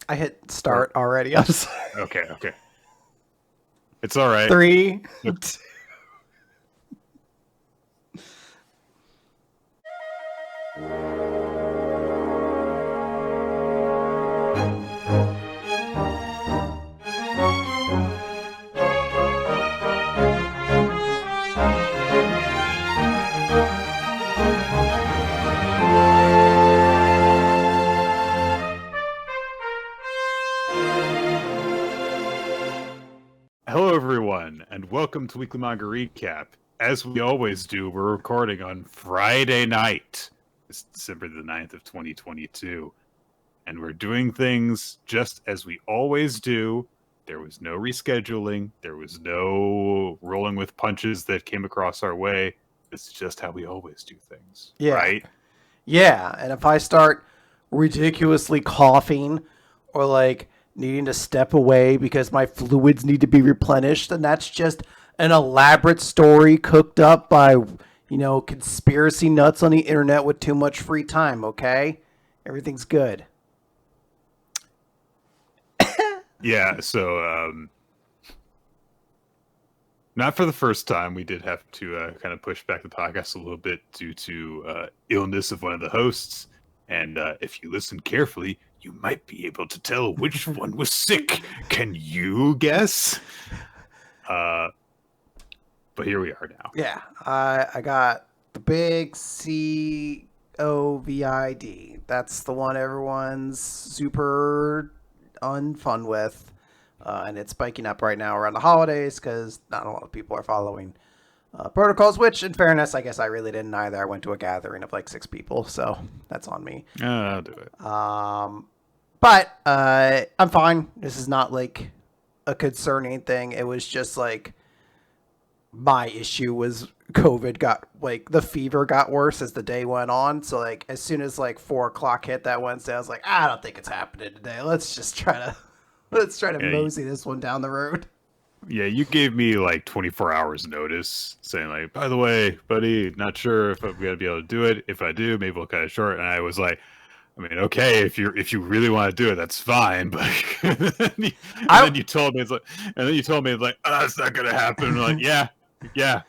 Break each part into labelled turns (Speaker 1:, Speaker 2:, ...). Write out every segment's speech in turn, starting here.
Speaker 1: I hit start already. I'm sorry.
Speaker 2: Okay. It's all right.
Speaker 1: 3,
Speaker 2: Look,
Speaker 1: 2.
Speaker 2: hello, everyone, and welcome to Weekly Manga Recap. As we always do, we're recording on Friday night. It's December the 9th of 2022. And we're doing things just as we always do. There was no rescheduling. There was no rolling with punches that came across our way. This is just how we always do things,
Speaker 1: Yeah.
Speaker 2: right?
Speaker 1: Yeah, and if I start ridiculously coughing or like needing to step away because my fluids need to be replenished, then that's just an elaborate story cooked up by, conspiracy nuts on the internet with too much free time, okay? Everything's good.
Speaker 2: Yeah, so not for the first time. We did have to kind of push back the podcast a little bit due to illness of one of the hosts. And if you listen carefully, you might be able to tell which one was sick. Can you guess? But here we are now.
Speaker 1: Yeah, I got the big COVID. That's the one everyone's super unfun with. And it's spiking up right now around the holidays because not a lot of people are following protocols, which, in fairness, I guess I really didn't either. I went to a gathering of like 6 people, so that's on me.
Speaker 2: I'll do it.
Speaker 1: But I'm fine. This is not like a concerning thing. It was just like my issue was COVID got like the fever got worse as the day went on. So like as soon as like 4 o'clock hit that Wednesday, I was like, I don't think it's happening today. Let's try to mosey this one down the road.
Speaker 2: Yeah, you gave me like 24 hours notice saying like, by the way, buddy, not sure if I'm gonna be able to do it. If I do, maybe we'll cut it short. And I was like, I mean, okay, if you really want to do it, that's fine. But then you told me it's like, oh, it's not gonna happen. And I'm like, yeah.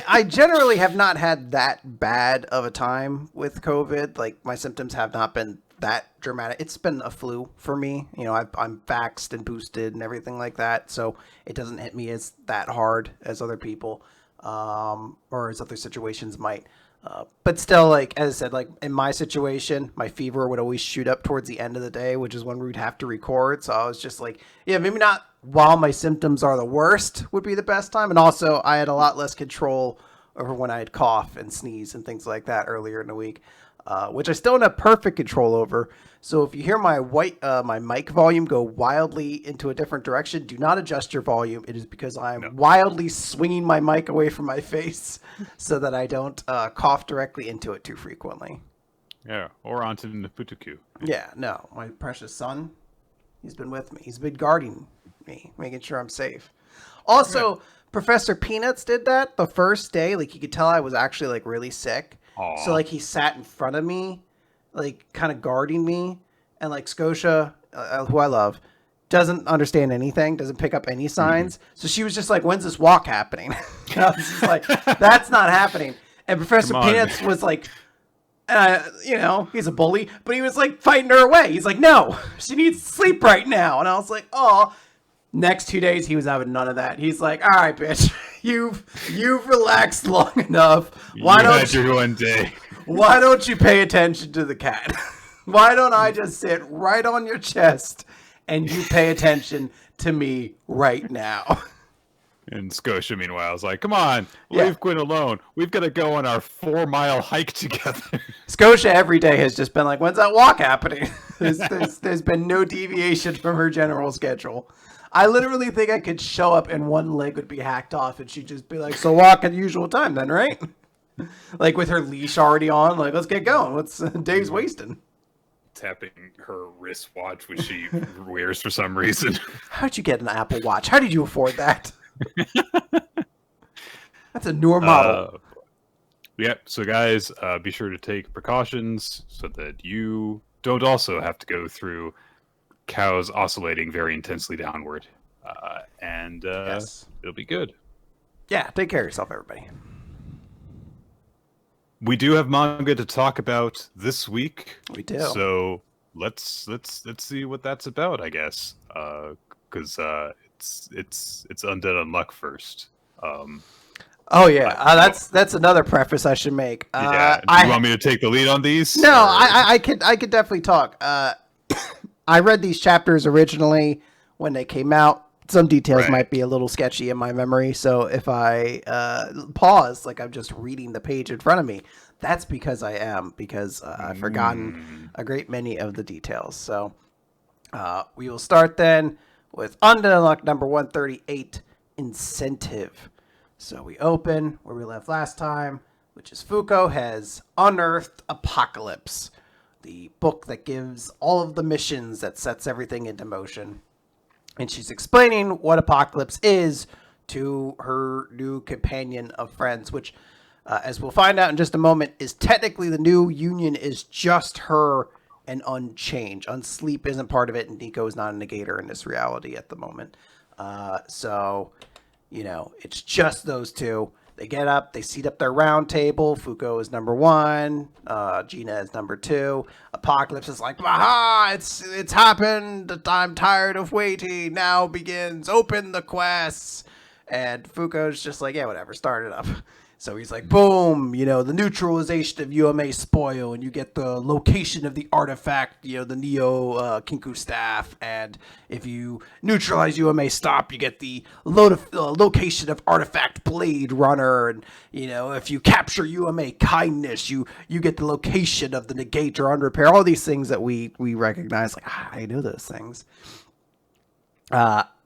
Speaker 1: I generally have not had that bad of a time with COVID. Like my symptoms have not been that dramatic. It's been a flu for me. I'm vaxxed and boosted and everything like that, so it doesn't hit me as that hard as other people, or as other situations might. But still, like as I said, like in my situation, my fever would always shoot up towards the end of the day, which is when we'd have to record. So I was just like, yeah, maybe not while my symptoms are the worst would be the best time. And also, I had a lot less control over when I'd cough and sneeze and things like that earlier in the week, which I still don't have perfect control over. So if you hear my mic volume go wildly into a different direction, do not adjust your volume. It is because I'm wildly swinging my mic away from my face so that I don't cough directly into it too frequently.
Speaker 2: Yeah, or onto the Naputuku.
Speaker 1: Yeah, no, my precious son, he's been with me. He's been guarding me, making sure I'm safe. Also, Professor Peanuts did that the first day. Like, you could tell I was actually, like, really sick.
Speaker 2: Aww.
Speaker 1: So, like, he sat in front of me, like, kind of guarding me. And, like, Scotia, who I love, doesn't understand anything, doesn't pick up any signs. Mm-hmm. So she was just like, when's this walk happening? And I was just like, that's not happening. And Professor Peanuts was like, he's a bully, but he was like fighting her away. He's like, no, she needs sleep right now. And I was like, oh. Next 2 days, he was having none of that. He's like, all right, bitch, you've relaxed long enough. Why don't you pay attention to the cat? Why don't I just sit right on your chest and you pay attention to me right now?
Speaker 2: And Scotia, meanwhile, is like, come on, leave Gwen alone. We've got to go on our 4-mile hike together.
Speaker 1: Scotia every day has just been like, when's that walk happening? There's been no deviation from her general schedule. I literally think I could show up and one leg would be hacked off and she'd just be like, so walk at the usual time then, right? Like with her leash already on, like, let's get going. What's Dave's wasting?
Speaker 2: Tapping her wristwatch, which she wears for some reason.
Speaker 1: How'd you get an Apple Watch? How did you afford that? That's a newer model.
Speaker 2: Yep. So guys, be sure to take precautions so that you don't also have to go through cows oscillating very intensely downward.
Speaker 1: Yes.
Speaker 2: It'll be good.
Speaker 1: Yeah, take care of yourself, everybody.
Speaker 2: We do have manga to talk about this week.
Speaker 1: We do.
Speaker 2: So let's see what that's about, I guess. Because it's Undead Unluck first.
Speaker 1: Oh yeah, that's another preface I should make.
Speaker 2: Yeah. Do you want me to take the lead on these?
Speaker 1: No, I could definitely talk. I read these chapters originally when they came out. Some details might be a little sketchy in my memory, so if I pause, like I'm just reading the page in front of me, that's because I've forgotten a great many of the details. So we will start then with Undead Unluck number 138, Incentive. So we open where we left last time, which is Fuko has unearthed Apocalypse, the book that gives all of the missions that sets everything into motion. And she's explaining what Apocalypse is to her new companion of friends, which, as we'll find out in just a moment, is technically the new union is just her and Unchanged. Unsleep isn't part of it, and Nico is not a negator in this reality at the moment. So, it's just those two. They get up, they seat up their round table. Fuko is number 1. Gina is number 2. Apocalypse is like, aha, it's happened. I'm tired of waiting. Now begins. Open the quests. And Fuko's just like, yeah, whatever, start it up. So he's like, boom, the neutralization of UMA spoil, and you get the location of the artifact, the Neo Kinku staff, and if you neutralize UMA stop, you get the location of artifact blade runner, and if you capture UMA kindness, you get the location of the negator on repair. All these things that we recognize, like I know those things.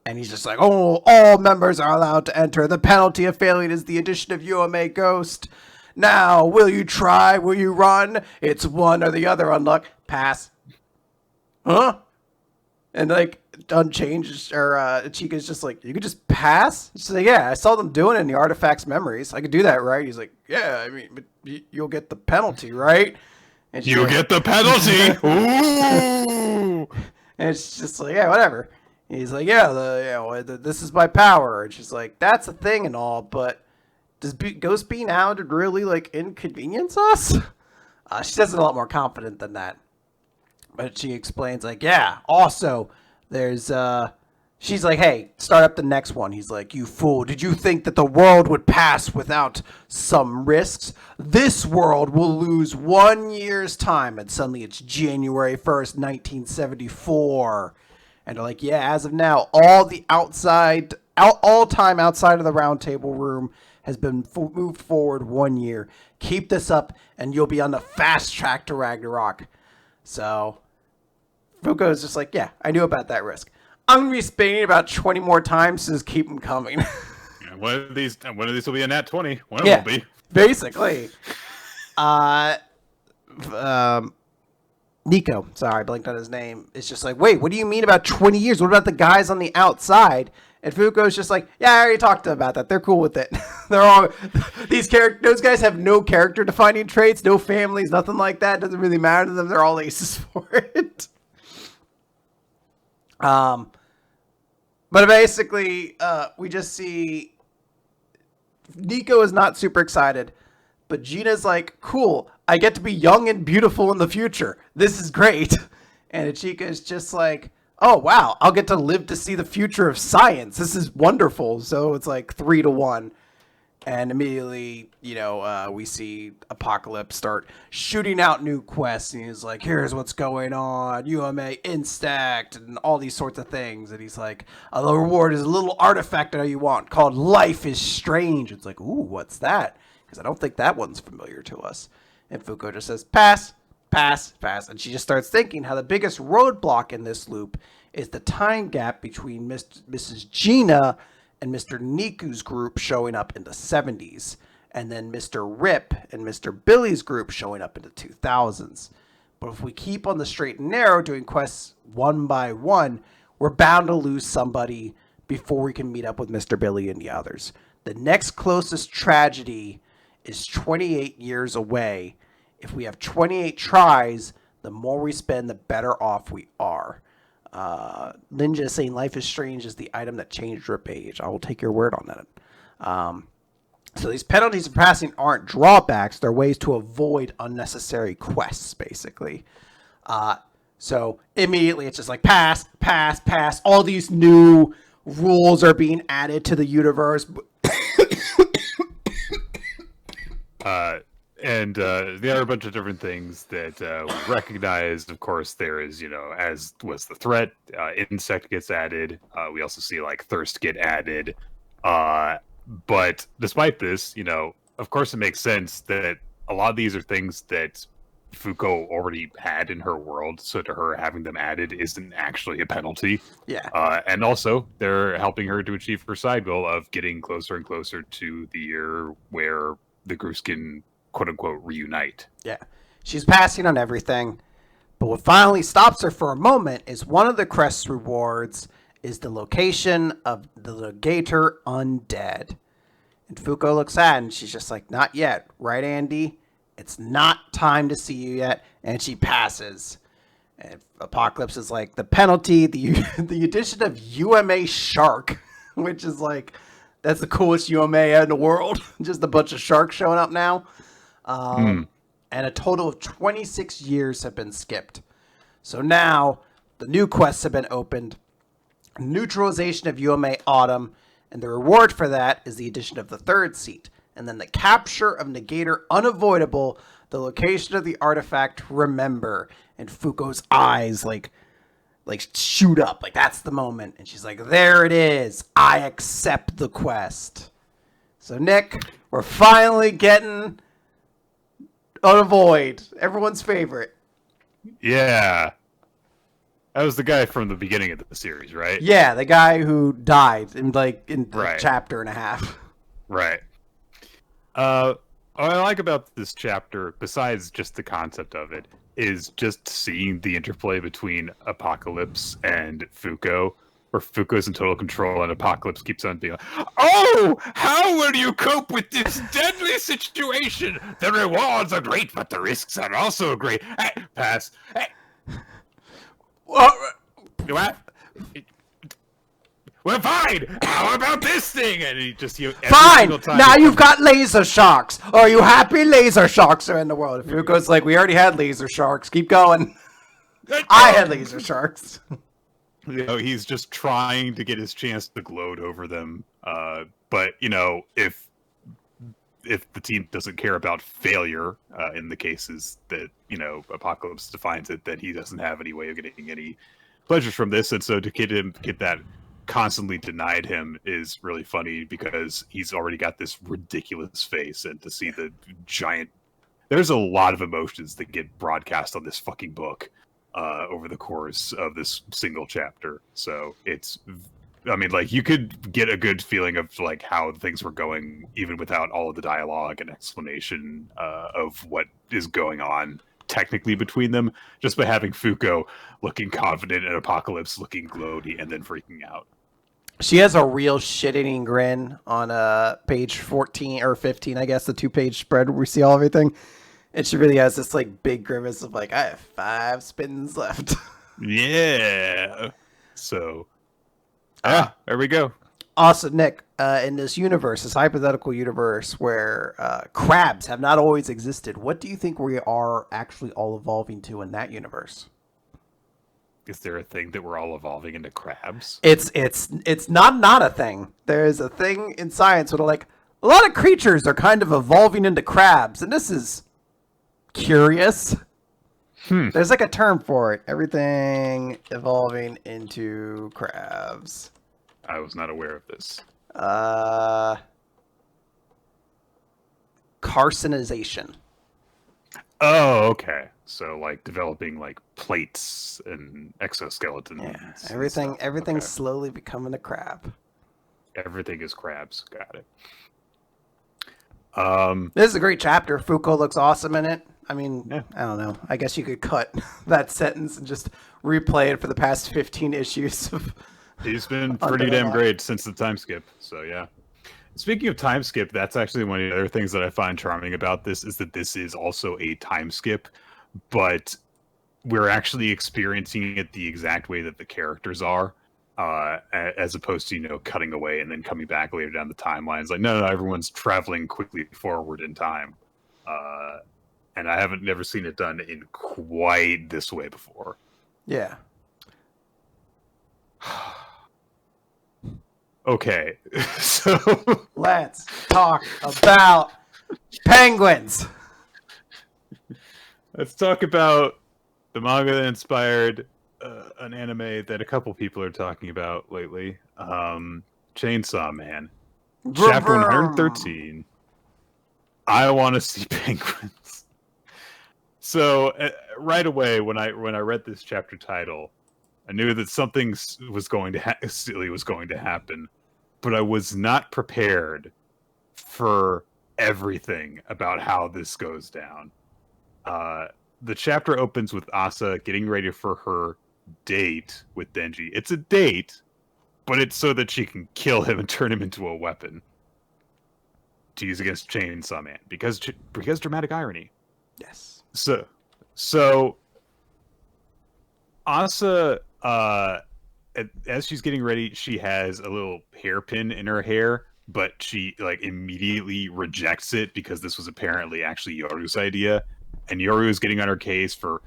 Speaker 1: And he's just like, oh, all members are allowed to enter. The penalty of failing is the addition of UMA Ghost. Now, will you try? Will you run? It's one or the other. Unluck. Pass. Huh? And like, Unchanged, or Chica's just like, you could just pass? She's like, yeah, I saw them doing it in the Artifacts memories. I could do that, right? He's like, yeah, I mean, but you'll get the penalty, right? And
Speaker 2: you'll get the penalty!
Speaker 1: Ooh! And it's just like, yeah, whatever. He's like, yeah, this is my power. And she's like, that's a thing and all, but does Ghost being outed really, inconvenience us? She says it a lot more confident than that. But she explains, yeah, also, there's, she's like, hey, start up the next one. He's like, you fool, did you think that the world would pass without some risks? This world will lose 1 year's time, and suddenly it's January 1st, 1974. And they're like, yeah, as of now, all time outside of the round table room has been moved forward 1 year. Keep this up, and you'll be on the fast track to Ragnarok. So, Fuko is just like, yeah, I knew about that risk. I'm going to be spinning about 20 more times, so just keep them coming.
Speaker 2: Yeah, one of these will be a nat 20. One of them will be.
Speaker 1: Basically. Nico, sorry, I blinked on his name. It's just like, wait, what do you mean about 20 years? What about the guys on the outside? And Fuko's just like, yeah, I already talked to them about that. They're cool with it. They're all those guys have no character defining traits, no families, nothing like that. It doesn't really matter to them. They're all aces for it. But basically, we just see Nico is not super excited, but Gina's like, cool, I get to be young and beautiful in the future. This is great. And Ichika is just like, oh, wow, I'll get to live to see the future of science. This is wonderful. So it's like 3-1. And immediately, we see Apocalypse start shooting out new quests. And he's like, here's what's going on. UMA Instact and all these sorts of things. And he's like, the reward is a little artifact that you want called Life is Strange. It's like, ooh, what's that? Because I don't think that one's familiar to us. And Fuko just says, pass, pass, pass. And she just starts thinking how the biggest roadblock in this loop is the time gap between Mrs. Gina and Mr. Niku's group showing up in the 70s. And then Mr. Rip and Mr. Billy's group showing up in the 2000s. But if we keep on the straight and narrow doing quests one by one, we're bound to lose somebody before we can meet up with Mr. Billy and the others. The next closest tragedy is 28 years away. If we have 28 tries, the more we spend, the better off we are. Ninja is saying life is strange is the item that changed your page. I will take your word on that. So these penalties for passing aren't drawbacks. They're ways to avoid unnecessary quests, basically. So immediately it's just like pass, pass, pass. All these new rules are being added to the universe.
Speaker 2: And there are a bunch of different things that we recognized. Of course, there is, as was the threat, insect gets added. We also see like thirst get added. But despite this, of course, it makes sense that a lot of these are things that Fuko already had in her world. So to her, having them added isn't actually a penalty.
Speaker 1: Yeah.
Speaker 2: And also, they're helping her to achieve her side goal of getting closer and closer to the year where the groups can quote-unquote reunite.
Speaker 1: Yeah. She's passing on everything. But what finally stops her for a moment is one of the quest rewards is the location of the legator Undead. And Fuko looks at it and she's just like, not yet. Right, Andy? It's not time to see you yet. And she passes. And Apocalypse is like, the penalty, the addition of UMA Shark, which is like, that's the coolest UMA in the world. Just a bunch of sharks showing up now. And a total of 26 years have been skipped. So now the new quests have been opened. Neutralization of UMA Autumn. And the reward for that is the addition of the third seat. And then the capture of Negator Unavoidable. The location of the artifact Remember. And Fuko's eyes like shoot up. Like that's the moment. And she's like, there it is. I accept the quest. So Nick, we're finally getting Unavoid, everyone's favorite.
Speaker 2: Yeah. That was the guy from the beginning of the series, right?
Speaker 1: Yeah, the guy who died in
Speaker 2: Right.
Speaker 1: a chapter and a half.
Speaker 2: Right. What I like about this chapter, besides just the concept of it, is just seeing the interplay between Apocalypse and Fuko, where Fuko's in total control and Apocalypse keeps on being like, oh, how will you cope with this deadly situation? The rewards are great, but the risks are also great. Hey, pass. Hey. What? We're fine. How about this thing? And he just
Speaker 1: fine. Now you've got laser sharks. Are you happy? Laser sharks are in the world. If Fuko's like, we already had laser sharks. Keep going. I had laser sharks.
Speaker 2: He's just trying to get his chance to gloat over them. But if the team doesn't care about failure, in the cases that Apocalypse defines it, then he doesn't have any way of getting any pleasures from this. And so to get that constantly denied him is really funny because he's already got this ridiculous face, and to see the giant, there's a lot of emotions that get broadcast on this fucking book over the course of this single chapter. So you could get a good feeling of like how things were going even without all of the dialogue and explanation of what is going on technically between them, just by having Fuko looking confident and Apocalypse looking gloaty and then freaking out.
Speaker 1: She has a real shit-eating grin on page 14 or 15, I guess, the 2-page spread where we see all everything. And she really has this like big grimace of like, I have 5 spins left.
Speaker 2: Yeah. So, there we go.
Speaker 1: Also, Nick, in this universe, this hypothetical universe where crabs have not always existed, what do you think we are actually all evolving to in that universe?
Speaker 2: Is there a thing that we're all evolving into crabs?
Speaker 1: It's not a thing. There's a thing in science where like a lot of creatures are kind of evolving into crabs, and this is curious. There's like a term for it. Everything evolving into crabs.
Speaker 2: I was not aware of this.
Speaker 1: Carcinization.
Speaker 2: Oh, okay. So like developing like plates and exoskeletons.
Speaker 1: Yeah, everything's slowly becoming a crab.
Speaker 2: Everything is crabs. Got it.
Speaker 1: This is a great chapter. Fuko looks awesome in it. I mean, yeah. I don't know. I guess you could cut that sentence and just replay it for the past 15 issues.
Speaker 2: He's been pretty damn great since the time skip. So yeah. Speaking of time skip, that's actually one of the other things that I find charming about this is that this is also a time skip, but we're actually experiencing it the exact way that the characters are, as opposed to cutting away and then coming back later down the timeline. It's like no, everyone's traveling quickly forward in time, and I haven't never seen it done in quite this way before.
Speaker 1: Yeah.
Speaker 2: Okay, so
Speaker 1: let's talk about penguins.
Speaker 2: Let's talk about the manga that inspired an anime that a couple people are talking about lately. Chainsaw Man. Chapter 113. I want to see penguins. So right away when I read this chapter title, I knew that something silly was going to happen, but I was not prepared for everything about how this goes down. The chapter opens with Asa getting ready for her date with Denji. It's a date, but it's so that she can kill him and turn him into a weapon to use against Chainsaw Man, because dramatic irony.
Speaker 1: Yes.
Speaker 2: So Asa, as she's getting ready, she has a little hairpin in her hair, but she immediately rejects it because this was apparently actually Yoru's idea. And Yoru is getting on her case for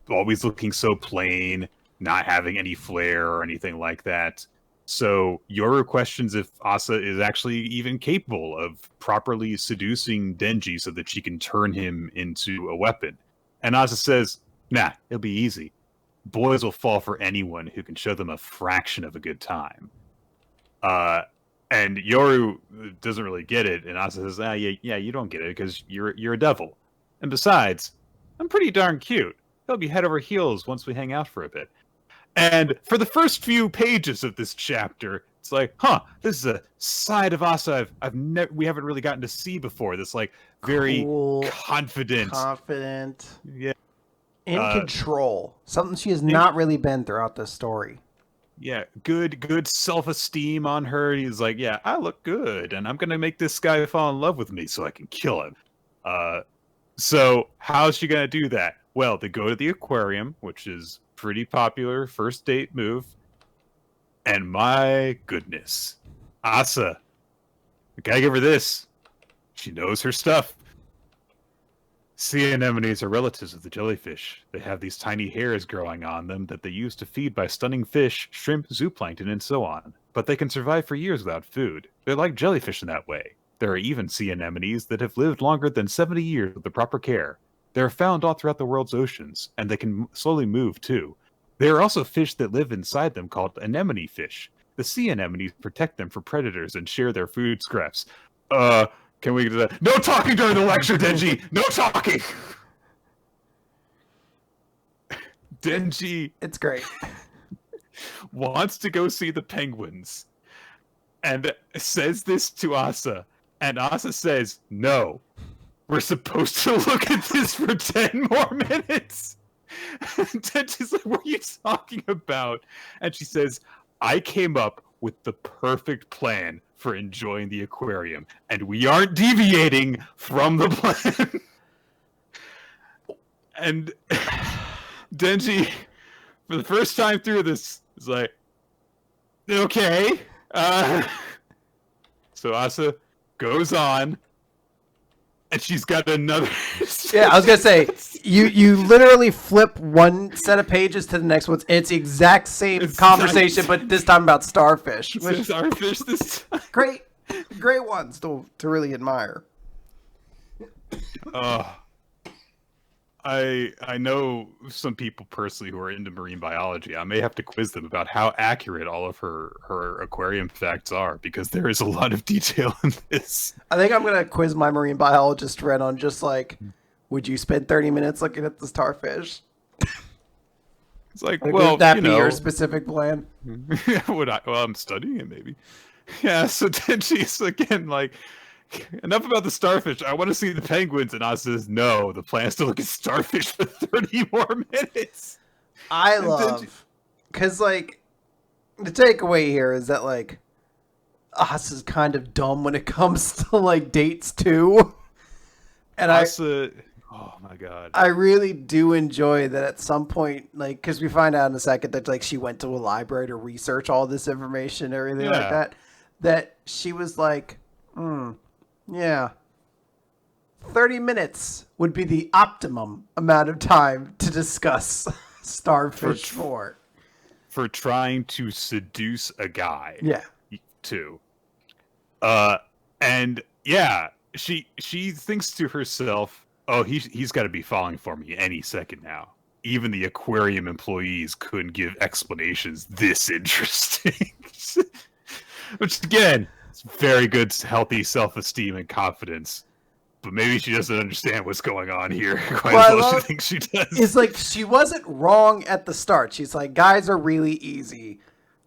Speaker 2: always looking so plain, not having any flair or anything like that. So Yoru questions if Asa is actually even capable of properly seducing Denji so that she can turn him into a weapon. And Asa says, nah, it'll be easy. Boys will fall for anyone who can show them a fraction of a good time. And Yoru doesn't really get it. And Asa says, yeah, you don't get it because you're a devil. And besides, I'm pretty darn cute. He'll be head over heels once we hang out for a bit. And for the first few pages of this chapter, it's like, this is a side of Asa we haven't really gotten to see before. This very cool, confident,
Speaker 1: yeah, in control. Something she has not really been throughout this story.
Speaker 2: Yeah, good self-esteem on her. He's like, yeah, I look good, and I'm gonna make this guy fall in love with me so I can kill him. So how's she gonna do that? Well, they go to the aquarium, which is pretty popular first date move. And my goodness, Asa, I gotta give her this. She knows her stuff. Sea anemones are relatives of the jellyfish. They have these tiny hairs growing on them that they use to feed by stunning fish, shrimp, zooplankton, and so on. But they can survive for years without food. They're like jellyfish in that way. There are even sea anemones that have lived longer than 70 years with the proper care. They are found all throughout the world's oceans, and they can slowly move too. There are also fish that live inside them called anemone fish. The sea anemones protect them from predators and share their food scraps. Can we do that? No talking during the lecture, Denji! No talking! Denji...
Speaker 1: It's great.
Speaker 2: wants to go see the penguins and says this to Asa. And Asa says, no, we're supposed to look at this for 10 more minutes. And Denji's like, what are you talking about? And she says, I came up with the perfect plan for enjoying the aquarium, and we aren't deviating from the plan. And Denji, for the first time through this, is like, okay. So Asa goes on, and she's got another.
Speaker 1: Yeah, I was gonna say you literally flip one set of pages to the next one. It's the exact same conversation, but this time about starfish.
Speaker 2: Starfish this time.
Speaker 1: Great ones to really admire.
Speaker 2: I know some people personally who are into marine biology. I may have to quiz them about how accurate all of her aquarium facts are, because there is a lot of detail in this.
Speaker 1: I think I'm going to quiz my marine biologist friend on just would you spend 30 minutes looking at the starfish?
Speaker 2: It's like,
Speaker 1: would that be your specific plan?
Speaker 2: Well, I'm studying it maybe. Yeah, so then she's again like, enough about the starfish. I want to see the penguins. And Asa says, no, the plan is to look at starfish for 30 more minutes.
Speaker 1: I love, because, the takeaway here is that, Asa's kind of dumb when it comes to, dates, too. And
Speaker 2: Asa, Oh my god.
Speaker 1: I really do enjoy that at some point, like, because we find out in a second that, like, she went to a library to research all this information and everything like
Speaker 2: Yeah.
Speaker 1: that she was like, yeah, 30 minutes would be the optimum amount of time to discuss Starfish 4.
Speaker 2: For trying to seduce a guy.
Speaker 1: Yeah.
Speaker 2: Too. And yeah, she thinks to herself, "Oh, he's got to be falling for me any second now." Even the aquarium employees couldn't give explanations this interesting. Which again, it's very good, healthy self-esteem and confidence. But maybe she doesn't understand what's going on here quite as well as she thinks she does.
Speaker 1: It's like she wasn't wrong at the start. She's like, guys are really easy.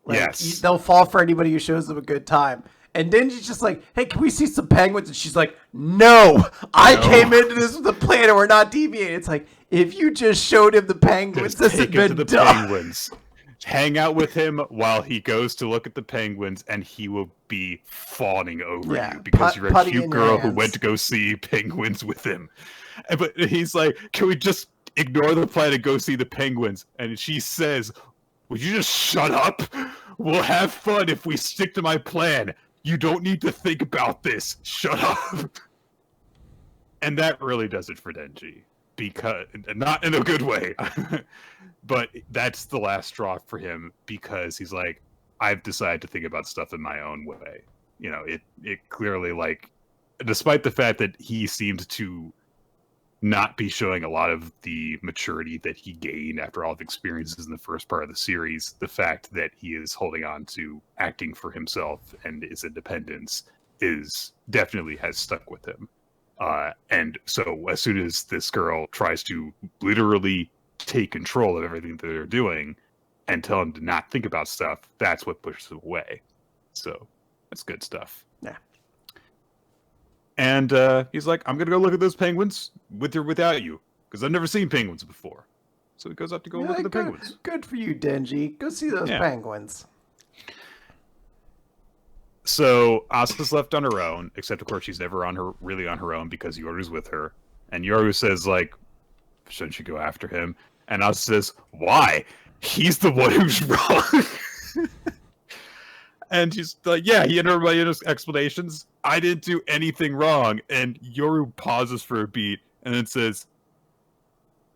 Speaker 1: Like,
Speaker 2: yes.
Speaker 1: They'll fall for anybody who shows them a good time. And Denji's just like, hey, can we see some penguins? And she's like, no, I came into this with a plan and we're not deviating. It's like, if you just showed him the penguins, this had been done.
Speaker 2: Penguins. Hang out with him while he goes to look at the penguins, and he will be fawning over you because you're a cute girl who went to go see penguins with him. But he's like, can we just ignore the plan and go see the penguins? And she says, would you just shut up? We'll have fun if we stick to my plan. You don't need to think about this. Shut up. And that really does it for Denji. Because, not in a good way, but that's the last straw for him, because he's like, I've decided to think about stuff in my own way. You know, it clearly, like, despite the fact that he seemed to not be showing a lot of the maturity that he gained after all the experiences in the first part of the series, the fact that he is holding on to acting for himself and his independence is definitely has stuck with him. And so as soon as this girl tries to literally take control of everything that they're doing and tell him to not think about stuff, that's what pushes him away. So that's good stuff.
Speaker 1: Yeah.
Speaker 2: And he's like, I'm going to go look at those penguins with or without you, because I've never seen penguins before. So he goes up to go look at the penguins.
Speaker 1: Good for you, Denji. Go see those penguins.
Speaker 2: So Asuka's left on her own, except of course she's never really on her own because Yoru's with her. And Yoru says, like, shouldn't she go after him? And Asuka says, why? He's the one who's wrong. And she's like, yeah, he had my explanations. I didn't do anything wrong. And Yoru pauses for a beat and then says,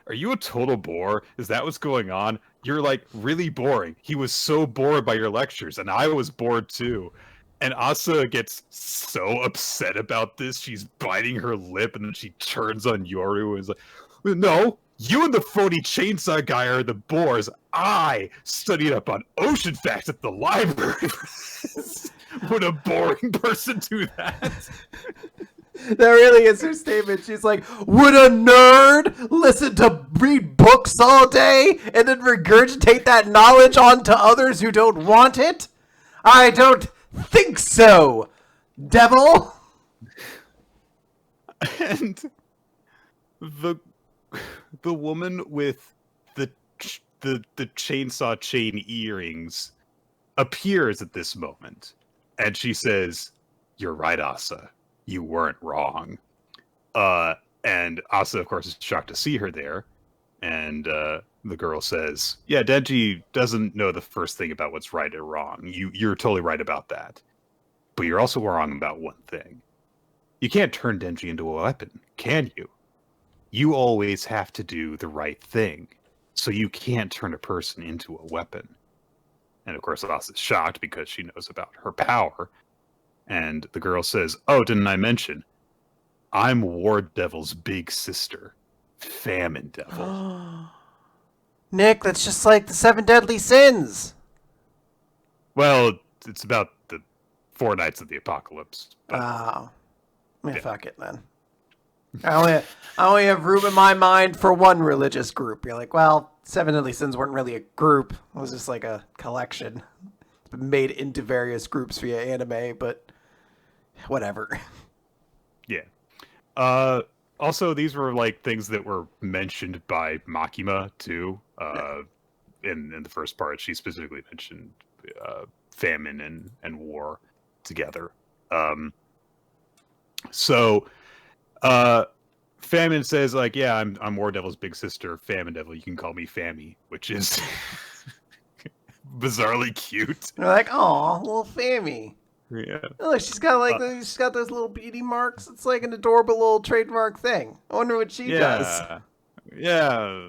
Speaker 2: are you a total bore? Is that what's going on? You're, like, really boring. He was so bored by your lectures, and I was bored too. And Asa gets so upset about this, she's biting her lip, and then she turns on Yoru and is like, no, you and the phony chainsaw guy are the bores. I studied up on ocean facts at the library. Would a boring person do that?
Speaker 1: That really is her statement. She's like, would a nerd listen to read books all day and then regurgitate that knowledge onto others who don't want it? I don't think so, devil.
Speaker 2: And the woman with the chainsaw chain earrings appears at this moment, and she says, "You're right, Asa. You weren't wrong." And Asa, of course, is shocked to see her there, and the girl says, yeah, Denji doesn't know the first thing about what's right or wrong. You're totally right about that. But you're also wrong about one thing. You can't turn Denji into a weapon, can you? You always have to do the right thing. So you can't turn a person into a weapon. And of course, Asa's shocked because she knows about her power. And the girl says, oh, didn't I mention? I'm War Devil's big sister. Famine Devil.
Speaker 1: Nick, that's just like the 7 deadly sins.
Speaker 2: Well, it's about the 4 nights of the apocalypse.
Speaker 1: Oh. Fuck it, then. I only have room in my mind for one religious group. You're like, well, 7 deadly sins weren't really a group. It was just like a collection. It's been made into various groups via anime, but whatever.
Speaker 2: Yeah. Also, these were like things that were mentioned by Makima too. In the first part, she specifically mentioned famine and war together. So Famine says, like, yeah, I'm War Devil's big sister, Famine Devil. You can call me Fammy, which is bizarrely cute.
Speaker 1: They're like, "Aw, little Fammy."
Speaker 2: Yeah.
Speaker 1: Oh, she's got she's got those little beauty marks. It's like an adorable little trademark thing. I wonder what she does.
Speaker 2: Yeah.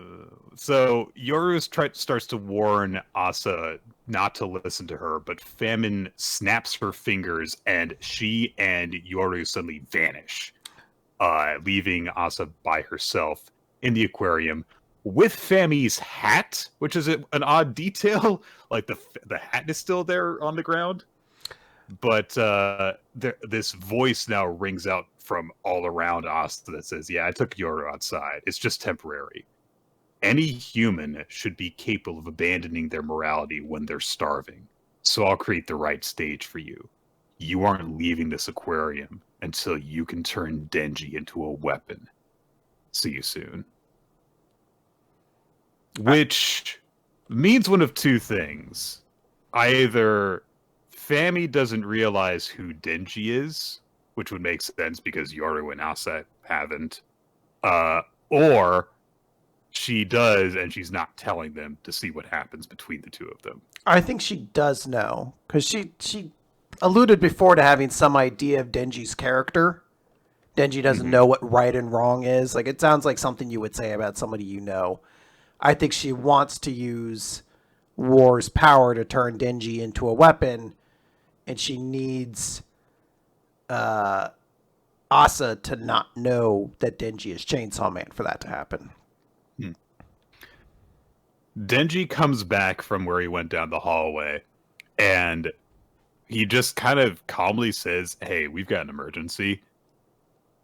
Speaker 2: So Yoru starts to warn Asa not to listen to her, but Famine snaps her fingers, and she and Yoru suddenly vanish, leaving Asa by herself in the aquarium with Fammy's hat, which is an odd detail. Like the hat is still there on the ground, but this voice now rings out from all around Asa that says, "Yeah, I took Yoru outside. It's just temporary. Any human should be capable of abandoning their morality when they're starving. So I'll create the right stage for you. You aren't leaving this aquarium until you can turn Denji into a weapon. See you soon." Which means one of two things. Either Fammy doesn't realize who Denji is, which would make sense because Yoru and Asa haven't, or she does, and she's not telling them to see what happens between the two of them.
Speaker 1: I think she does know because she alluded before to having some idea of Denji's character. Denji doesn't know what right and wrong is. Like, it sounds like something you would say about somebody you know. I think she wants to use War's power to turn Denji into a weapon, and she needs Asa to not know that Denji is Chainsaw Man for that to happen.
Speaker 2: Denji comes back from where he went down the hallway, and he just kind of calmly says, "Hey, we've got an emergency.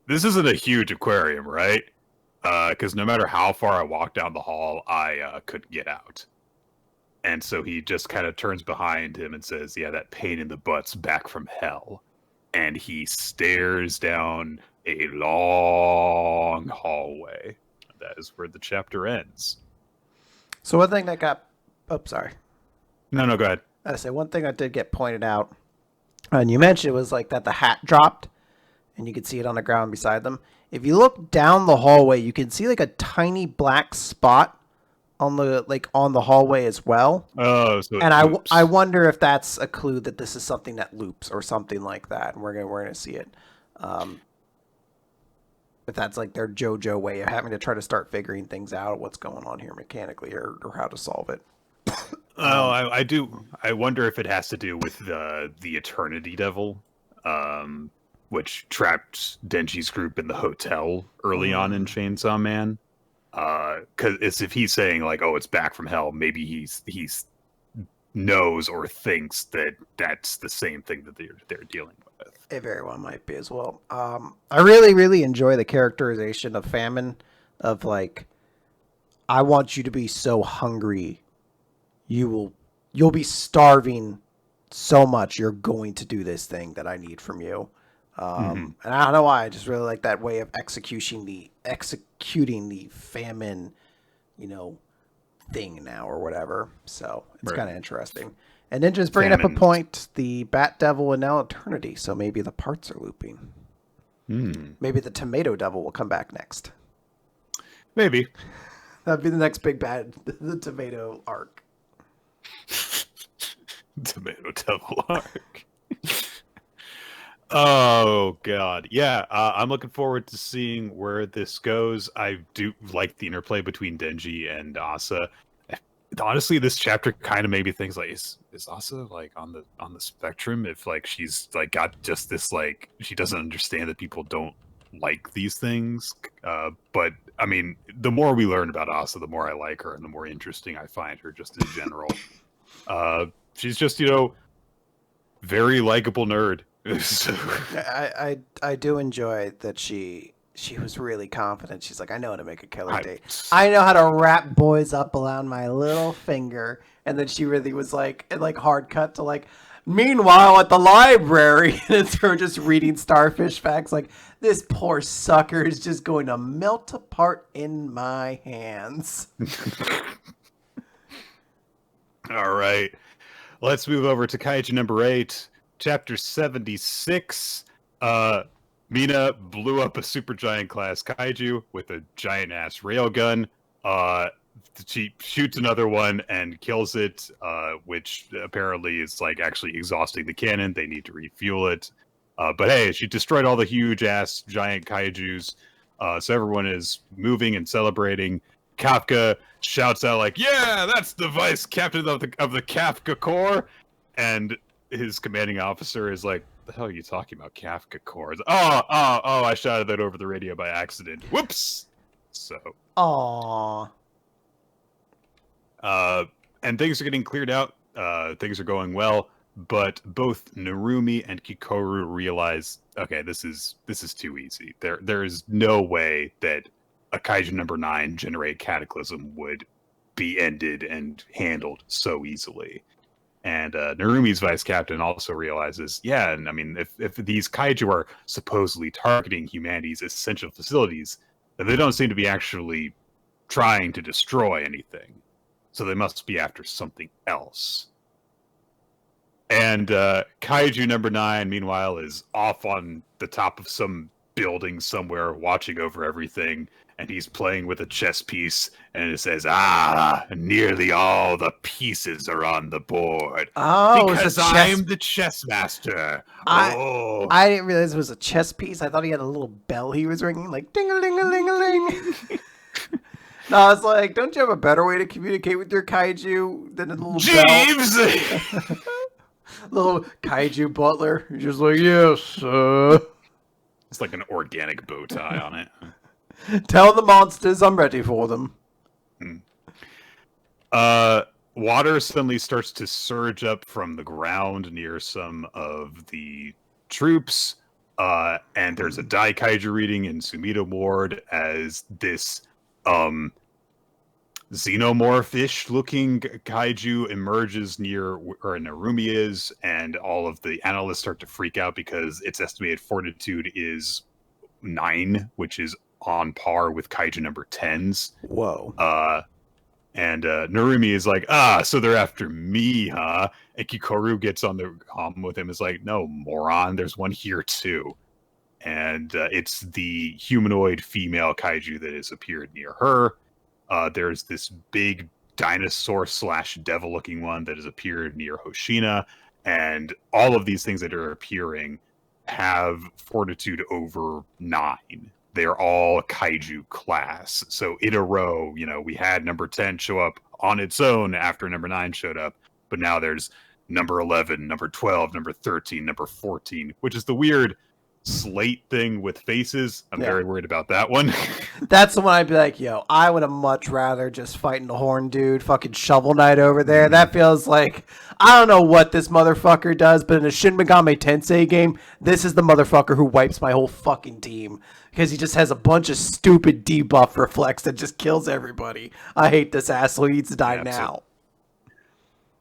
Speaker 2: This isn't a huge aquarium, right? Because no matter how far I walked down the hall, I couldn't get out." And so he just kind of turns behind him and says, "Yeah, that pain in the butt's back from hell." And he stares down a long hallway. That is where the chapter ends.
Speaker 1: So one thing that got... Oh, sorry.
Speaker 2: No, go ahead.
Speaker 1: I say one thing that did get pointed out, and you mentioned it was like that the hat dropped, and you could see it on the ground beside them. If you look down the hallway, you can see like a tiny black spot on the hallway as well.
Speaker 2: Oh, so
Speaker 1: and I wonder if that's a clue that this is something that loops or something like that, and we're gonna see it. If that's like their JoJo way of having to try to start figuring things out, what's going on here mechanically, or how to solve it.
Speaker 2: I do. I wonder if it has to do with the Eternity Devil, which trapped Denji's group in the hotel early on in Chainsaw Man. Because if he's saying like, "Oh, it's back from hell," maybe he's knows or thinks that that's the same thing that they're dealing with.
Speaker 1: It very well might be as well. I really, really enjoy the characterization of Famine, of like, I want you to be so hungry, you'll be starving so much, you're going to do this thing that I need from you. And I don't know why, I just really like that way of executing the famine, thing now or whatever. So it's kind of interesting. And Ninja's bringing up a point, the Bat Devil and now Eternity, so maybe the parts are looping. Maybe the Tomato Devil will come back next.
Speaker 2: Maybe.
Speaker 1: That'd be the next big bad, the Tomato arc.
Speaker 2: Tomato Devil arc. Oh, God. Yeah, I'm looking forward to seeing where this goes. I do like the interplay between Denji and Asa. Honestly, this chapter kind of made me think like, is Asa like on the spectrum? If like she's like got just this like she doesn't understand that people don't like these things. But I mean, the more we learn about Asa, the more I like her and the more interesting I find her just in general. She's just very likable nerd. So.
Speaker 1: I do enjoy that she was really confident. She's like, I know how to make a killer date. I know how to wrap boys up around my little finger. And then she really was like, and like hard cut to like, meanwhile at the library, and it's her just reading Starfish facts. Like, this poor sucker is just going to melt apart in my hands.
Speaker 2: All right. Let's move over to Kaiju number 8, chapter 76. Mina blew up a supergiant class kaiju with a giant ass railgun. She shoots another one and kills it, which apparently is like actually exhausting the cannon. They need to refuel it. But hey, she destroyed all the huge ass giant kaijus. So everyone is moving and celebrating. Kafka shouts out like, "Yeah, that's the vice captain of the Kafka Corps," and his commanding officer is like, "The hell are you talking about, Kafka Corps?" Oh, I shouted that over the radio by accident. Whoops. So.
Speaker 1: Aww.
Speaker 2: And things are getting cleared out. Things are going well, but both Narumi and Kikoru realize, okay, this is too easy. There is no way that a Kaiju number 9 Generate Cataclysm would be ended and handled so easily. And Narumi's vice captain also realizes, yeah, and I mean, if these Kaiju are supposedly targeting humanity's essential facilities, then they don't seem to be actually trying to destroy anything. So they must be after something else. And Kaiju number 9, meanwhile, is off on the top of some building somewhere, watching over everything. And he's playing with a chess piece, and it says, nearly all the pieces are on the board.
Speaker 1: Oh,
Speaker 2: because I'm the chess master.
Speaker 1: I didn't realize it was a chess piece. I thought he had a little bell he was ringing, like ding-a-ling-a-ling-a-ling. No, I was like, don't you have a better way to communicate with your kaiju than a little
Speaker 2: Jeeves!
Speaker 1: bell? Little kaiju butler. You're just like, yes,
Speaker 2: It's like an organic bow tie on it.
Speaker 1: Tell the monsters I'm ready for them.
Speaker 2: Water suddenly starts to surge up from the ground near some of the troops. And there's a Dai Kaiju reading in Sumida Ward as this xenomorph-ish looking kaiju emerges near where Narumi is, and all of the analysts start to freak out because its estimated fortitude is 9, which is on par with kaiju number 10's.
Speaker 1: Whoa.
Speaker 2: And Narumi is like, so they're after me, huh? And Kikoru gets on the with him, is like, no, moron, there's one here too. And it's the humanoid female kaiju that has appeared near her. There's this big dinosaur / devil looking one that has appeared near Hoshina. And all of these things that are appearing have fortitude over 9. They're all kaiju class. So in a row, we had number 10 show up on its own after number 9 showed up. But now there's number 11, number 12, number 13, number 14, which is the weird slate thing with faces. I'm very worried about that one.
Speaker 1: That's the one I'd be like, yo, I would have much rather just fighting the horn dude, fucking Shovel Knight over there. That feels like, I don't know what this motherfucker does, but in a Shin Megami Tensei game, this is the motherfucker who wipes my whole fucking team. Because he just has a bunch of stupid debuff reflex that just kills everybody. I hate this asshole. He needs to die now.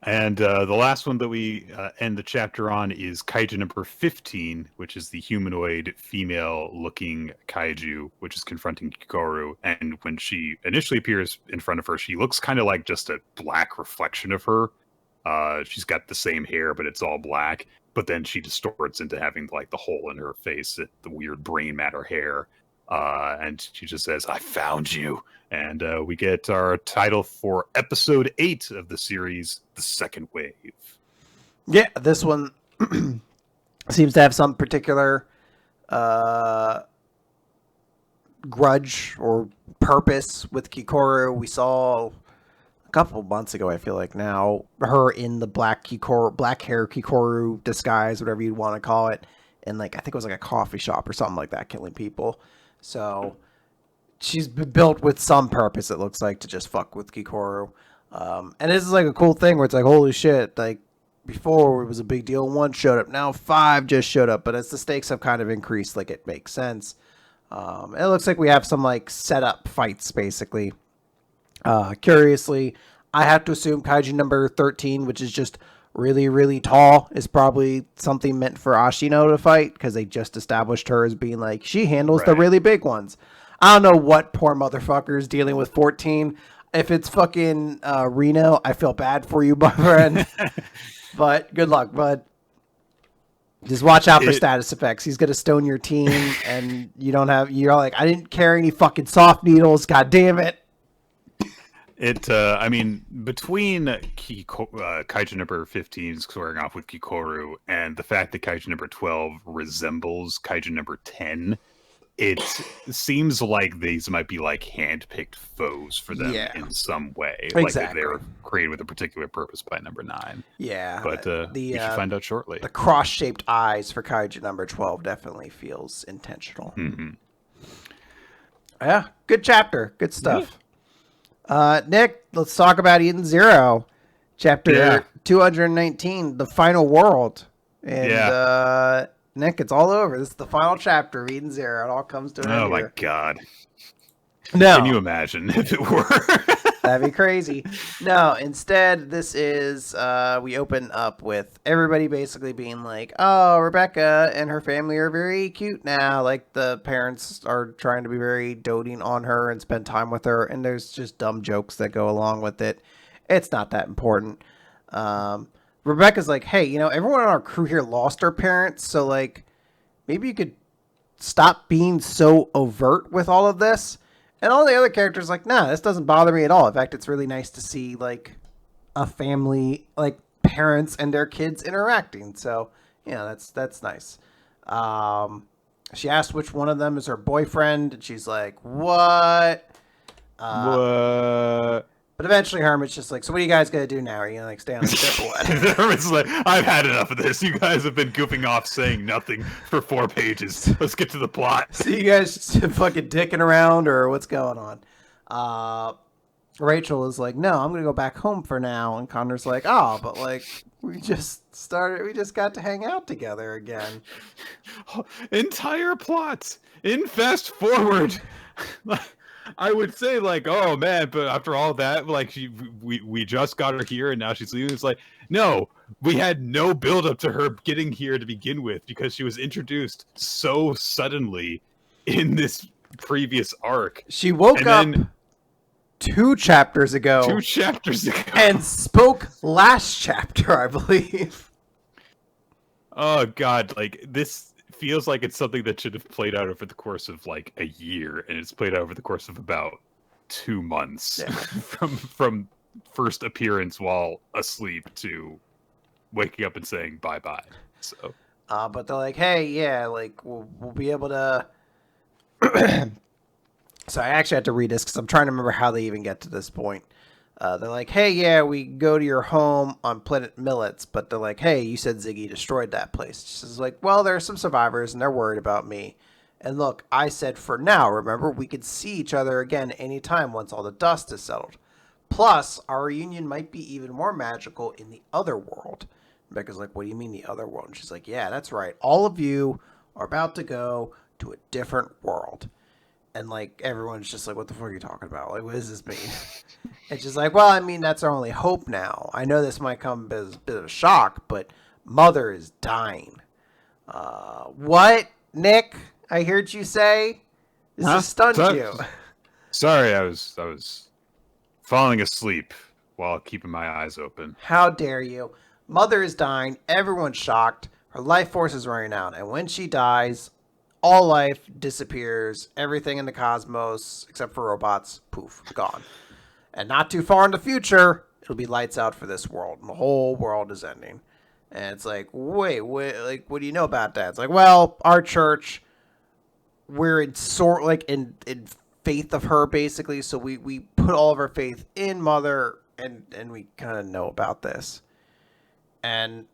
Speaker 2: And the last one that we end the chapter on is Kaiju number 15, which is the humanoid female-looking kaiju, which is confronting Kikoru. And when she initially appears in front of her, she looks kind of like just a black reflection of her. She's got the same hair, but it's all black. But then she distorts into having like the hole in her face, the weird brain matter hair. And she just says, "I found you." And we get our title for episode 8 of the series, The Second Wave.
Speaker 1: Yeah, this one seems to have some particular grudge or purpose with Kikoru. We saw a couple months ago, I feel like now, her in the black hair Kikoru disguise, whatever you'd want to call it, and like I think it was like a coffee shop or something like that, killing people. So she's built with some purpose, it looks like, to just fuck with Kikoru. And this is like a cool thing where it's like, holy shit, like before it was a big deal, 1 showed up, now 5 just showed up, but as the stakes have kind of increased, like it makes sense. It looks like we have some like setup fights basically. Curiously, I have to assume Kaiju number 13, which is just really, really tall, is probably something meant for Ashino to fight, because they just established her as being like, she handles the really big ones. I don't know what poor motherfucker is dealing with 14. If it's fucking Reno, I feel bad for you, my friend. But good luck, bud. Just watch out for status effects. He's gonna stone your team, and you're like, I didn't carry any fucking soft needles. God damn it.
Speaker 2: I mean, between Kaiju number 15 squaring off with Kikoru and the fact that Kaiju number 12 resembles Kaiju number 10, it seems like these might be like hand-picked foes for them in some way.
Speaker 1: Exactly.
Speaker 2: Like that they were created with a particular purpose by number 9.
Speaker 1: Yeah.
Speaker 2: But we should find out shortly.
Speaker 1: The cross-shaped eyes for Kaiju number 12 definitely feels intentional.
Speaker 2: Mm-hmm.
Speaker 1: Yeah, good chapter. Good stuff. Nick, let's talk about Eden Zero. Chapter 219, The Final World. And Nick, it's all over. This is the final chapter of Eden Zero. It all comes to an end.
Speaker 2: Oh my god.
Speaker 1: No.
Speaker 2: Can you imagine if it were?
Speaker 1: That'd be crazy. No, instead, this is, we open up with everybody basically being like, oh, Rebecca and her family are very cute now. Like, the parents are trying to be very doting on her and spend time with her, and there's just dumb jokes that go along with it. It's not that important. Rebecca's like, hey, everyone on our crew here lost their parents, so, like, maybe you could stop being so overt with all of this. And all the other characters like, nah, this doesn't bother me at all. In fact, it's really nice to see, like, a family, like, parents and their kids interacting. So, that's nice. She asked which one of them is her boyfriend, and she's like, what?
Speaker 2: What?
Speaker 1: But eventually Hermit's just like, so what are you guys going to do now? Are you going to, like, stay on the ship or what?
Speaker 2: Hermit's like, I've had enough of this. You guys have been goofing off saying nothing for 4 pages. Let's get to the plot.
Speaker 1: So you guys just fucking dicking around, or what's going on? Rachel is like, no, I'm going to go back home for now. And Connor's like, oh, but, like, we just got to hang out together again.
Speaker 2: Entire plots in fast forward. I would say, like, oh man, but after all that, like, we just got her here and now she's leaving. It's like, no, we had no build up to her getting here to begin with because she was introduced so suddenly in this previous arc.
Speaker 1: She woke up 2 chapters ago.
Speaker 2: 2 chapters ago.
Speaker 1: And spoke last chapter, I believe.
Speaker 2: Oh god, like, this feels like it's something that should have played out over the course of like a year, and it's played out over the course of about 2 months from first appearance while asleep to waking up and saying bye-bye. So
Speaker 1: but they're like, hey, yeah, like we'll be able to so I actually had to read this because I'm trying to remember how they even get to this point. They're like, hey, yeah, we go to your home on planet Millets, but they're like, hey, you said Ziggy destroyed that place. She's like, well, there are some survivors, and they're worried about me. And look, I said for now, remember, we could see each other again anytime once all the dust is settled. Plus, our reunion might be even more magical in the other world. Rebecca's like, what do you mean the other world? And she's like, yeah, that's right. All of you are about to go to a different world. And, like, everyone's just like, what the fuck are you talking about? Like, what does this mean? And she's like, well, I mean, that's our only hope now. I know this might come as a bit of a shock, but Mother is dying. What, Nick? I heard you say? This has stunned you.
Speaker 2: Sorry, I was falling asleep while keeping my eyes open.
Speaker 1: How dare you? Mother is dying. Everyone's shocked. Her life force is running out. And when she dies, all life disappears. Everything in the cosmos, except for robots, poof, gone. And not too far in the future, it'll be lights out for this world. And the whole world is ending. And it's like, wait, like, what do you know about that? It's like, well, our church, we're in in faith of her, basically. So we put all of our faith in Mother, and we kind of know about this. And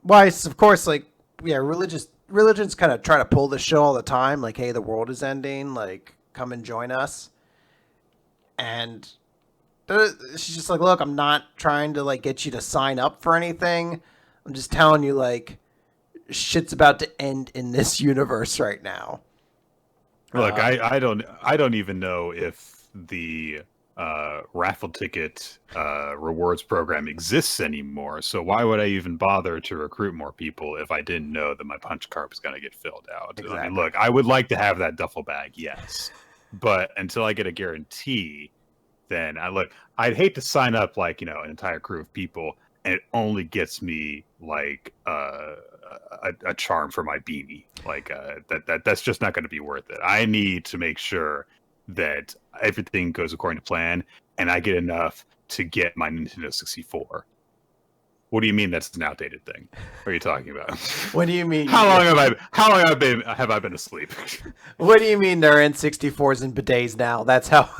Speaker 1: why, of course, like, yeah, religions kind of try to pull this show all the time. Like, hey, the world is ending. Like, come and join us. And she's just like, look, I'm not trying to, like, get you to sign up for anything. I'm just telling you, like, shit's about to end in this universe right now.
Speaker 2: Look, I don't even know if the raffle ticket rewards program exists anymore. So why would I even bother to recruit more people if I didn't know that my punch card was going to get filled out? Exactly. I mean, look, I would like to have that duffel bag, yes, but until I get a guarantee, then I'd hate to sign up, like, an entire crew of people and it only gets me like a charm for my beanie. Like that's just not going to be worth it. I need to make sure that everything goes according to plan, and I get enough to get my Nintendo 64. What do you mean that's an outdated thing? What are you talking about?
Speaker 1: What do you mean?
Speaker 2: How long have I been asleep?
Speaker 1: What do you mean they're in 64s and bidets now? That's how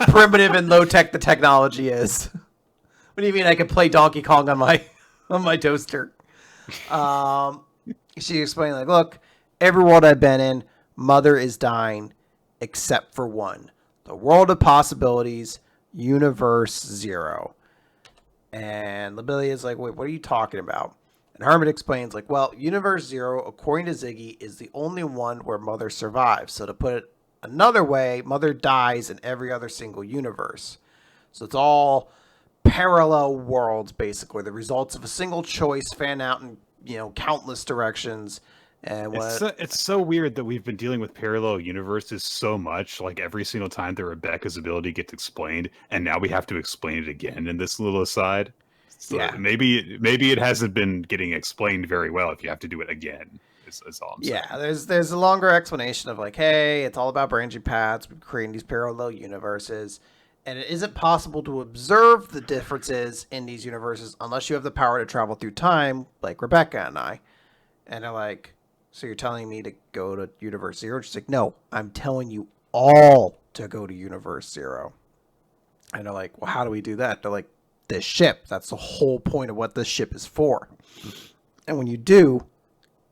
Speaker 1: primitive and low tech the technology is. What do you mean I can play Donkey Kong on my toaster? She explained, like, look, every world I've been in, Mother is dying, except for one. The world of possibilities, Universe Zero. And Labilia is like, wait, what are you talking about? And Hermit explains, like, well, Universe Zero, according to Ziggy, is the only one where Mother survives. So to put it another way, Mother dies in every other single universe. So it's all parallel worlds, basically. The results of a single choice fan out in, countless directions. And
Speaker 2: it's so weird that we've been dealing with parallel universes so much. Like every single time that Rebecca's ability gets explained, and now we have to explain it again in this little aside. So
Speaker 1: yeah,
Speaker 2: maybe it hasn't been getting explained very well if you have to do it again. Is all I'm saying.
Speaker 1: Yeah, there's a longer explanation of like, hey, it's all about branching paths, creating these parallel universes, and it isn't possible to observe the differences in these universes unless you have the power to travel through time, like Rebecca and I. And they're like, so you're telling me to go to Universe Zero? She's like, no, I'm telling you all to go to Universe Zero. And they're like, well, how do we do that? They're like, this ship. That's the whole point of what this ship is for. And when you do,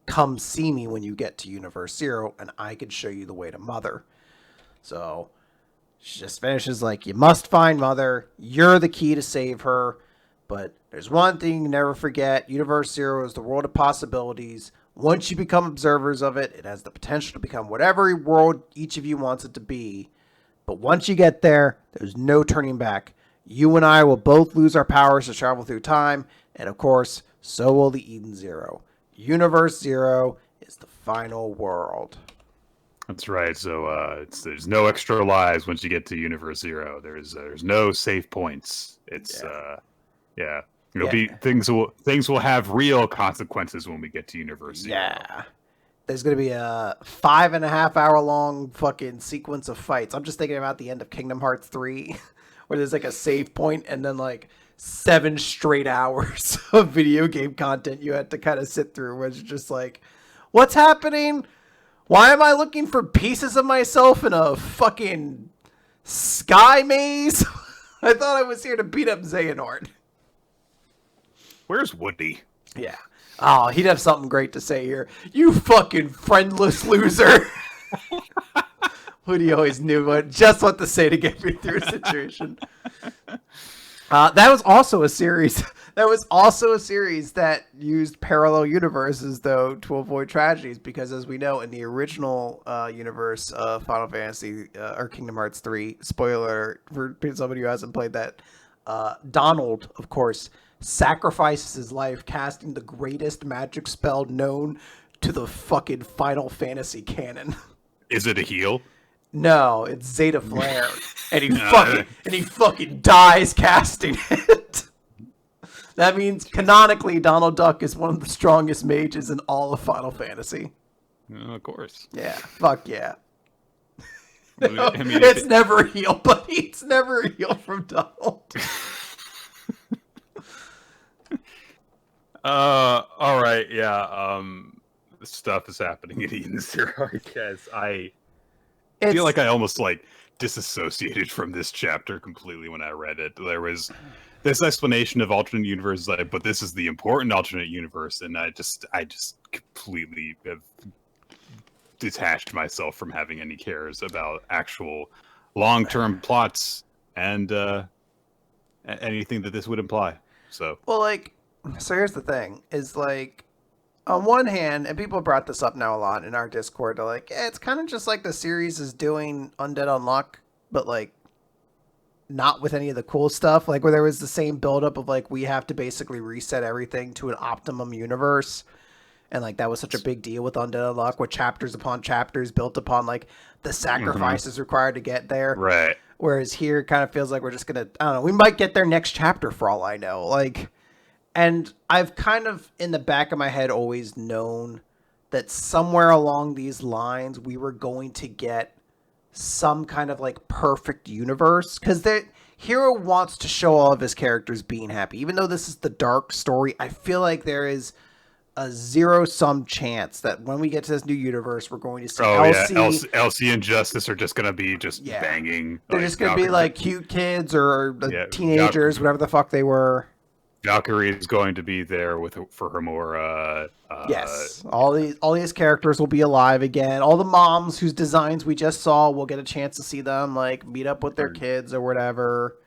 Speaker 1: come see me when you get to Universe Zero, and I can show you the way to Mother. So she just finishes like, you must find Mother. You're the key to save her. But there's one thing you never forget. Universe Zero is the world of possibilities. Once you become observers of it, it has the potential to become whatever world each of you wants it to be. But once you get there, there's no turning back. You and I will both lose our powers to travel through time. And of course, so will the Eden Zero. Universe Zero is the final world.
Speaker 2: That's right. So there's no extra lives once you get to Universe Zero. There's no safe points. It's yeah. It'll be things will have real consequences when we get to Universe Zero.
Speaker 1: Yeah. There's gonna be a 5.5 hour long fucking sequence of fights. I'm just thinking about the end of Kingdom Hearts 3, where there's like a save point and then like 7 straight hours of video game content you had to kind of sit through, where it's just like, what's happening? Why am I looking for pieces of myself in a fucking sky maze? I thought I was here to beat up Xehanort.
Speaker 2: Where's Woody?
Speaker 1: Yeah. Oh, he'd have something great to say here. You fucking friendless loser. Woody always knew just what to say to get me through a situation. That was also a series. That used parallel universes, though, to avoid tragedies. Because as we know, in the original universe of Final Fantasy or Kingdom Hearts 3, spoiler for somebody who hasn't played that, Donald, of course, sacrifices his life casting the greatest magic spell known to the fucking Final Fantasy canon.
Speaker 2: Is it a heal?
Speaker 1: No, it's Zeta Flare, and he fucking dies casting it. That means canonically Donald Duck is one of the strongest mages in all of Final Fantasy.
Speaker 2: Of course.
Speaker 1: Yeah, fuck yeah.
Speaker 2: I mean,
Speaker 1: it's never a heal, buddy. It's never a heal from Donald.
Speaker 2: All right, yeah. Stuff is happening in Eden Zero, I guess. I feel like I almost like disassociated from this chapter completely when I read it. There was this explanation of alternate universes, but this is the important alternate universe, and I just completely have detached myself from having any cares about actual long-term plots and anything that this would imply. So,
Speaker 1: well, so here's the thing: is like, on one hand, and people brought this up now a lot in our Discord, they're like, it's kind of just like the series is doing Undead Unluck, but like not with any of the cool stuff. Like where there was the same buildup of like, we have to basically reset everything to an optimum universe. And like that was such a big deal with Undead Unluck, with chapters upon chapters built upon like the sacrifices required to get there.
Speaker 2: Right.
Speaker 1: Whereas here it kind of feels like we're just gonna, I don't know, we might get their next chapter for all I know. Like, And I've kind of, in the back of my head, always known that somewhere along these lines, we were going to get some kind of like perfect universe. Because the hero wants to show all of his characters being happy. Even though this is the dark story, I feel like there is a zero-sum chance that when we get to this new universe, we're going to see
Speaker 2: Elsie and Justice are just going to be just banging.
Speaker 1: They're just going to be like cute kids or teenagers, whatever the fuck they were.
Speaker 2: Valkyrie is going to be there for her more.
Speaker 1: Yes, all these characters will be alive again. All the moms whose designs we just saw will get a chance to see them like meet up with their kids or whatever.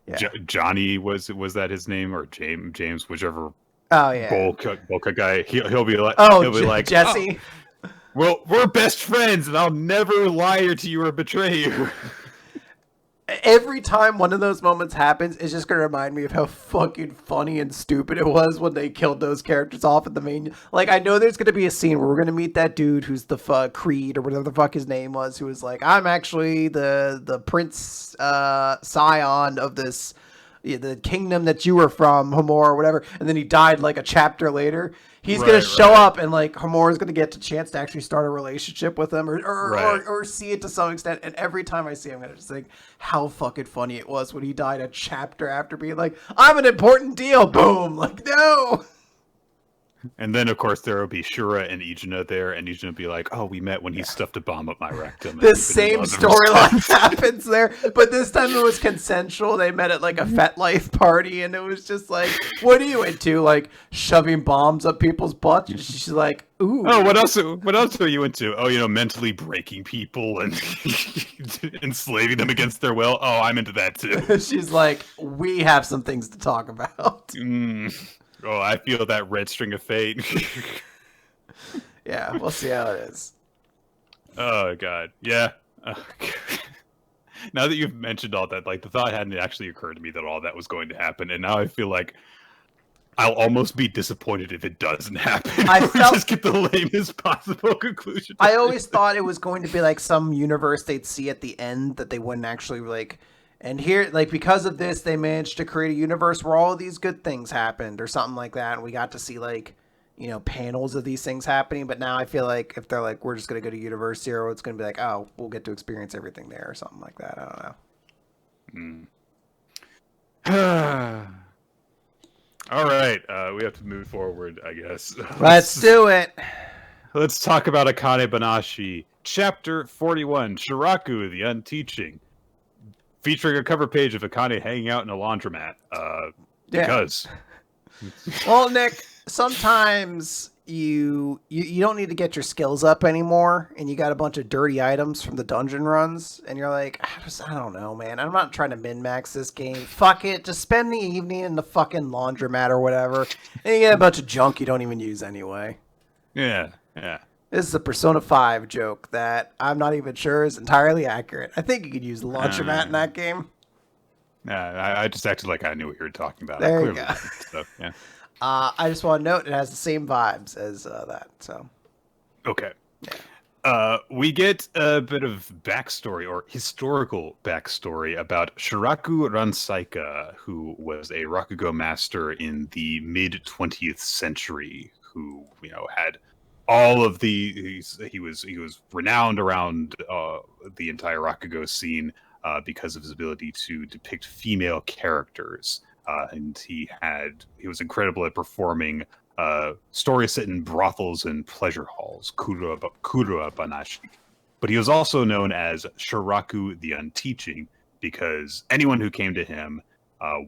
Speaker 2: Yeah. Johnny was that his name, or James, whichever.
Speaker 1: Oh yeah,
Speaker 2: Bolka guy. He'll be like,
Speaker 1: Jesse.
Speaker 2: Oh, well, we're best friends, and I'll never lie to you or betray you.
Speaker 1: Every time one of those moments happens, it's just going to remind me of how fucking funny and stupid it was when they killed those characters off at the main. Like, I know there's going to be a scene where we're going to meet that dude who's the Creed or whatever the fuck his name was, who was like, I'm actually the prince scion of this, the kingdom that you were from, Homor, or whatever. And then he died like a chapter later. He's going to show up, and like Homor is going to get a chance to actually start a relationship with him or see it to some extent. And every time I see him, I'm going to just think how fucking funny it was when he died a chapter after being like, I'm an important deal. Boom. Like, no.
Speaker 2: And then, of course, there will be Shura and Ijina there, and Ijina will be like, oh, we met when he stuffed a bomb up my rectum.
Speaker 1: The same storyline happens there, but this time it was consensual. They met at, like, a FetLife party, and it was just like, what are you into? Like, shoving bombs up people's butts? And she's like, ooh.
Speaker 2: Oh, what else are you into? Oh, mentally breaking people and enslaving them against their will? Oh, I'm into that, too.
Speaker 1: She's like, we have some things to talk about.
Speaker 2: Oh, I feel that red string of fate.
Speaker 1: Yeah, we'll see how it is.
Speaker 2: Oh, God. Yeah. Now that you've mentioned all that, like, the thought hadn't actually occurred to me that all that was going to happen, and now I feel like I'll almost be disappointed if it doesn't happen. Just get the lamest possible conclusion.
Speaker 1: I always thought it was going to be like some universe they'd see at the end that they wouldn't actually, like... And here, like, because of this, they managed to create a universe where all of these good things happened or something like that. And we got to see, like, panels of these things happening. But now I feel like if they're like, we're just going to go to Universe Zero, it's going to be like, oh, we'll get to experience everything there or something like that. I don't
Speaker 2: know. All right. We have to move forward, I guess.
Speaker 1: Let's do it.
Speaker 2: Let's talk about Akane Banashi. Chapter 41, Shiraku, the Unteaching. Featuring a cover page of Akane hanging out in a laundromat. Because.
Speaker 1: Well, Nick, sometimes you don't need to get your skills up anymore, and you got a bunch of dirty items from the dungeon runs, and you're like, I don't know, man. I'm not trying to min-max this game. Fuck it. Just spend the evening in the fucking laundromat or whatever, and you get a bunch of junk you don't even use anyway.
Speaker 2: Yeah.
Speaker 1: This is a Persona 5 joke that I'm not even sure is entirely accurate. I think you could use the laundromat in that game.
Speaker 2: Yeah, I just acted like I knew what you were talking about.
Speaker 1: There you go.
Speaker 2: Stuff, yeah.
Speaker 1: I just want to note it has the same vibes as that. So.
Speaker 2: Okay.
Speaker 1: Yeah.
Speaker 2: We get a bit of backstory or historical backstory about Shiraku Ransaika, who was a Rakugo master in the mid 20th century, who had all of he was renowned around the entire Rakugo scene because of his ability to depict female characters, and he was incredible at performing stories set in brothels and pleasure halls, Kura Banashi. But he was also known as Shiraku the Unteaching because anyone who came to him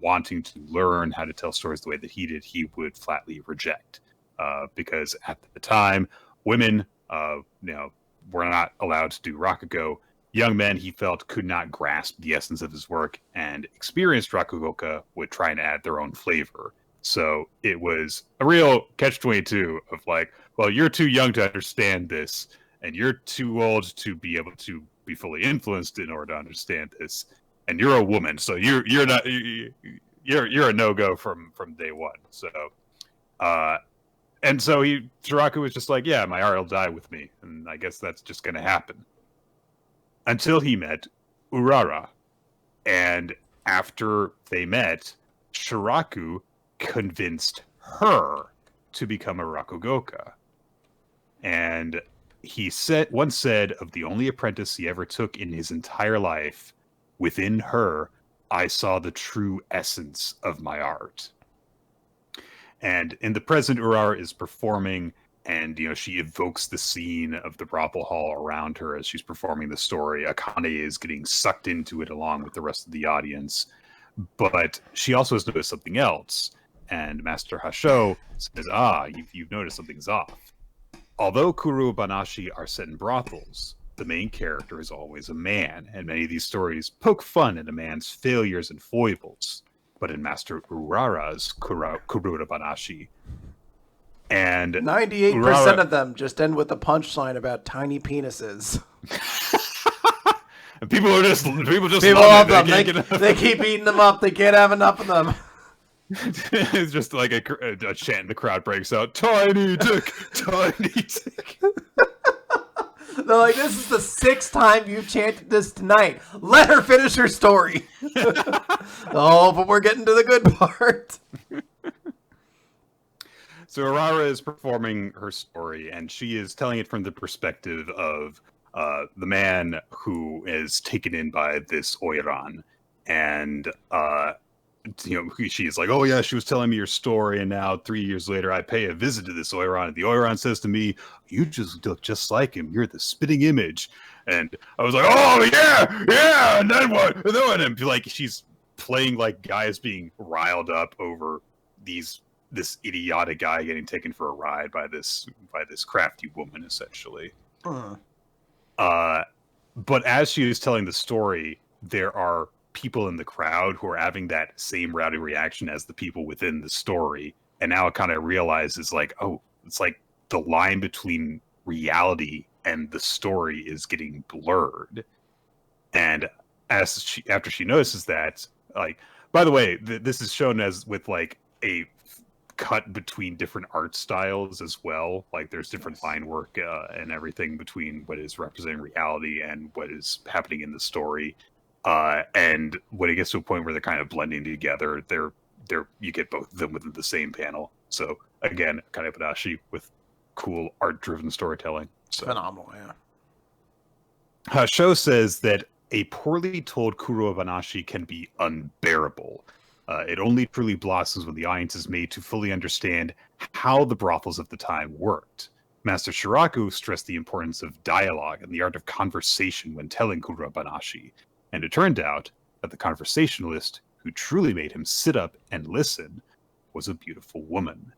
Speaker 2: wanting to learn how to tell stories the way that he did, he would flatly reject. Because at the time, women, were not allowed to do Rakugo. Young men, he felt, could not grasp the essence of his work, and experienced Rakugoka would try and add their own flavor. So it was a real catch-22 of like, well, you're too young to understand this, and you're too old to be able to be fully influenced in order to understand this, and you're a woman, so you're a no-go from day one. So. And so Shiraku was just like, yeah, my art will die with me. And I guess that's just going to happen. Until he met Urara. And after they met, Shiraku convinced her to become a Rakugoka. And he once said of the only apprentice he ever took in his entire life, within her, I saw the true essence of my art. And in the present, Urara is performing, and she evokes the scene of the brothel hall around her as she's performing the story. Akane is getting sucked into it along with the rest of the audience. But she also has noticed something else. And Master Hasho says, you've noticed something's off. Although Kuru Banashi are set in brothels, the main character is always a man, and many of these stories poke fun at a man's failures and foibles. But in Master Urara's Kuru Banashi, and
Speaker 1: 98% of them just end with a punchline about tiny penises.
Speaker 2: And people just
Speaker 1: love them. They keep eating them up. They can't have enough of them.
Speaker 2: It's just like a chant, and the crowd breaks out, tiny dick, tiny dick.
Speaker 1: They're like, this is the 6th time you've chanted this tonight. Let her finish her story. Oh, but we're getting to the good part.
Speaker 2: So Urara is performing her story, and she is telling it from the perspective of the man who is taken in by this Oiran. And she's like, oh yeah, she was telling me your story, and now 3 years later I pay a visit to this Oiran, and the Oiran says to me, you just look just like him, you're the spitting image. And I was like, oh yeah, and then what? And like, she's playing like guys being riled up over this idiotic guy getting taken for a ride by this crafty woman, essentially. But as she is telling the story, there are people in the crowd who are having that same rowdy reaction as the people within the story. And now it kind of realizes like, oh, it's like the line between reality and the story is getting blurred. And after she notices that, like, by the way, this is shown as with like a cut between different art styles as well. Like there's different line work and everything between what is representing reality and what is happening in the story. And when it gets to a point where they're kind of blending together, you get both of them within the same panel. So again, Akane Banashi with cool art-driven storytelling. So.
Speaker 1: Phenomenal, yeah.
Speaker 2: Hasho says that a poorly told Kuru Banashi can be unbearable. It only truly blossoms when the audience is made to fully understand how the brothels of the time worked. Master Shiraku stressed the importance of dialogue and the art of conversation when telling Kuru Banashi. And it turned out that the conversationalist who truly made him sit up and listen was a beautiful woman.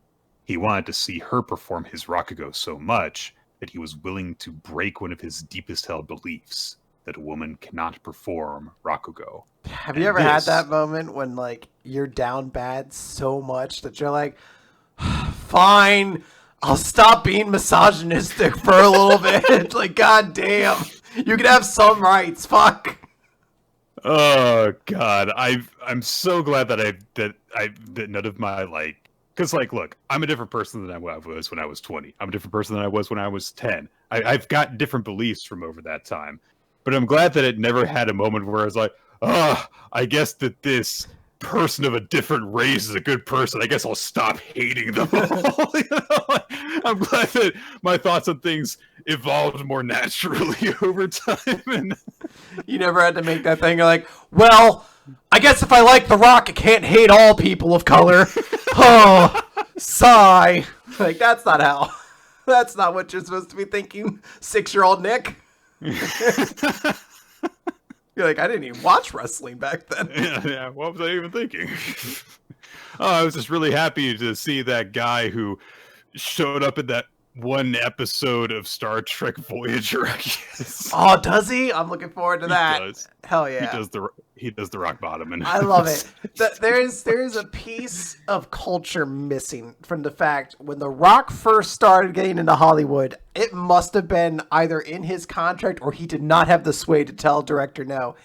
Speaker 2: He wanted to see her perform his Rakugo so much that he was willing to break one of his deepest held beliefs, that a woman cannot perform Rakugo.
Speaker 1: Have you ever had that moment when like you're down bad so much that you're like, fine, I'll stop being misogynistic for a little bit. Like, god damn, you can have some rights. Fuck.
Speaker 2: Oh God, I'm so glad that none of my because look, I'm a different person than I was when I was 20. I'm a different person than I was when I was 10. I've got different beliefs from over that time, but I'm glad that it never had a moment where I was like, I guess that this person of a different race is a good person. I guess I'll stop hating them all. I'm glad that my thoughts on things evolved more naturally over time. And
Speaker 1: you never had to make that thing. You're like, well, I guess if I like The Rock, I can't hate all people of color. Oh, sigh. Like, that's not what you're supposed to be thinking, 6-year-old Nick. You're like, I didn't even watch wrestling back then.
Speaker 2: Yeah. What was I even thinking? I was just really happy to see that guy who showed up in that one episode of Star Trek Voyager, I guess.
Speaker 1: Oh, does he? I'm looking forward to that.
Speaker 2: Does.
Speaker 1: Hell yeah.
Speaker 2: He does the rock bottom. And
Speaker 1: I love it. There is a piece of culture missing from the fact when The Rock first started getting into Hollywood, it must have been either in his contract or he did not have the sway to tell director no.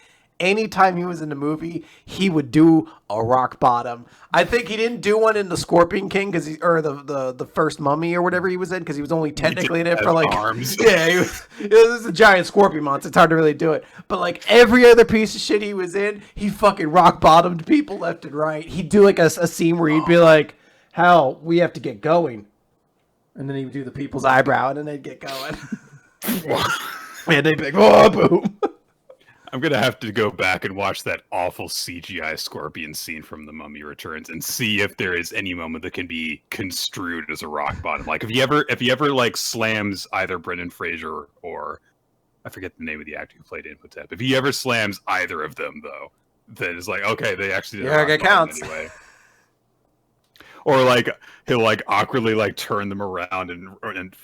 Speaker 1: anytime he was in the movie, he would do a rock bottom. I think he didn't do one in the Scorpion King or the first Mummy or whatever he was in, because he was only technically in it for like
Speaker 2: arms.
Speaker 1: Yeah, it was a giant scorpion monster. It's hard to really do it. But like every other piece of shit he was in, he fucking rock bottomed people left and right. He'd do like a scene where he'd be like, "Hal, we have to get going," and then he would do the people's eyebrow, and then they'd get going. And they'd be like, "Oh, boom."
Speaker 2: I'm gonna have to go back and watch that awful CGI scorpion scene from The Mummy Returns and see if there is any moment that can be construed as a rock bottom. Like if he ever like slams either Brendan Fraser or I forget the name of the actor who played Imhotep. If he ever slams either of them, though, then it's like, okay, they actually did a rock bottom
Speaker 1: counts.
Speaker 2: Anyway. Or like he'll like awkwardly like turn them around and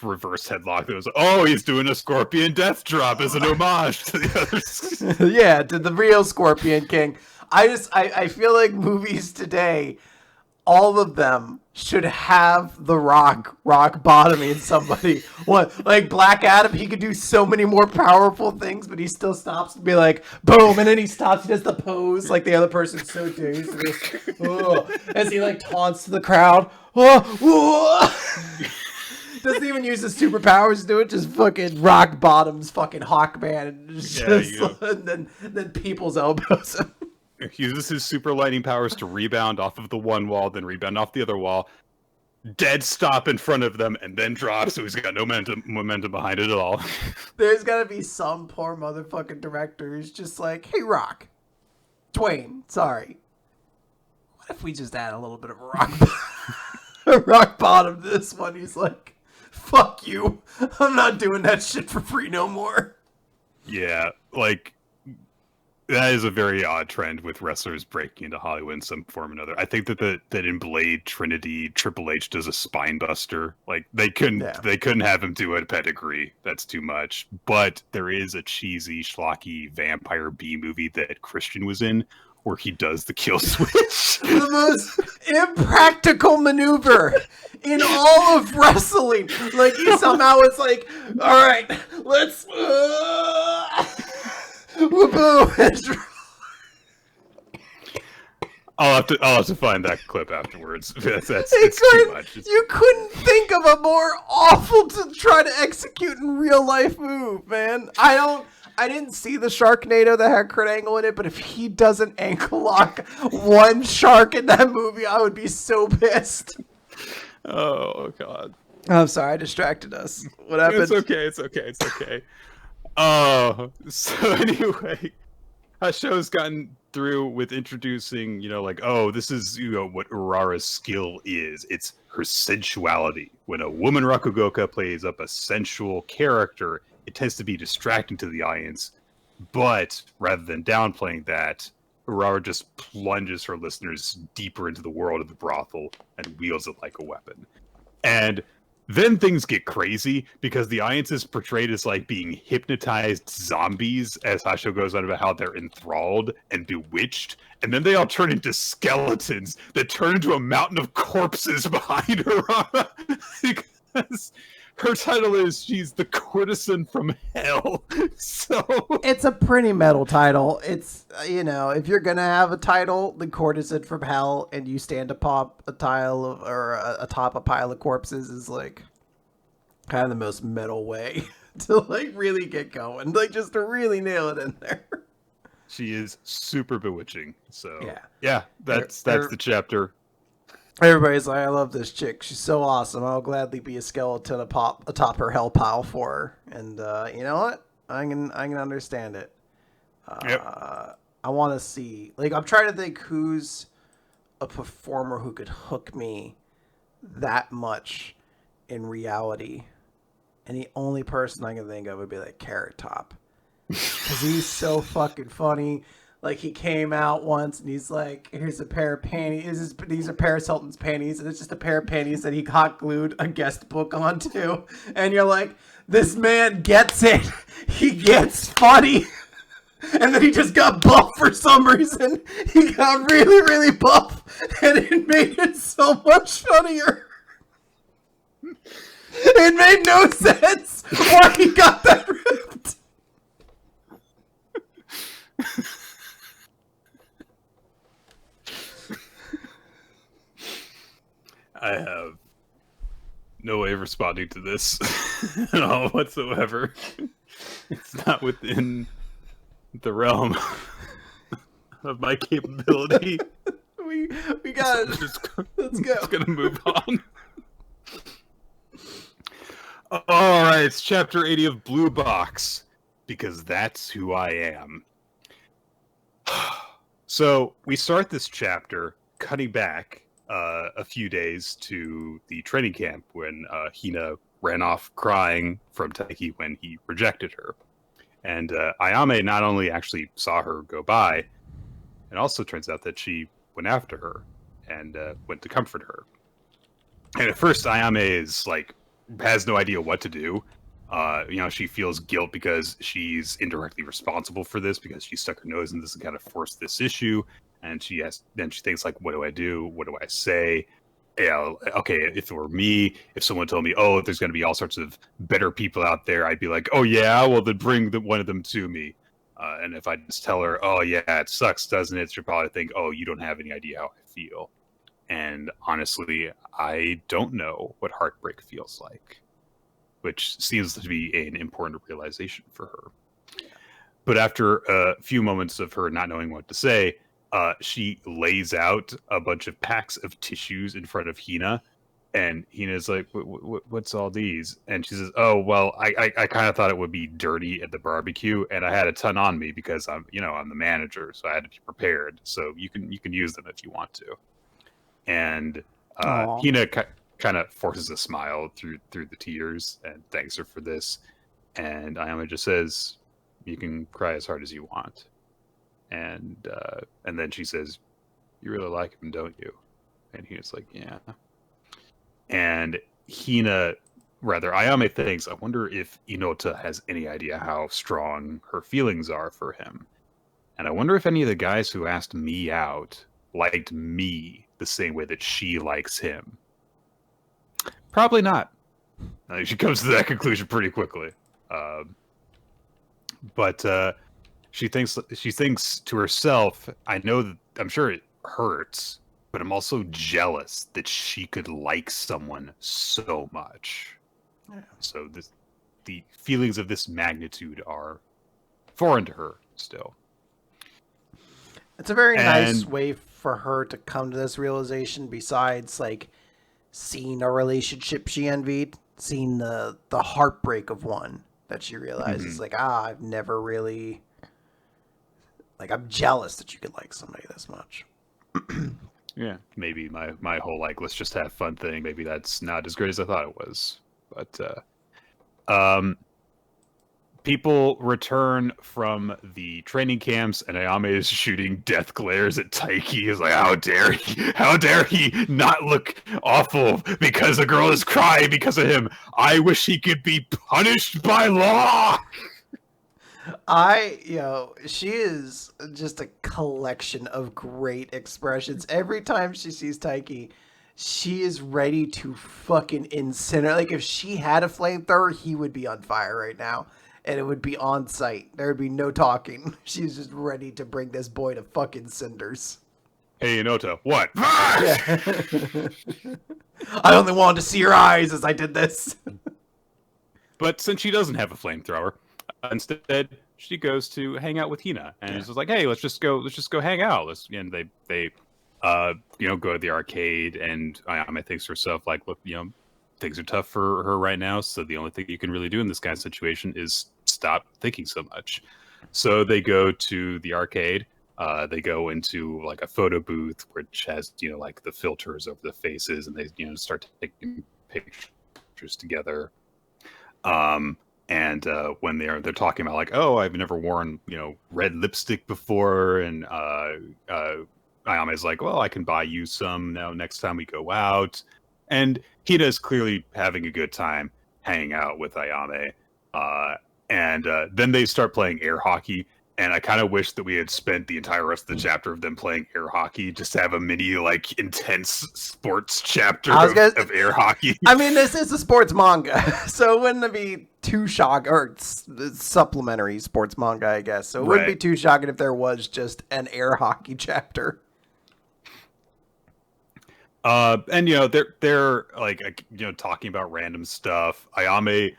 Speaker 2: reverse headlock. It was like, oh, he's doing a scorpion death drop as an homage to the others.
Speaker 1: Yeah, to the real Scorpion King. I feel like movies today, all of them should have the rock bottoming somebody. What, like Black Adam, he could do so many more powerful things, but he still stops to be like, boom, and then he stops, he does the pose, like the other person's so dazed, and just, as he like taunts the crowd. Doesn't even use his superpowers to do it, just fucking rock bottoms, fucking Hawkman, and then people's elbows him.
Speaker 2: He uses his super lightning powers to rebound off of the one wall, then rebound off the other wall, dead stop in front of them, and then drop, so he's got no momentum behind it at all.
Speaker 1: There's gotta be some poor motherfucking director who's just like, hey, Dwayne, sorry. What if we just add a little bit of a rock bottom to this one? He's like, fuck you. I'm not doing that shit for free no more.
Speaker 2: Yeah, like... That is a very odd trend with wrestlers breaking into Hollywood in some form or another. I think that in Blade Trinity, Triple H does a spine buster. Like they couldn't have him do a pedigree. That's too much. But there is a cheesy, schlocky vampire B movie that Christian was in where he does the kill switch.
Speaker 1: The most impractical maneuver in all of wrestling. Like he somehow it's like, all right, let's.
Speaker 2: I'll have to find that clip afterwards. It's too much.
Speaker 1: You couldn't think of a more awful to try to execute in real life move, man. I didn't see the Sharknado that had Kurt Angle in it, but if he doesn't ankle lock one shark in that movie, I would be so pissed.
Speaker 2: Oh God.
Speaker 1: I'm sorry, I distracted us. What happened?
Speaker 2: It's okay. Oh, so anyway, our show's gotten through with introducing, like, oh, this is, what Urara's skill is. It's her sensuality. When a woman Rakugoka plays up a sensual character, it tends to be distracting to the audience. But rather than downplaying that, Urara just plunges her listeners deeper into the world of the brothel and wields it like a weapon. And then things get crazy because the audience is portrayed as like being hypnotized zombies as Hasho goes on about how they're enthralled and bewitched. And then they all turn into skeletons that turn into a mountain of corpses behind her. Because her title is she's the courtesan from hell. So
Speaker 1: it's a pretty metal title. It's, if you're going to have a title, the courtesan from hell, and you stand atop a pile of corpses is like kind of the most metal way to like really get going. Like just to really nail it in there.
Speaker 2: She is super bewitching. So
Speaker 1: yeah,
Speaker 2: that's the chapter.
Speaker 1: Everybody's like, I love this chick. She's so awesome. I'll gladly be a skeleton atop her hell pile for her. And you know what? I can understand it.
Speaker 2: Yep.
Speaker 1: I want to see. Like, I'm trying to think who's a performer who could hook me that much in reality. And the only person I can think of would be like Carrot Top. Because he's so fucking funny. Like, he came out once and he's like, here's a pair of panties. These are Paris Hilton's panties. And it's just a pair of panties that he hot glued a guest book onto. And you're like, this man gets it. He gets funny. And then he just got buff for some reason. He got really, really buff. And it made it so much funnier. It made no sense why he got that ripped.
Speaker 2: I have no way of responding to this at all whatsoever. It's not within the realm of my capability.
Speaker 1: We got it. Let's go.
Speaker 2: Just gonna move on. All right, it's chapter 80 of Blue Box, because that's who I am. So we start this chapter cutting back a few days to the training camp when Hina ran off crying from Taiki when he rejected her. And Ayame not only actually saw her go by, it also turns out that she went after her and went to comfort her. And at first, Ayame is like, has no idea what to do. She feels guilt because she's indirectly responsible for this, because she stuck her nose in this and kind of forced this issue. And she thinks like, what do I do? What do I say? Okay, if it were me, if someone told me, oh, there's going to be all sorts of better people out there, I'd be like, oh yeah, well then bring one of them to me. And if I just tell her, oh yeah, it sucks, doesn't it? She'll probably think, oh, you don't have any idea how I feel. And honestly, I don't know what heartbreak feels like, which seems to be an important realization for her. But after a few moments of her not knowing what to say, she lays out a bunch of packs of tissues in front of Hina, and Hina's like, what's all these? And she says, oh, well, I kind of thought it would be dirty at the barbecue, and I had a ton on me because I'm the manager, so I had to be prepared. So you can use them if you want to. And Hina kind of forces a smile through the tears and thanks her for this. And Ayame just says, you can cry as hard as you want. And then she says, you really like him, don't you? And Hina's like, yeah. And Ayame thinks, I wonder if Inota has any idea how strong her feelings are for him. And I wonder if any of the guys who asked me out liked me the same way that she likes him. Probably not. She comes to that conclusion pretty quickly. But she thinks to herself, I'm sure it hurts, but I'm also jealous that she could like someone so much. Yeah. So the feelings of this magnitude are foreign to her still.
Speaker 1: It's a very nice way for her to come to this realization, besides like seeing a relationship she envied, seeing the heartbreak of one that she realizes, like, I've never really, like, I'm jealous that you could like somebody this much.
Speaker 2: Yeah, maybe my whole like, let's just have fun thing, maybe that's not as great as I thought it was. But people return from the training camps, and Ayame is shooting death glares at Taiki. He's like, how dare he not look awful because a girl is crying because of him. I wish he could be punished by law.
Speaker 1: She is just a collection of great expressions. Every time she sees Taiki, she is ready to fucking incinerate. Like, if she had a flamethrower, he would be on fire right now. And it would be on site. There would be no talking. She's just ready to bring this boy to fucking cinders.
Speaker 2: Hey, Inota, what?
Speaker 1: Yeah. I only wanted to see your eyes as I did this.
Speaker 2: But since she doesn't have a flamethrower, instead she goes to hang out with Hina, and it's just like, hey, let's just go hang out. And they go to the arcade, and Ayame thinks to herself, like, look, things are tough for her right now, so the only thing you can really do in this kind of situation is stop thinking so much. So they go to the arcade. They go into like a photo booth, which has like the filters over the faces, and they start taking pictures together. And when they're talking about like, oh, I've never worn red lipstick before, and Ayame's like, well, I can buy you some now next time we go out. And Hina is clearly having a good time hanging out with Ayame. And then they start playing air hockey. And I kind of wish that we had spent the entire rest of the chapter of them playing air hockey, just to have a mini, like, intense sports chapter of air hockey.
Speaker 1: I mean, this is a sports manga, so it wouldn't be too shocking, or supplementary sports manga, I guess. So it wouldn't be too shocking if there was just an air hockey chapter.
Speaker 2: And they're like talking about random stuff. Ayame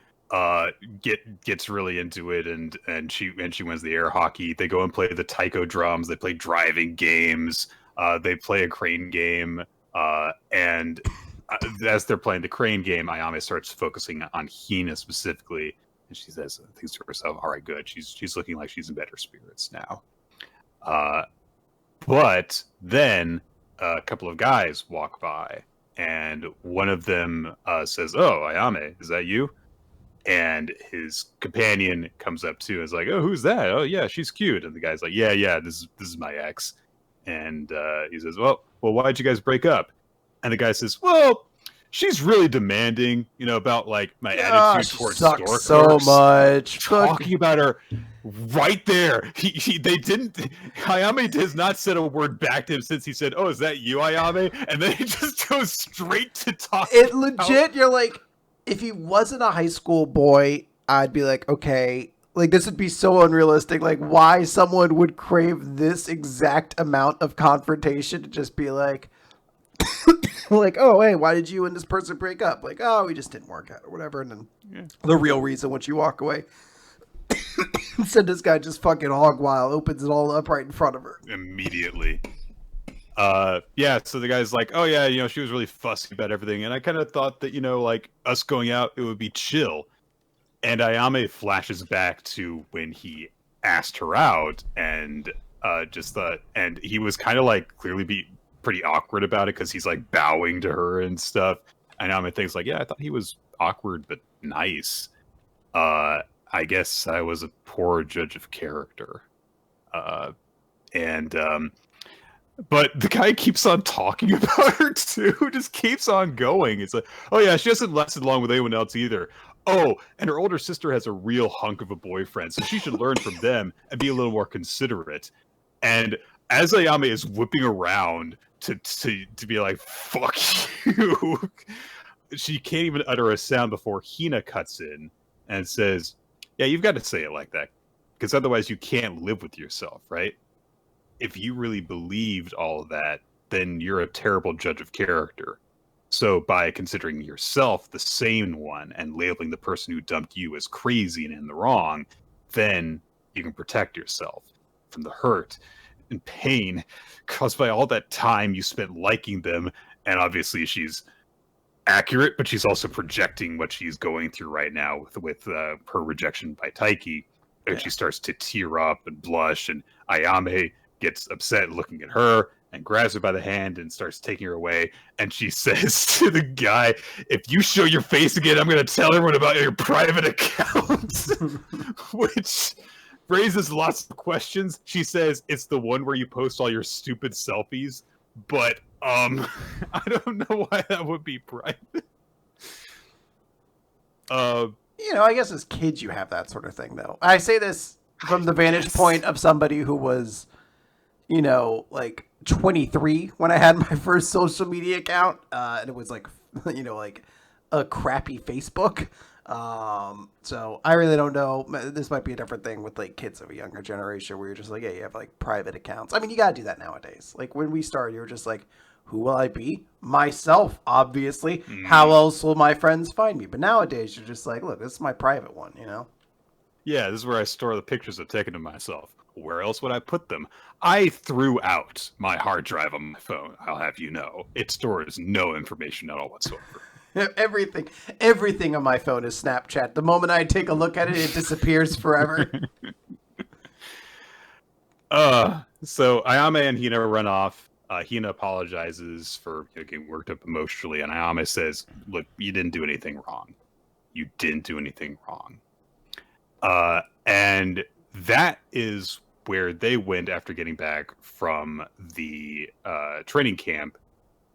Speaker 2: gets really into it, and she wins the air hockey. They go and play the taiko drums. They play driving games. They play a crane game. And as they're playing the crane game, Ayame starts focusing on Hina specifically, and she says things to herself. All right, good. She's looking like she's in better spirits now. But then a couple of guys walk by, and one of them says, "Oh, Ayame, is that you?" And his companion comes up too and is like, "Oh, who's that? Oh, yeah, she's cute." And the guy's like, "Yeah, this is my ex." And he says, "Well, why'd you guys break up?" And the guy says, "Well, she's really demanding, about like my attitude towards
Speaker 1: sucks
Speaker 2: dork
Speaker 1: so much.
Speaker 2: talking about her right there. They didn't. Ayame has not said a word back to him since he said, "Oh, is that you, Ayame?" And then he just goes straight to talk.
Speaker 1: It legit. You're like, if he wasn't a high school boy, I'd be like, okay, like this would be so unrealistic. Like, why someone would crave this exact amount of confrontation to just be like, like, oh, hey, why did you and this person break up? Like, oh, we just didn't work out or whatever. And then the real reason once you walk away. Said this guy just fucking hog wild, opens it all up right in front of her.
Speaker 2: Immediately. So the guy's like, "Oh yeah, she was really fussy about everything." And I kind of thought that, like us going out, it would be chill. And Ayame flashes back to when he asked her out and just thought, and he was kind of like clearly be pretty awkward about it because he's like bowing to her and stuff. And Ayame thinks like, yeah, I thought he was awkward but nice. I guess I was a poor judge of character. But the guy keeps on talking about her too, just keeps on going. It's like, oh yeah, she hasn't lasted long with anyone else either. Oh, and her older sister has a real hunk of a boyfriend, so she should learn from them and be a little more considerate. And as Ayame is whipping around to be like, fuck you, she can't even utter a sound before Hina cuts in and says, yeah, you've got to say it like that, because otherwise you can't live with yourself, right? If you really believed all of that, then you're a terrible judge of character. So by considering yourself the sane one and labeling the person who dumped you as crazy and in the wrong, then you can protect yourself from the hurt and pain caused by all that time you spent liking them. And obviously she's accurate, but she's also projecting what she's going through right now with her rejection by Taiki. And she starts to tear up and blush, and Ayame gets upset looking at her and grabs her by the hand and starts taking her away. And she says to the guy, if you show your face again, I'm going to tell everyone about your private accounts, which raises lots of questions. She says it's the one where you post all your stupid selfies, but I don't know why that would be private.
Speaker 1: I guess as kids you have that sort of thing, though. I say this from the vantage point of somebody who was, like 23 when I had my first social media account, and it was like, like a crappy Facebook. So I really don't know. This might be a different thing with like kids of a younger generation where you're just like, yeah, you have like private accounts. I mean, you gotta do that nowadays. Like when we started, you were just like, who will I be? Myself, obviously. How else will my friends find me? But nowadays, you're just like, look, this is my private one,
Speaker 2: Yeah, this is where I store the pictures I've taken of myself. Where else would I put them? I threw out my hard drive on my phone, I'll have you know. It stores no information at all whatsoever.
Speaker 1: Everything on my phone is Snapchat. The moment I take a look at it, it disappears forever.
Speaker 2: So Ayame and Hina run off. Hina apologizes for getting worked up emotionally, and Ayame says, look, you didn't do anything wrong. You didn't do anything wrong. And that is where they went after getting back from the training camp.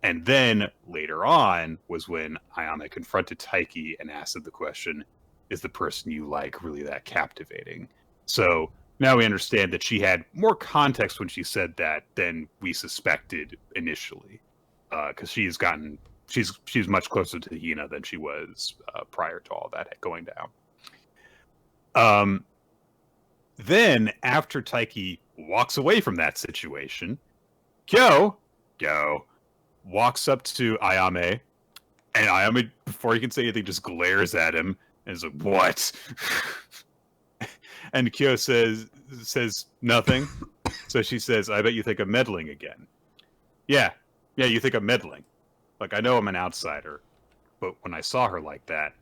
Speaker 2: And then later on was when Ayame confronted Taiki and asked the question, is the person you like really that captivating? So now we understand that she had more context when she said that than we suspected initially. Because she's much closer to Hina than she was prior to all that going down. Then, after Taiki walks away from that situation, Kyo walks up to Ayame, and Ayame, before he can say anything, just glares at him and is like, "What?" And Kyo says nothing. So she says, "I bet you think I'm meddling again." Yeah, you think I'm meddling. Like, I know I'm an outsider, but when I saw her like that,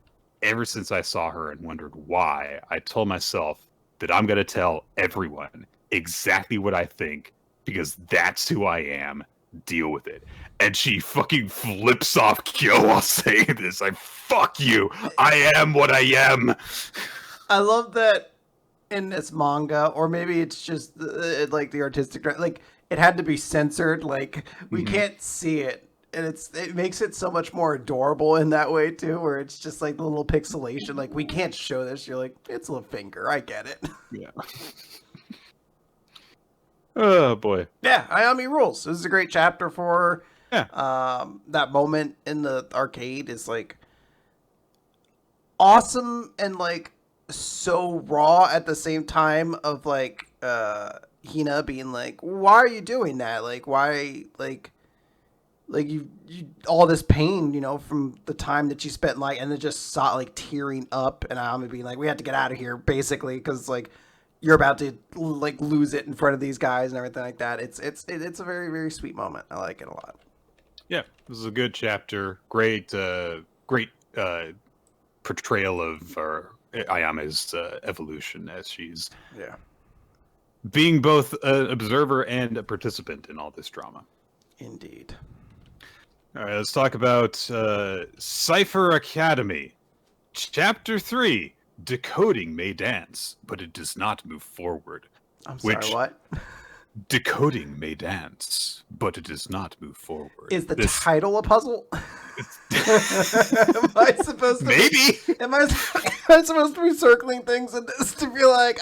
Speaker 2: ever since I saw her and wondered why, I told myself that I'm going to tell everyone exactly what I think, because that's who I am. Deal with it. And she fucking flips off Kyo while saying this. Like, fuck you. I am what I am.
Speaker 1: I love that in this manga, or maybe it's just like the artistic, like it had to be censored. Like we can't see it. And it makes it so much more adorable in that way too, where it's just like the little pixelation. Like, we can't show this. You're like, it's a finger. I get it.
Speaker 2: Yeah. Oh boy.
Speaker 1: Yeah, Ayami rules. This is a great chapter for her.
Speaker 2: Yeah.
Speaker 1: That moment in the arcade is like awesome and like so raw at the same time, of like Hina being like, why are you doing that? Like, why, like you all this pain, from the time that you spent, like, and then just saw like tearing up, and I'm being like, we have to get out of here, basically, because like you're about to like lose it in front of these guys and everything like that. It's a very, very sweet moment. I like it a lot.
Speaker 2: Yeah, this is a good chapter. Great portrayal of Ayame's evolution as she's being both an observer and a participant in all this drama.
Speaker 1: Indeed.
Speaker 2: All right, let's talk about Cipher Academy. Chapter 3, Decoding May Dance, but it does not move forward.
Speaker 1: I'm sorry, what?
Speaker 2: Decoding may dance, but it does not move forward.
Speaker 1: Is the title a puzzle? Am I supposed to
Speaker 2: Maybe.
Speaker 1: Am I supposed to be circling things in this to be like,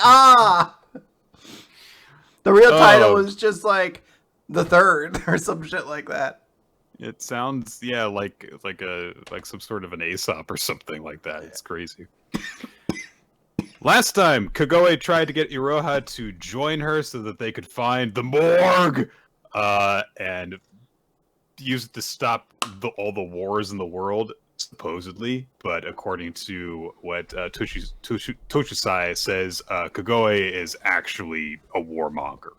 Speaker 1: the real title is just like the third or some shit like that.
Speaker 2: It sounds, like some sort of an Aesop or something like that. Yeah. It's crazy. Last time, Kagoe tried to get Iroha to join her so that they could find the morgue, and use it to stop all the wars in the world, supposedly. But according to what Toshisai says, Kagoe is actually a warmonger.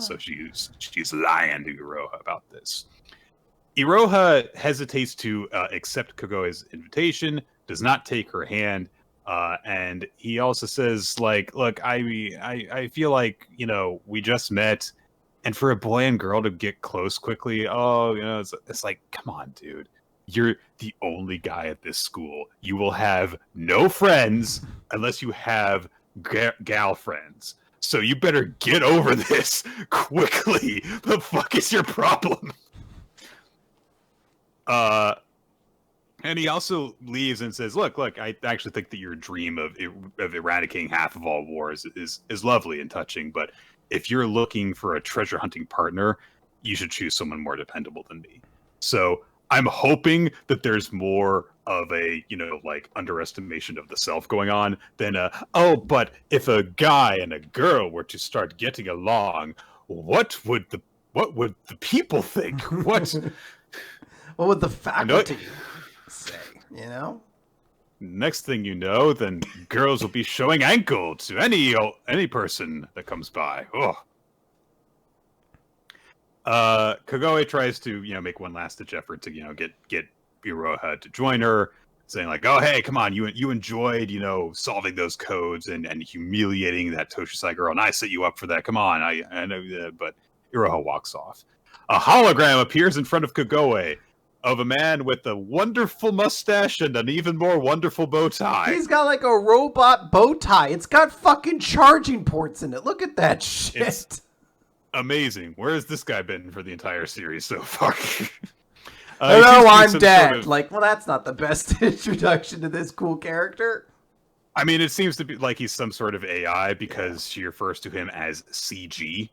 Speaker 2: So she's lying to Iroha about this. Iroha hesitates to accept Kagoe's invitation, does not take her hand. And he also says, like, look, I feel like, we just met, and for a boy and girl to get close quickly, it's like, come on, dude. You're the only guy at this school. You will have no friends unless you have gal friends. So you better get over this quickly. The fuck is your problem? And he also leaves and says, look, I actually think that your dream of eradicating half of all wars is lovely and touching, but if you're looking for a treasure hunting partner, you should choose someone more dependable than me. So I'm hoping that there's more of a, underestimation of the self going on than but if a guy and a girl were to start getting along, what would the people think? What
Speaker 1: would the faculty say,
Speaker 2: Next thing you know, then girls will be showing ankle to any person that comes by. Kagoe tries to, make one last ditch effort to, get Iroha to join her, saying like, oh, hey, come on, you enjoyed, solving those codes and humiliating that Toshisai girl, and I set you up for that. Come on, I know that, but Iroha walks off. A hologram appears in front of Kagoe of a man with a wonderful mustache and an even more wonderful bow tie.
Speaker 1: He's got like a robot bow tie. It's got fucking charging ports in it. Look at that shit.
Speaker 2: It's amazing. Where has this guy been for the entire series so far?
Speaker 1: Hello, I'm dead. Well, that's not the best introduction to this cool character.
Speaker 2: I mean, it seems to be like he's some sort of AI because she refers to him as CG.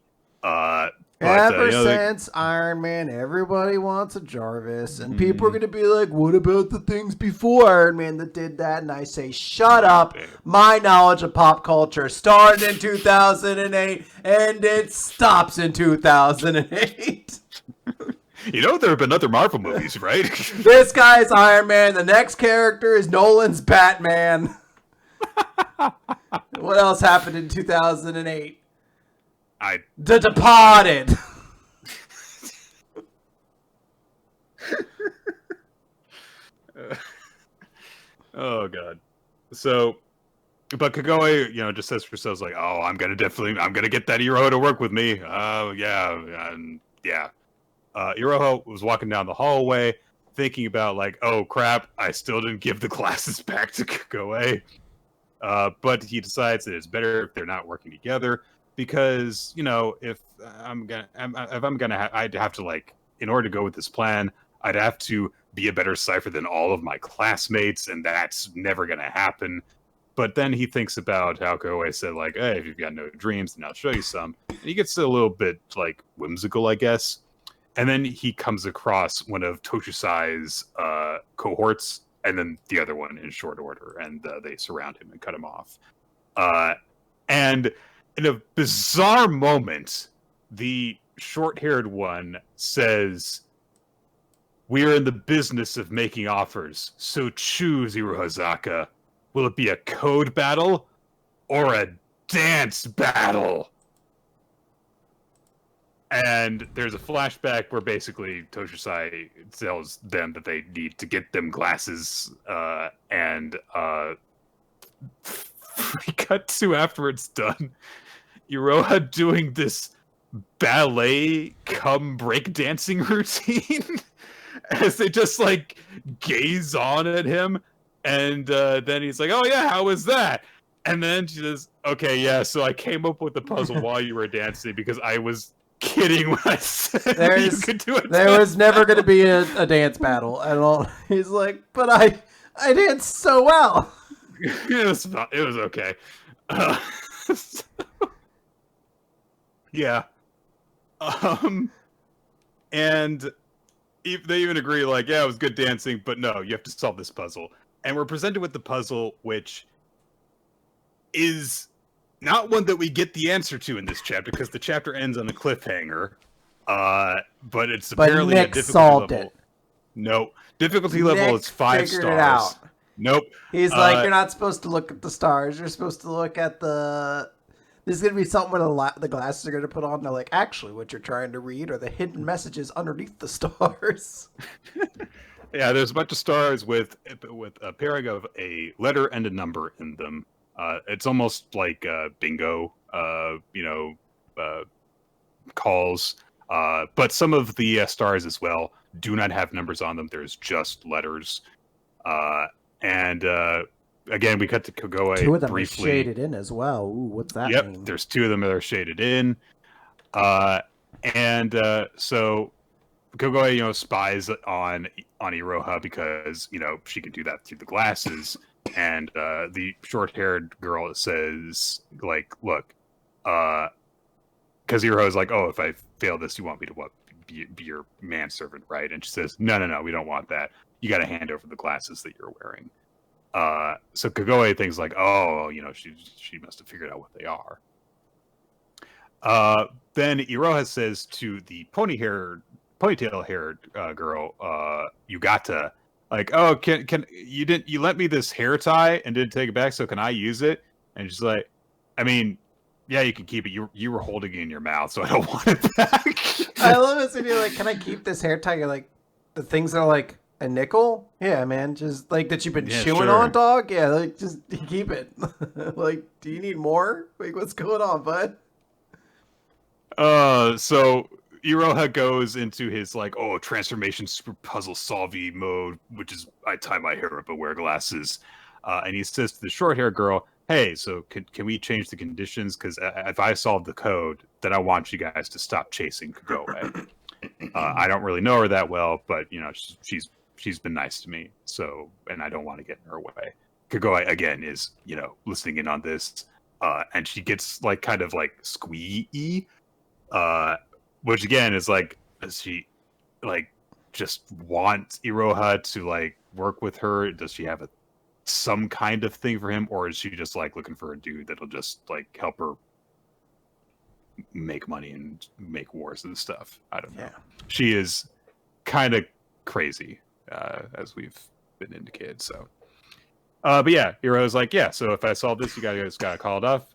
Speaker 1: Ever since Iron Man, everybody wants a Jarvis, and people are going to be like, what about the things before Iron Man that did that? And I say, shut up. My knowledge of pop culture started in 2008, and it stops in 2008.
Speaker 2: You know there have been other Marvel movies, right?
Speaker 1: This guy's Iron Man. The next character is Nolan's Batman. What else happened in 2008? The Departed.
Speaker 2: Oh god. So, but Kagome, just says to herself like, "Oh, I'm gonna get that Iroha to work with me." Yeah, and yeah. Iroha was walking down the hallway, thinking about like, "Oh crap, I still didn't give the glasses back to Kagome." But he decides that it's better if they're not working together because if I'd have to like, in order to go with this plan, I'd have to be a better cipher than all of my classmates, and that's never gonna happen. But then he thinks about how Koei said, like, "Hey, if you've got no dreams, then I'll show you some." And he gets a little bit like whimsical, I guess. And then he comes across one of Toshusai's cohorts, and then the other one in short order, and they surround him and cut him off. And in a bizarre moment, the short-haired one says, "We are in the business of making offers, so choose, Irohazaka. Will it be a code battle or a dance battle?" And there's a flashback where basically Toshusai tells them that they need to get them glasses, and we cut to after it's done, Iroha doing this ballet cum breakdancing routine as they just like gaze on at him, and then he's like, "Oh yeah, how was that?" And then she says, "Okay, yeah, so I came up with the puzzle while you were dancing because I was kidding when I said you could do it."
Speaker 1: There was never going to be a dance battle at all. He's like, "But I danced so well."
Speaker 2: It was okay. Yeah. And they even agree, like, "Yeah, it was good dancing, but no, you have to solve this puzzle." And we're presented with the puzzle, which is not one that we get the answer to in this chapter, because the chapter ends on a cliffhanger. But it's apparently
Speaker 1: Nick
Speaker 2: a difficulty
Speaker 1: solved
Speaker 2: level.
Speaker 1: it.
Speaker 2: No, difficulty level is 5 stars.
Speaker 1: It out.
Speaker 2: Nope.
Speaker 1: He's like, "You're not supposed to look at the stars. You're supposed to look at the." There's going to be something where the glasses are going to put on. And they're like, "Actually, what you're trying to read are the hidden messages underneath the stars."
Speaker 2: Yeah, there's a bunch of stars with a pairing of a letter and a number in them. It's almost like bingo, calls. But some of the stars as well do not have numbers on them. There's just letters. And again, we cut to Kagome.
Speaker 1: 2 of them
Speaker 2: briefly.
Speaker 1: are shaded in as well. Ooh, what's that mean?
Speaker 2: Yep, there's 2 of them that are shaded in. So Kagome, spies on Iroha because, she can do that through the glasses. And the short-haired girl says, like, "Look, because Iroha's like, 'Oh, if I fail this, you want me to be your manservant, right?' And she says, No, we don't want that. You got to hand over the glasses that you're wearing." So Kagome thinks like, "Oh, she must have figured out what they are." Then Iroha says to the ponytail-haired girl, "Yugata, like, oh, can you lent me this hair tie and didn't take it back, so can I use it?" And she's like, "I mean, yeah, you can keep it. You were holding it in your mouth, so I don't want it back."
Speaker 1: I love this when you're like, "Can I keep this hair tie?" You're like, "The things that are like a nickel? Yeah, man, just like that you've been chewing on, dog. Yeah, like just keep it." Like, "Do you need more? Like, what's going on, bud?"
Speaker 2: So Iroha goes into his like, transformation super puzzle solving mode, which is I tie my hair up and wear glasses. And he says to the short hair girl, "Hey, so can we change the conditions? Because if I solve the code, then I want you guys to stop chasing Kagome." I don't really know her that well, but she's been nice to me, so, and I don't want to get in her way. Kagome again is listening in on this, and she gets like kind of like squee-y. Which again is like, does she like just want Iroha to like work with her? Does she have some kind of thing for him, or is she just like looking for a dude that'll just like help her make money and make wars and stuff? I don't know. Yeah. She is kind of crazy, as we've been indicated. So, but yeah, Hiro's like, yeah. So if I solve this, you guys got to call it off.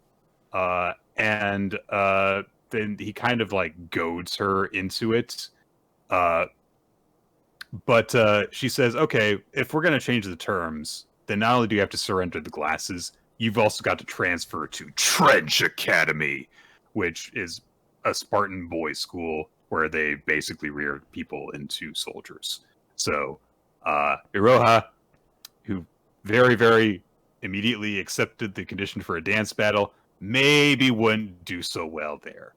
Speaker 2: And then he kind of like goads her into it. But she says, okay, if we're going to change the terms, then not only do you have to surrender the glasses, you've also got to transfer to Trench Academy, which is a Spartan boys' school where they basically rear people into soldiers. So Iroha, who very, very immediately accepted the condition for a dance battle, maybe wouldn't do so well there.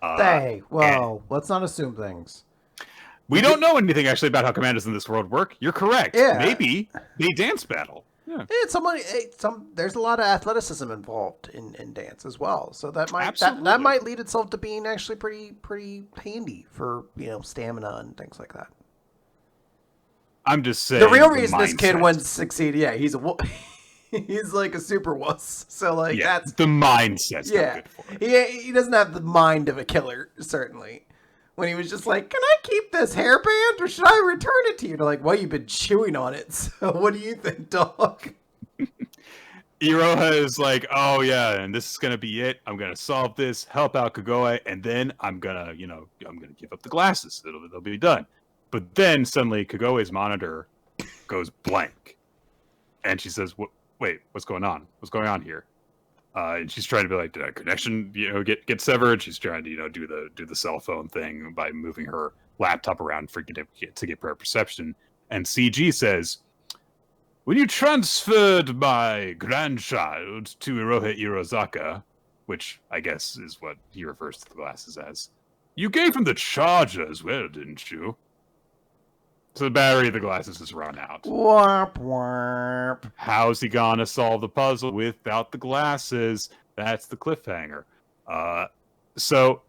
Speaker 1: Let's not assume things.
Speaker 2: We don't know anything actually about how commanders in this world work. You're correct.
Speaker 1: Yeah.
Speaker 2: Maybe they dance battle. Yeah.
Speaker 1: There's a lot of athleticism involved in dance as well, so that might lead itself to being actually pretty handy for stamina and things like that.
Speaker 2: I'm just saying
Speaker 1: the real reason this kid wouldn't succeed. Yeah, he's like a super wuss. So like that's
Speaker 2: the mindset's not good for him.
Speaker 1: He doesn't have the mind of a killer, certainly. When he was just like, can I keep this hairband or should I return it to you? They're like, well, you've been chewing on it. So what do you think, dog?
Speaker 2: Iroha is like, oh yeah, and this is gonna be it. I'm gonna solve this, help out Kagoe, and then I'm gonna give up the glasses. They'll be done. But then suddenly Kagoe's monitor goes blank, and she says, "Wait, what's going on? What's going on here?" And she's trying to be like, did a connection, get severed? She's trying to, do the cell phone thing by moving her laptop around to get better perception. And CG says, when you transferred my grandchild to Iroha Irozaka, which I guess is what he refers to the glasses as, you gave him the charger as well, didn't you? So the battery of the glasses has run out.
Speaker 1: Warp, warp.
Speaker 2: How's he gonna solve the puzzle without the glasses? That's the cliffhanger. So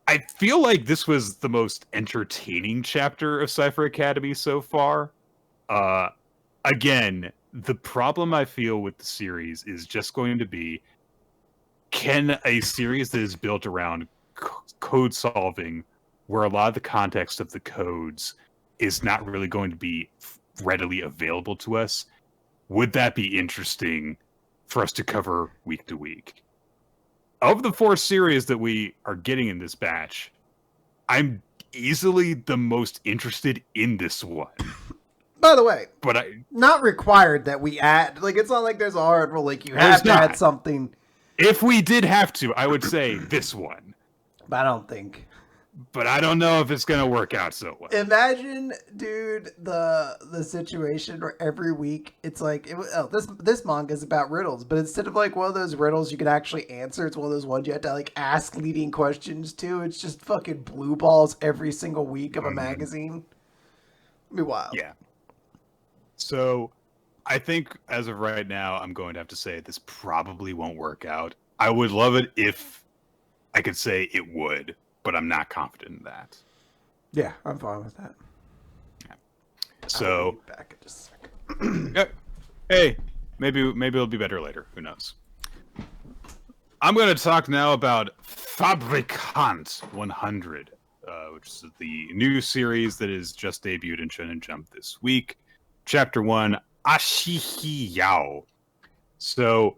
Speaker 2: I feel like this was the most entertaining chapter of Cipher Academy so far. Again, the problem I feel with the series is just going to be, can a series that is built around code solving, where a lot of the context of the codes is not really going to be readily available to us, would that be interesting for us to cover week to week? Of the 4 series that we are getting in this batch, I'm easily the most interested in this one.
Speaker 1: By the way,
Speaker 2: but
Speaker 1: not required that we add, like, it's not like there's a hard rule, like, you have to add something.
Speaker 2: If we did have to, I would say this one.
Speaker 1: But I don't think.
Speaker 2: But I don't know if it's going to work out so well.
Speaker 1: Imagine, dude, the situation where every week it's like, this manga is about riddles, but instead of like one of those riddles you can actually answer, it's one of those ones you have to like ask leading questions to. It's just fucking blue balls every single week of a magazine. It'd be wild.
Speaker 2: Yeah. So I think as of right now, I'm going to have to say this probably won't work out. I would love it if I could say it would, but I'm not confident in that.
Speaker 1: Yeah, I'm fine with that.
Speaker 2: Yeah. So
Speaker 1: I'll be back in just a second.
Speaker 2: Hey, maybe it'll be better later. Who knows? I'm going to talk now about Fabricant 100, which is the new series that is just debuted in Shonen Jump this week. Chapter 1, Ashihi Yao. So,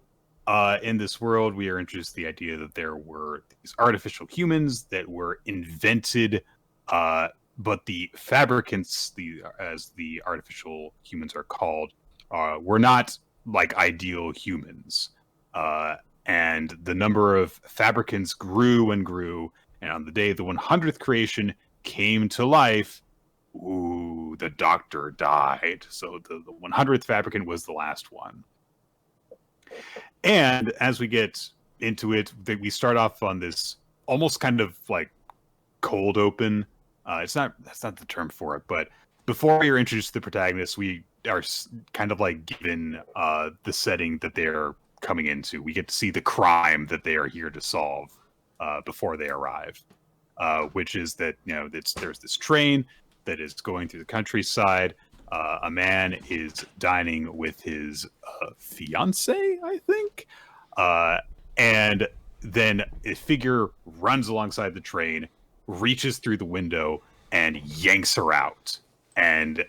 Speaker 2: in this world, we are introduced to the idea that there were these artificial humans that were invented, but the Fabricants, as the artificial humans are called, were not like ideal humans. And the number of Fabricants grew and grew, and on the day the 100th creation came to life, the doctor died. So the 100th Fabricant was the last one. And as we get into it, we start off on this almost kind of like cold open. That's not the term for it, but before we are introduced to the protagonists, we are kind of like given the setting that they're coming into. We get to see the crime that they are here to solve before they arrive, which is that there's this train that is going through the countryside. A man is dining with his fiance, I think, and then a figure runs alongside the train, reaches through the window and yanks her out, and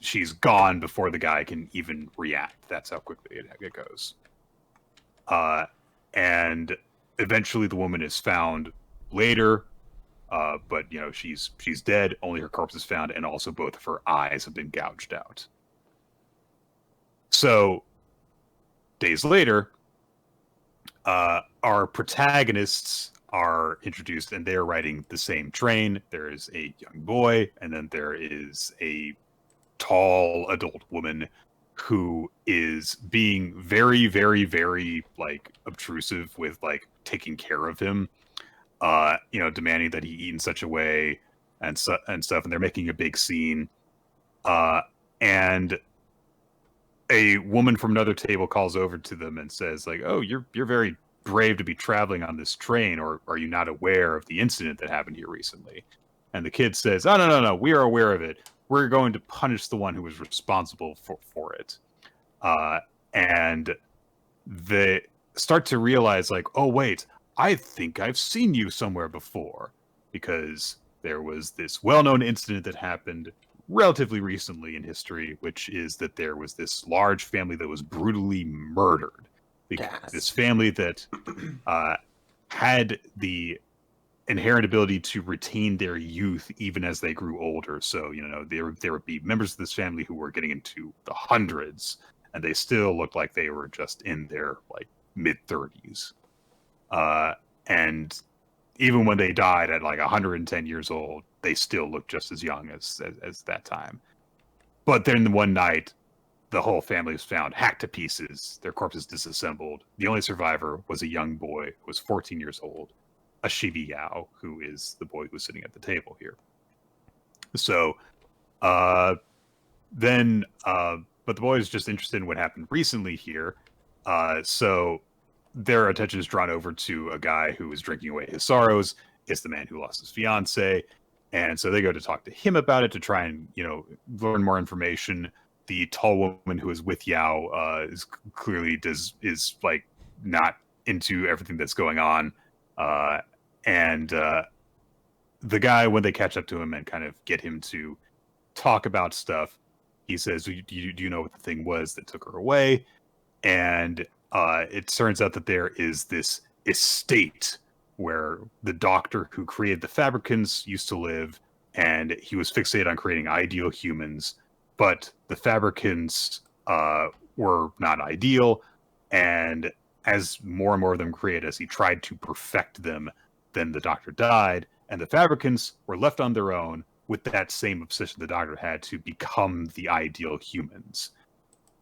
Speaker 2: she's gone before the guy can even react. That's how quickly it goes. And eventually the woman is found later, but she's dead. Only her corpse is found, and also both of her eyes have been gouged out. So days later, our protagonists are introduced, and they're riding the same train. There is a young boy, and then there is a tall adult woman who is being very, very, very obtrusive with taking care of him, demanding that he eat in such a way and stuff. And they're making a big scene. And a woman from another table calls over to them and says, "Oh, you're very brave to be traveling on this train, or are you not aware of the incident that happened here recently?" And the kid says, "Oh, no, we are aware of it. We're going to punish the one who was responsible for it." And they start to realize, oh, wait, I think I've seen you somewhere before, because there was this well-known incident that happened relatively recently in history, which is that there was this large family that was brutally murdered. This family that had the inherent ability to retain their youth even as they grew older. So, there would be members of this family who were getting into the hundreds, and they still looked like they were just in their mid-30s. And even when they died at 110 years old, they still looked just as young as that time. But then one night, the whole family was found hacked to pieces, their corpses disassembled. The only survivor was a young boy who was 14 years old, a Shibi Yao, who is the boy who's sitting at the table here. So, but the boy is just interested in what happened recently here. So their attention is drawn over to a guy who is drinking away his sorrows. It's the man who lost his fiance. And so they go to talk to him about it to try and, learn more information. The tall woman who is with Yao is clearly not into everything that's going on. And the guy, when they catch up to him and kind of get him to talk about stuff, he says, do you know what the thing was that took her away? And it turns out that there is this estate where the doctor who created the Fabricants used to live, and he was fixated on creating ideal humans, but the Fabricants were not ideal, and as more and more of them created, as he tried to perfect them, then the doctor died, and the Fabricants were left on their own with that same obsession the doctor had to become the ideal humans.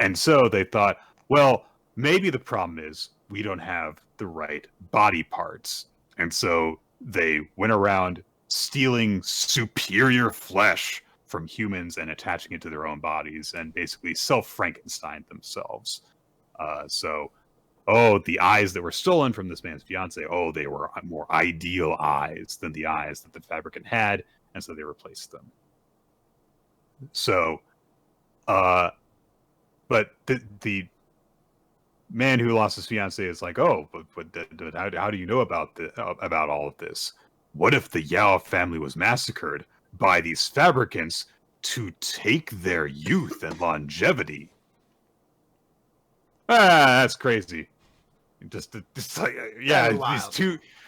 Speaker 2: And so they thought, well, maybe the problem is we don't have the right body parts. And so they went around stealing superior flesh from humans and attaching it to their own bodies, and basically self-Frankenstein themselves. The eyes that were stolen from this man's fiance, they were more ideal eyes than the eyes that the Fabricant had, and so they replaced them. So, but the man who lost his fiance is like, but how do you know about all of this? What if the Yao family was massacred by these Fabricants to take their youth and longevity? That's crazy. Just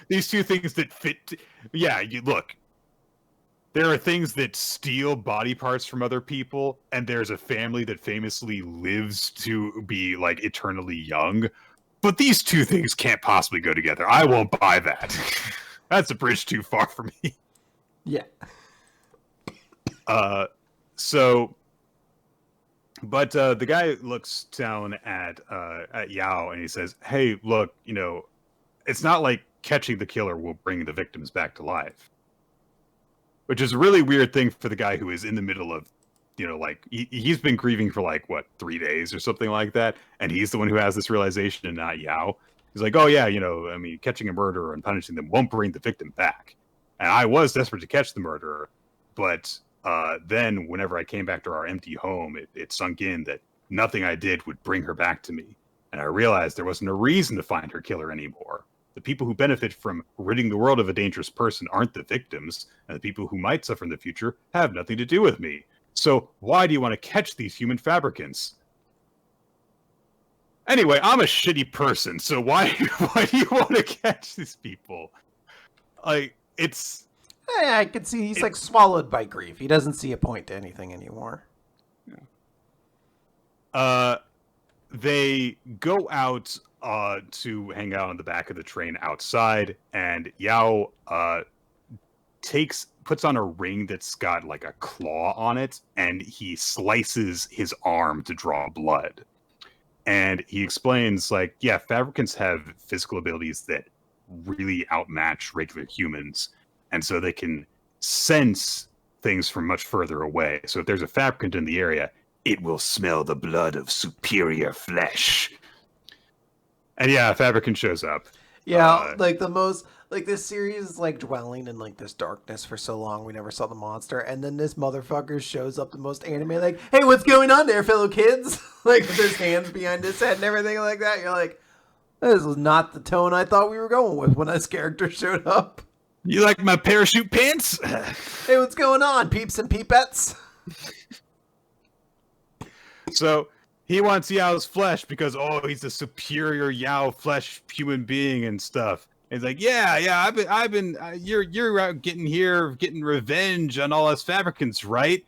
Speaker 2: these two things that fit. Look. There are things that steal body parts from other people, and there's a family that famously lives to be eternally young. But these two things can't possibly go together. I won't buy that. That's a bridge too far for me.
Speaker 1: Yeah.
Speaker 2: The guy looks down at Yao and he says, "Hey, look, it's not like catching the killer will bring the victims back to life." Which is a really weird thing for the guy who is in the middle of, he's been grieving for 3 days or something like that, and he's the one who has this realization and not Yao. He's like, "Oh yeah, catching a murderer and punishing them won't bring the victim back. And I was desperate to catch the murderer, but then whenever I came back to our empty home, it sunk in that nothing I did would bring her back to me. And I realized there wasn't a reason to find her killer anymore. The people who benefit from ridding the world of a dangerous person aren't the victims, and the people who might suffer in the future have nothing to do with me. So why do you want to catch these human fabricants? Anyway, I'm a shitty person, so why do you want to catch these people? Like, it's...
Speaker 1: I can see he's like swallowed by grief. He doesn't see a point to anything anymore.
Speaker 2: They go out to hang out on the back of the train outside, and Yao puts on a ring that's got like a claw on it, and he slices his arm to draw blood. And he explains, like, yeah, Fabricants have physical abilities that really outmatch regular humans, and so they can sense things from much further away. So if there's a Fabricant in the area, it will smell the blood of superior flesh. And yeah, Fabricant shows up.
Speaker 1: Yeah, like the most, like this series is like dwelling in like this darkness for so long. We never saw the monster, and then this motherfucker shows up the most anime, like, hey, what's going on there, fellow kids? Like with his hands behind his head and everything like that. You're like, this was not the tone I thought we were going with when this character showed up.
Speaker 2: You like my parachute pants?
Speaker 1: Hey, what's going on, peeps and peepettes?
Speaker 2: So he wants Yao's flesh because, he's a superior Yao flesh human being and stuff. And he's like, yeah, you're out getting revenge on all us Fabricants, right?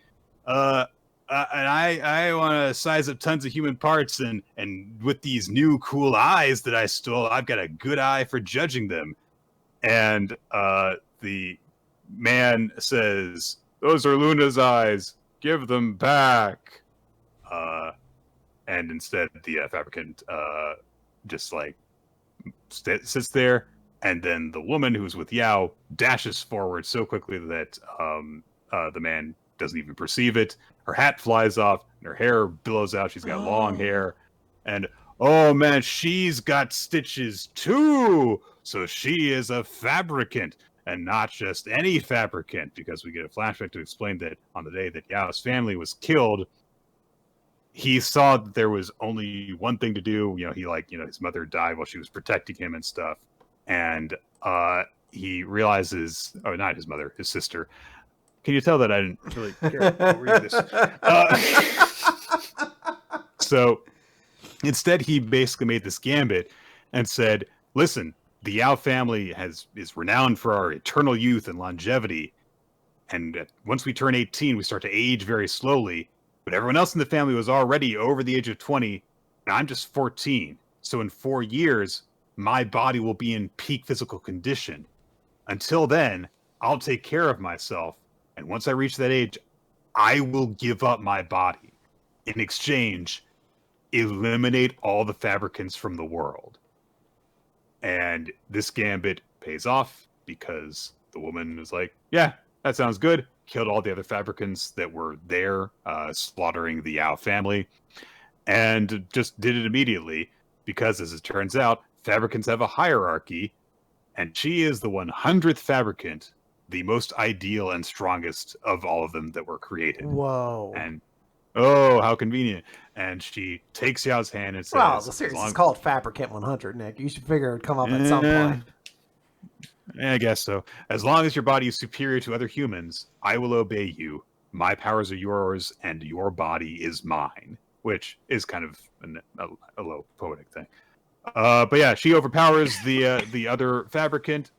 Speaker 2: And I want to size up tons of human parts, and with these new cool eyes that I stole, I've got a good eye for judging them. And the man says, those are Luna's eyes. Give them back. And instead, the Fabricant just like sits there, and then the woman who's with Yao dashes forward so quickly that the man doesn't even perceive it. Her hat flies off, and her hair billows out. She's got long hair, and oh man, she's got stitches too. So she is a Fabricant, and not just any Fabricant, because we get a flashback to explain that on the day that Yao's family was killed, he saw that there was only one thing to do. His mother died while she was protecting him and stuff. And he realizes, not his mother, his sister. Can you tell that I didn't really care to read this? So instead, he basically made this gambit and said, listen, the Yao family is renowned for our eternal youth and longevity. And once we turn 18, we start to age very slowly. But everyone else in the family was already over the age of 20, and I'm just 14. So in 4 years, my body will be in peak physical condition. Until then, I'll take care of myself. And once I reach that age, I will give up my body. In exchange, eliminate all the Fabricants from the world. And this gambit pays off because the woman was like, yeah, that sounds good. Killed all the other Fabricants that were there, slaughtering the Yao family, and just did it immediately because, as it turns out, Fabricants have a hierarchy, and she is the 100th Fabricant, the most ideal and strongest of all of them that were created.
Speaker 1: Whoa.
Speaker 2: And, how convenient. And she takes Yao's hand and says...
Speaker 1: Well, the series is called Fabricant 100, Nick. You should figure it would come up at some point.
Speaker 2: I guess so. As long as your body is superior to other humans, I will obey you. My powers are yours, and your body is mine. Which is kind of a low poetic thing. But yeah, she overpowers the other Fabricant.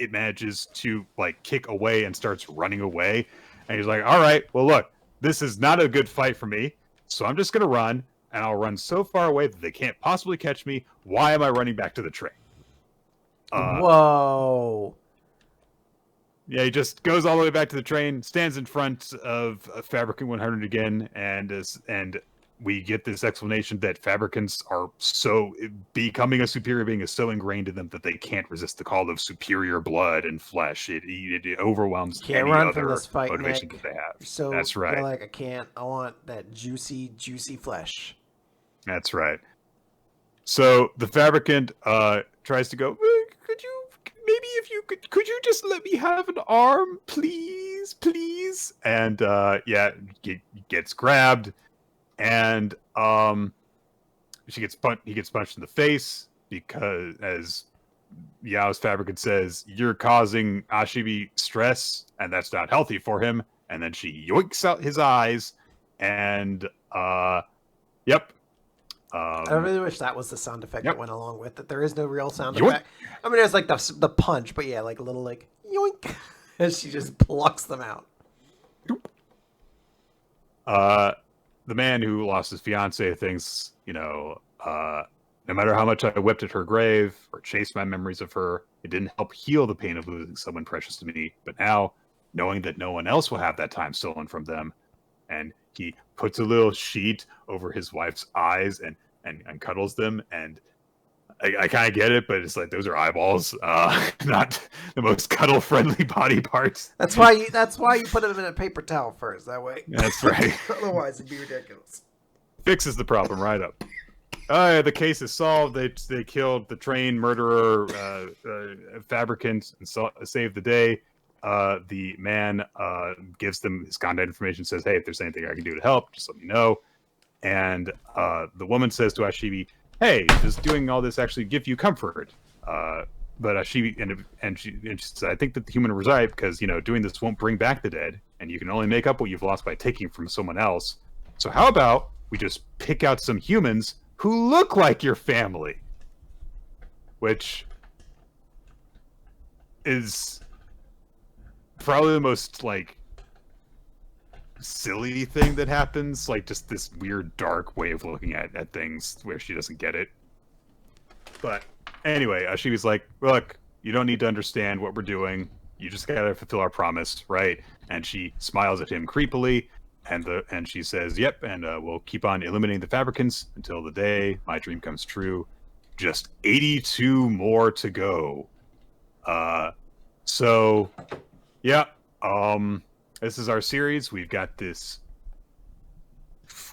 Speaker 2: It manages to like kick away and starts running away. And he's like, all right, well look, this is not a good fight for me. So I'm just going to run, and I'll run so far away that they can't possibly catch me. Why am I running back to the train?
Speaker 1: Whoa.
Speaker 2: Yeah, he just goes all the way back to the train, stands in front of Fabricant 100 again, and we get this explanation that Fabricants are so... Becoming a superior being is so ingrained in them that they can't resist the call of superior blood and flesh. It overwhelms any
Speaker 1: run
Speaker 2: other
Speaker 1: from this fight,
Speaker 2: motivation
Speaker 1: Nick.
Speaker 2: that they have.
Speaker 1: So
Speaker 2: that's right.
Speaker 1: You're like, I can't. I want that juicy, juicy flesh.
Speaker 2: That's right. So the Fabricant tries to go... Could you just let me have an arm, please? And gets grabbed, and he gets punched in the face because as Yao's Fabricant says, "You're causing Ashibi stress, and that's not healthy for him." And then she yoinks out his eyes, and yep.
Speaker 1: I really wish that was the sound effect
Speaker 2: Yep.
Speaker 1: that went along with it. There is no real sound
Speaker 2: Yoink.
Speaker 1: effect. I mean, there's like the punch, but yeah, like a little like yoink as she just plucks them out.
Speaker 2: The man who lost his fiance thinks, no matter how much I wept at her grave or chased my memories of her, it didn't help heal the pain of losing someone precious to me. But now, knowing that no one else will have that time stolen from them, and he puts a little sheet over his wife's eyes and cuddles them, and I kind of get it, but it's like those are eyeballs, not the most cuddle-friendly body parts.
Speaker 1: That's why you put them in a paper towel first. That way.
Speaker 2: That's right.
Speaker 1: Otherwise, it'd be ridiculous.
Speaker 2: Fixes the problem right up. The case is solved. They killed the train murderer, Fabricant, and saved the day. The man gives them his contact information, says, "Hey, if there's anything I can do to help, just let me know." And the woman says to Ashibi, "Hey, does doing all this actually give you comfort?" But Ashibi and she says, "I think that the human was right because doing this won't bring back the dead, and you can only make up what you've lost by taking from someone else. So how about we just pick out some humans who look like your family?" Which is probably the most silly thing that happens, just this weird dark way of looking at things where she doesn't get it. But anyway, she was like, "Look, you don't need to understand what we're doing. You just gotta fulfill our promise, right?" And she smiles at him creepily, and she says, "Yep, and we'll keep on eliminating the Fabricants until the day my dream comes true. Just 82 more to go." So yeah, this is our series. We've got this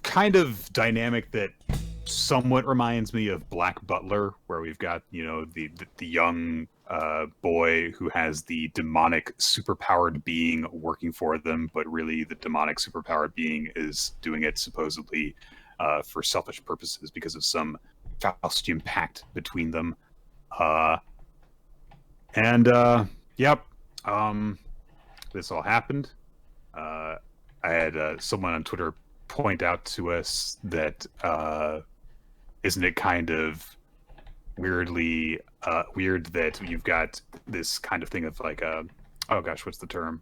Speaker 2: kind of dynamic that somewhat reminds me of Black Butler, where we've got the young boy who has the demonic superpowered being working for them, but really the demonic superpowered being is doing it supposedly for selfish purposes because of some Faustian pact between them. Yep. This all happened. I had someone on Twitter point out to us that isn't it kind of weirdly weird that you've got this kind of thing of oh gosh, what's the term?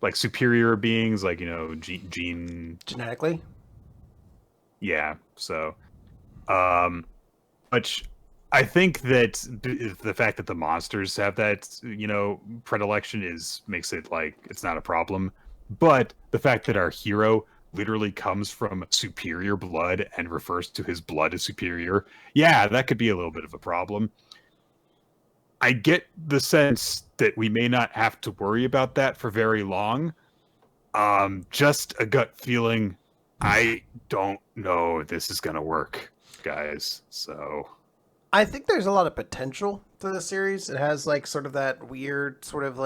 Speaker 2: Like superior beings,
Speaker 1: Genetically.
Speaker 2: Yeah. So, which I think that the fact that the monsters have that, predilection makes it it's not a problem. But the fact that our hero literally comes from superior blood and refers to his blood as superior, yeah, that could be a little bit of a problem. I get the sense that we may not have to worry about that for very long. Just a gut feeling. I don't know if this is going to work, guys. So
Speaker 1: I think there's a lot of potential to the series. It has sort of that weird sort of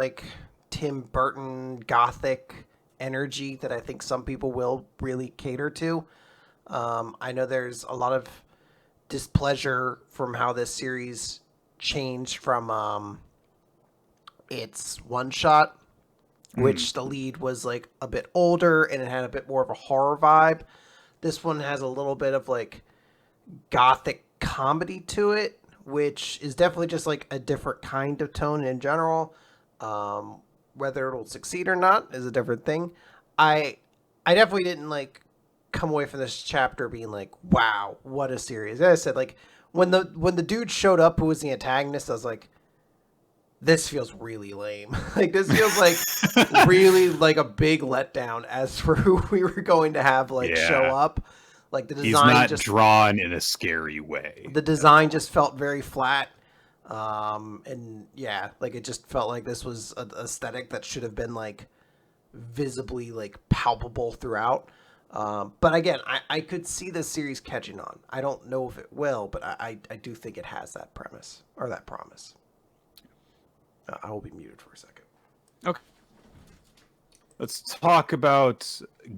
Speaker 1: Tim Burton gothic energy that I think some people will really cater to. I know there's a lot of displeasure from how this series changed from its one shot, which the lead was a bit older and it had a bit more of a horror vibe. This one has a little bit of gothic comedy to it, which is definitely just a different kind of tone in general. Whether it'll succeed or not is a different thing. I definitely didn't come away from this chapter being wow, what a series. As I said, when the dude showed up who was the antagonist, I was like, this feels really lame. This feels really a big letdown as for who we were going to have show up. The design, he's
Speaker 2: not just drawn in a scary way.
Speaker 1: The design just felt very flat. And yeah, it just felt this was an aesthetic that should have been visibly palpable throughout. But again, I could see this series catching on. I don't know if it will, but I do think it has that premise or that promise. I will be muted for a second.
Speaker 2: Okay. Let's talk about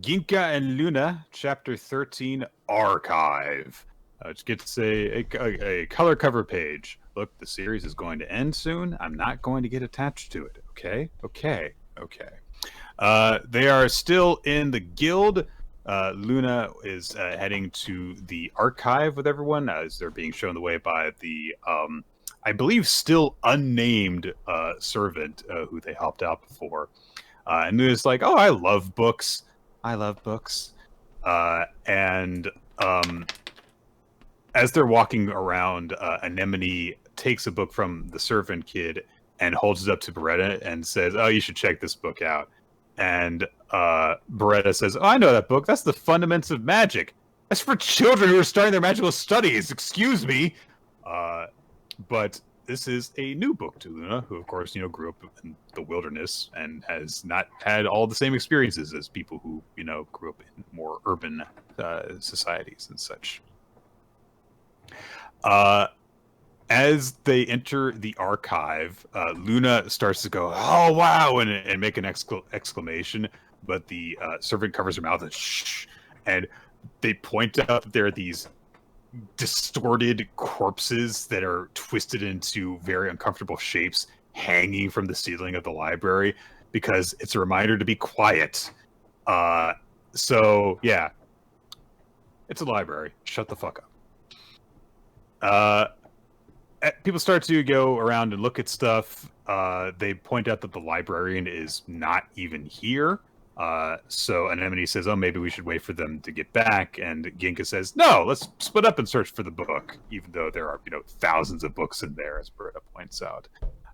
Speaker 2: Ginka and Luna, Chapter 13, Archive. Which gets a color cover page. Look, the series is going to end soon. I'm not going to get attached to it. Okay? Okay. They are still in the guild. Luna is heading to the archive with everyone as they're being shown the way by the, I believe, still unnamed servant who they helped out before. And Luna's like, "Oh, I love books. I love books." And as they're walking around, Anemone takes a book from the servant kid and holds it up to Beretta and says, "Oh, you should check this book out." And Beretta says, "Oh, I know that book. That's the Fundamentals of Magic. That's for children who are starting their magical studies. Excuse me." But this is a new book to Luna, who, of course, grew up in the wilderness and has not had all the same experiences as people who, grew up in more urban societies and such. As they enter the archive, Luna starts to go, "Oh, wow," and make an exclamation, but the servant covers her mouth and shh, and they point out that there are these distorted corpses that are twisted into very uncomfortable shapes hanging from the ceiling of the library because it's a reminder to be quiet. So, yeah. It's a library. Shut the fuck up. People start to go around and look at stuff. They point out that the librarian is not even here. So Anemone says, "Oh, maybe we should wait for them to get back." And Ginka says, "No, let's split up and search for the book," even though there are, thousands of books in there, as Beretta points out.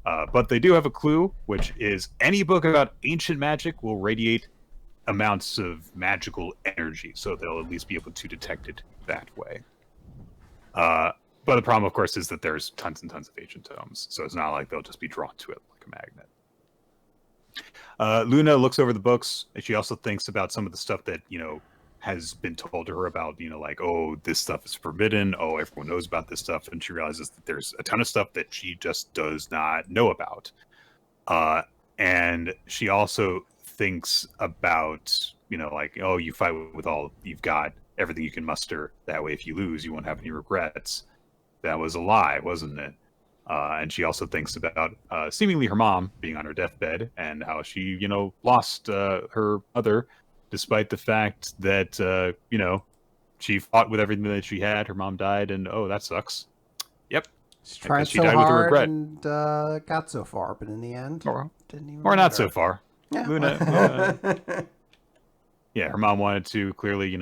Speaker 2: But they do have a clue, which is any book about ancient magic will radiate amounts of magical energy, so they'll at least be able to detect it that way. But the problem, of course, is that there's tons and tons of ancient tomes, so it's not like they'll just be drawn to it like a magnet. Luna looks over the books, and she also thinks about some of the stuff that, has been told to her about, like, oh, this stuff is forbidden, oh, everyone knows about this stuff, and she realizes that there's a ton of stuff that she just does not know about. And she also thinks about, like, oh, you fight with all you've got, everything you can muster, that way if you lose, you won't have any regrets. That was a lie, wasn't it? And she also thinks about seemingly her mom being on her deathbed and how she, lost her mother, despite the fact that, she fought with everything that she had. Her mom died, and oh, that sucks. Yep.
Speaker 1: She tried so hard and got so far, but in the end, didn't even matter.
Speaker 2: Not so far.
Speaker 1: Yeah.
Speaker 2: Luna. Yeah, her mom wanted to clearly,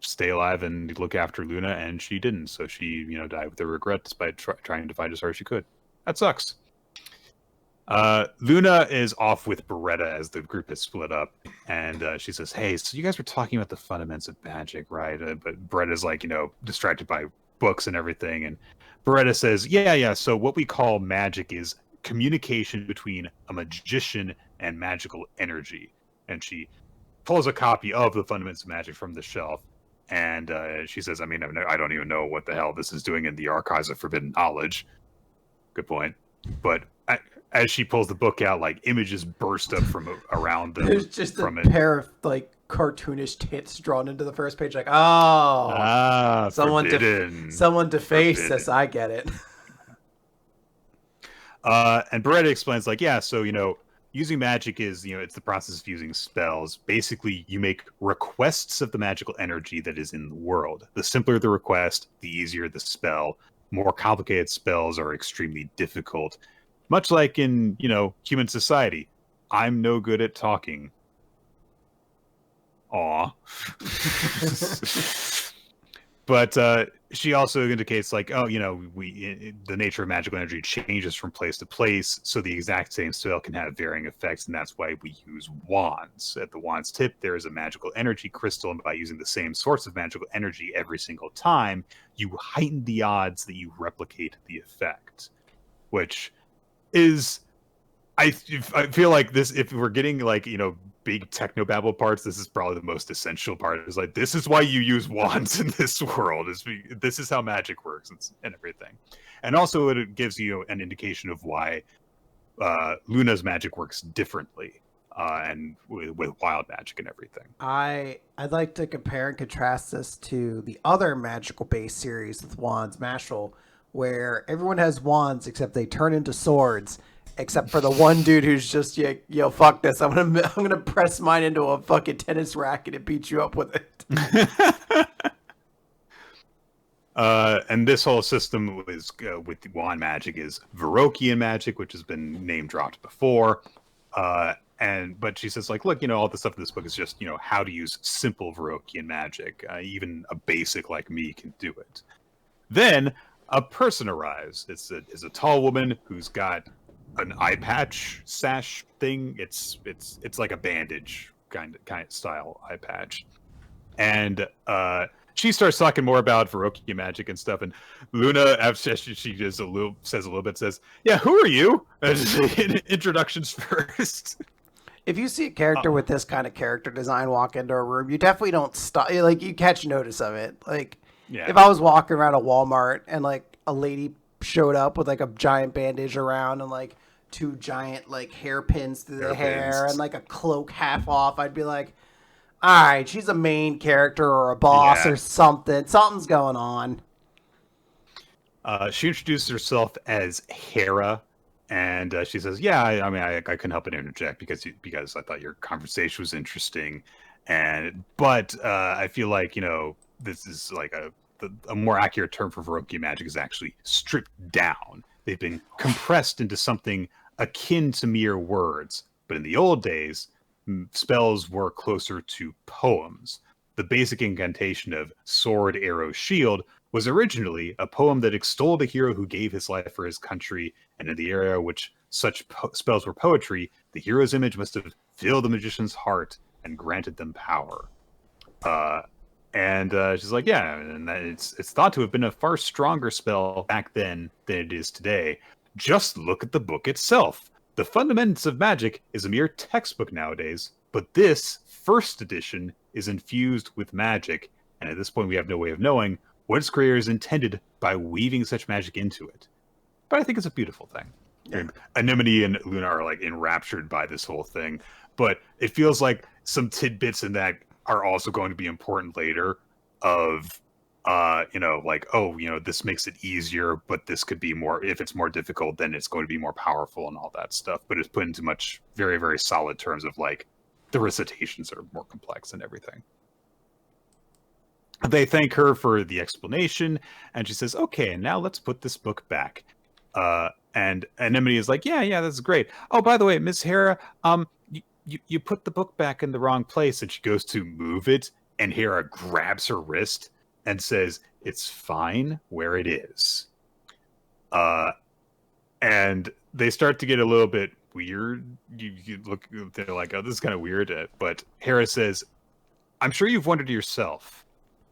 Speaker 2: stay alive and look after Luna, and she didn't. So she, died with a regret despite trying to fight as hard as she could. That sucks. Luna is off with Beretta as the group is split up, and she says, "Hey, so you guys were talking about the fundamentals of magic, right?" But Beretta's like, distracted by books and everything, and Beretta says, yeah. So what we call magic is communication between a magician and magical energy. And she pulls a copy of the Fundamentals of Magic from the shelf. And she says, I don't even know what the hell this is doing in the Archives of Forbidden Knowledge. Good point. But as she pulls the book out, like, images burst up from around them.
Speaker 1: There's just a pair of, like, cartoonish tits drawn into the first page. Like, oh, someone defaced this. I get it.
Speaker 2: And Beretta explains, like, yeah, so, using magic is, it's the process of using spells. Basically, you make requests of the magical energy that is in the world. The simpler the request, the easier the spell. More complicated spells are extremely difficult. Much like in, human society. I'm no good at talking. Aw. But she also indicates, like, oh, the nature of magical energy changes from place to place, so the exact same spell can have varying effects, and that's why we use wands. At the wand's tip, there is a magical energy crystal, and by using the same source of magical energy every single time, you heighten the odds that you replicate the effect. Which is, I feel like this, if we're getting, like, big technobabble parts, this is probably the most essential part. Is like, this is why you use wands in this world. This is how magic works and everything. And also it gives you an indication of why Luna's magic works differently. and with wild magic and everything.
Speaker 1: I'd like to compare and contrast this to the other magical based series with wands, Mashle, where everyone has wands except they turn into swords, except for the one dude who's just yo, fuck this. I'm gonna press mine into a fucking tennis racket and beat you up with it.
Speaker 2: And this whole system is with the wand magic is Varokian magic, which has been name dropped before. But she says, like, look, all the stuff in this book is just, how to use simple Varokian magic. Even a basic like me can do it. Then a person arrives. It's a tall woman who's got an eye patch sash thing. It's like a bandage kind of style eye patch, and she starts talking more about Varokian magic and stuff. And Luna, after she says a little bit, says, "Yeah, who are you?" Introductions first.
Speaker 1: If you see a character with this kind of character design walk into a room, you definitely don't stop. Like, you catch notice of it. Like, if I was walking around a Walmart and like a lady showed up with like a giant bandage around and like two giant like hairpins through the hair and like a cloak half off, I'd be like, all right, she's a main character or a boss or something. Something's going on.
Speaker 2: She introduces herself as Hera. And she says, "Yeah, I couldn't help but interject because I thought your conversation was interesting, but I feel like this is like a more accurate term for Varokian magic is actually stripped down. They've been compressed into something akin to mere words. But in the old days, spells were closer to poems. The basic incantation of sword, arrow, shield was originally a poem that extolled a hero who gave his life for his country, and in the era which such spells were poetry, the hero's image must have filled the magician's heart and granted them power." She's like, "Yeah, and it's thought to have been a far stronger spell back then than it is today. Just look at the book itself. The Fundamentals of Magic is a mere textbook nowadays, but this first edition is infused with magic, and at this point we have no way of knowing what its creators intended by weaving such magic into it." But I think it's a beautiful thing. Yeah. Anemone and Luna are like enraptured by this whole thing, but it feels like some tidbits in that are also going to be important later of this makes it easier, but this could be more, if it's more difficult, then it's going to be more powerful and all that stuff. But it's put into much very, very solid terms of like the recitations are more complex and everything. They thank her for the explanation, and she says, "Okay, and now let's put this book back." And Anemone is like, yeah, that's great. Oh, by the way, Miss Hera, you put the book back in the wrong place. And she goes to move it, and Hera grabs her wrist and says, "It's fine where it is." And they start to get a little bit weird. You look, they're like, "Oh, this is kind of weird." But Hera says, "I'm sure you've wondered yourself,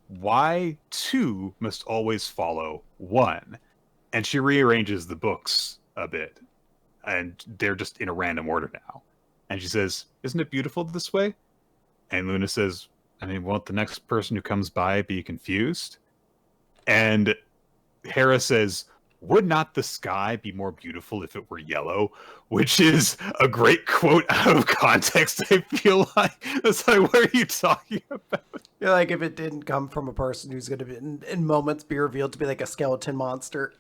Speaker 2: why two must always follow one?" And she rearranges the books a bit, and they're just in a random order now. And she says, "Isn't it beautiful this way?" And Luna says, "Won't the next person who comes by be confused?" And Hera says, "Would not the sky be more beautiful if it were yellow?" Which is a great quote out of context, I feel like. It's like, what are you talking about?
Speaker 1: You're like, if it didn't come from a person who's going to be in moments be revealed to be like a skeleton monster.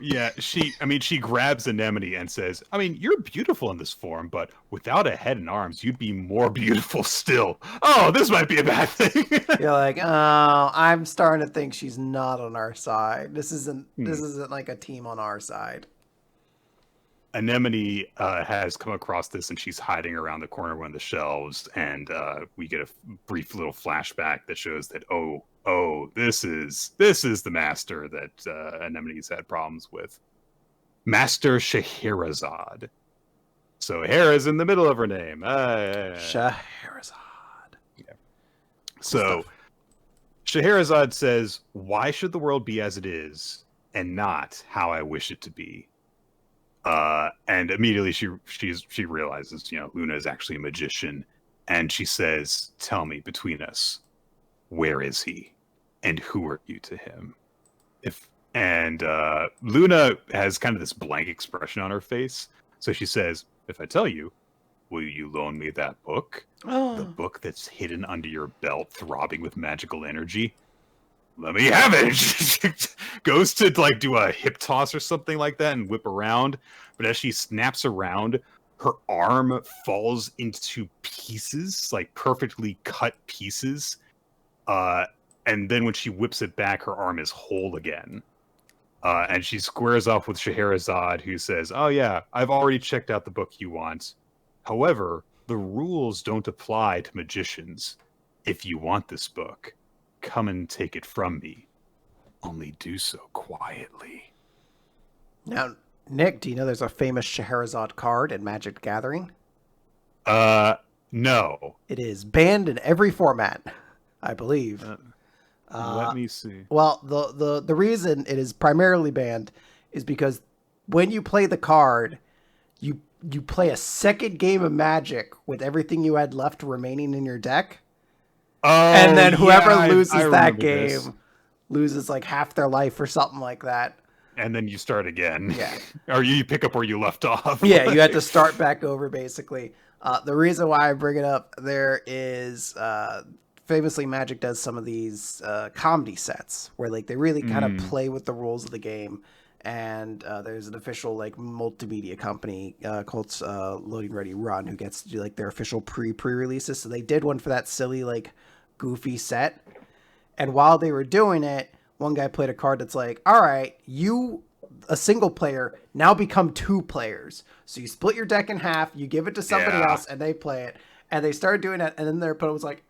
Speaker 2: Yeah, she grabs Anemone and says, "You're beautiful in this form, but without a head and arms, you'd be more beautiful still. Oh, this might be a bad thing."
Speaker 1: You're like, oh, I'm starting to think she's not on our side. This isn't like a team on our side.
Speaker 2: Anemone has come across this, and she's hiding around the corner of one of the shelves, and we get a brief little flashback that shows that this is the master that Anemone's had problems with, Master Scheherazade. So Hera's in the middle of her name.
Speaker 1: Scheherazade.
Speaker 2: Yeah. So Scheherazade says, "Why should the world be as it is, and not how I wish it to be?" And immediately she realizes, Luna is actually a magician, and she says, "Tell me, between us, where is he, and who are you to him?" Luna has kind of this blank expression on her face, so she says, "If I tell you, will you loan me that book? The book that's hidden under your belt, throbbing with magical energy? Let me have it. Goes to like do a hip toss or something like that and whip around, but as she snaps around, her arm falls into pieces, like perfectly cut pieces. And then when she whips it back, her arm is whole again. And she squares off with Scheherazade, who says, "Oh yeah, I've already checked out the book you want. However, the rules don't apply to magicians. If you want this book, come and take it from me. Only do so quietly."
Speaker 1: Now, Nick, do you know there's a famous Scheherazade card in Magic the Gathering?
Speaker 2: No.
Speaker 1: It is banned in every format, I believe.
Speaker 2: Let me see.
Speaker 1: Well, the reason it is primarily banned is because when you play the card, you play a second game of Magic with everything you had left remaining in your deck.
Speaker 2: Oh,
Speaker 1: and then whoever loses
Speaker 2: I
Speaker 1: that
Speaker 2: remember
Speaker 1: game loses like half their life or something like that.
Speaker 2: And then you start again.
Speaker 1: Yeah.
Speaker 2: Or you pick up where you left off.
Speaker 1: Yeah, you have to start back over basically. The reason why I bring it up, there is famously Magic does some of these comedy sets where like they really kind of play with the rules of the game. And there's an official like multimedia company called Loading Ready Run who gets to do like their official pre-releases. So they did one for that silly like goofy set. And while they were doing it, one guy played a card that's like, all right, you, a single player, now become two players. So you split your deck in half, you give it to somebody else, and they play it. And they started doing that, and then their opponent was like,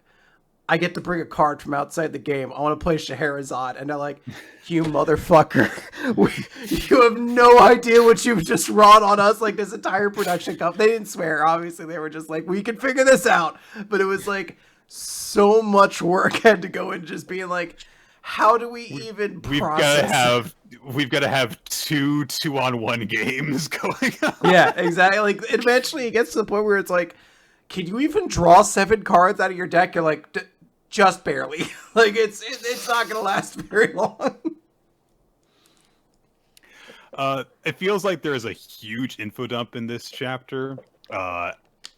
Speaker 1: I get to bring a card from outside the game. I want to play Scheherazade. And they're like, you motherfucker. You have no idea what you've just wrought on us. Like this entire production company. They didn't swear. Obviously, they were just like, we can figure this out. But it was like so much work had to go into just being like, how do we even process?
Speaker 2: We've got to have two 2-on-1 games going on.
Speaker 1: Yeah, exactly. Like eventually it gets to the point where it's like, can you even draw 7 cards out of your deck? You're like, just barely. Like it's not gonna last very long.
Speaker 2: It feels like there is a huge info dump in this chapter,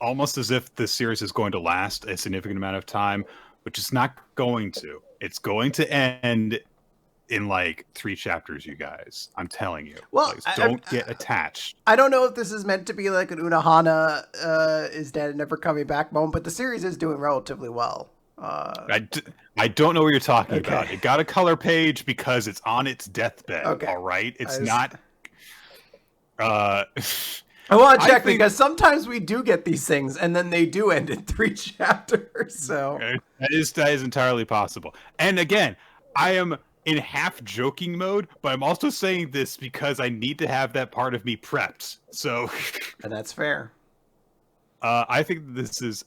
Speaker 2: almost as if this series is going to last a significant amount of time, which it's not going to. It's going to end in like 3 chapters, you guys. I'm telling you.
Speaker 1: Well,
Speaker 2: don't get attached.
Speaker 1: I don't know if this is meant to be like an Unohana is dead and never coming back moment, but the series is doing relatively well.
Speaker 2: I don't know what you're talking about. It got a color page because it's on its deathbed. Okay. All right, it's not.
Speaker 1: I want to check because sometimes we do get these things, and then they do end in 3 chapters. So
Speaker 2: that is entirely possible. And again, I am in half joking mode, but I'm also saying this because I need to have that part of me prepped. So,
Speaker 1: and that's fair.
Speaker 2: I think this is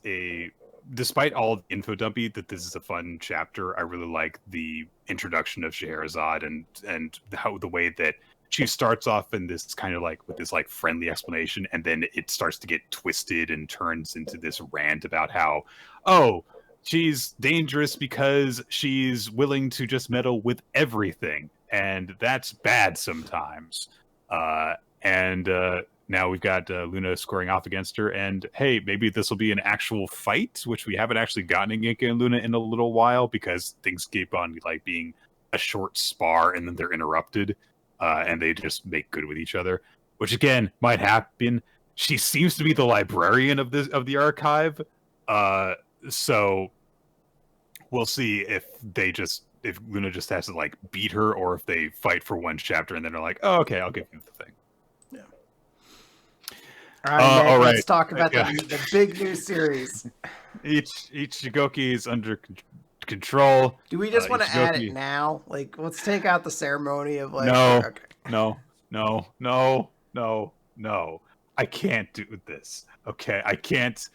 Speaker 2: despite all the info dumpy, that this is a fun chapter. I really like the introduction of Scheherazade and how the way that she starts off in this kind of like with this like friendly explanation, and then it starts to get twisted and turns into this rant about how, she's dangerous because she's willing to just meddle with everything, and that's bad sometimes. Now we've got Luna squaring off against her, and hey, maybe this will be an actual fight, which we haven't actually gotten in Ginka and Luna in a little while because things keep on like being a short spar and then they're interrupted, and they just make good with each other, which again might happen. She seems to be the librarian of the archive, so we'll see if Luna just has to like beat her, or if they fight for one chapter and then they're like, oh, okay, I'll give you the thing.
Speaker 1: Yeah. All right, let's talk about the big new series.
Speaker 2: Ichigoki is under control.
Speaker 1: Do we just want to add it now? Like, let's take out the ceremony of like.
Speaker 2: No. I can't do this. Okay, I can't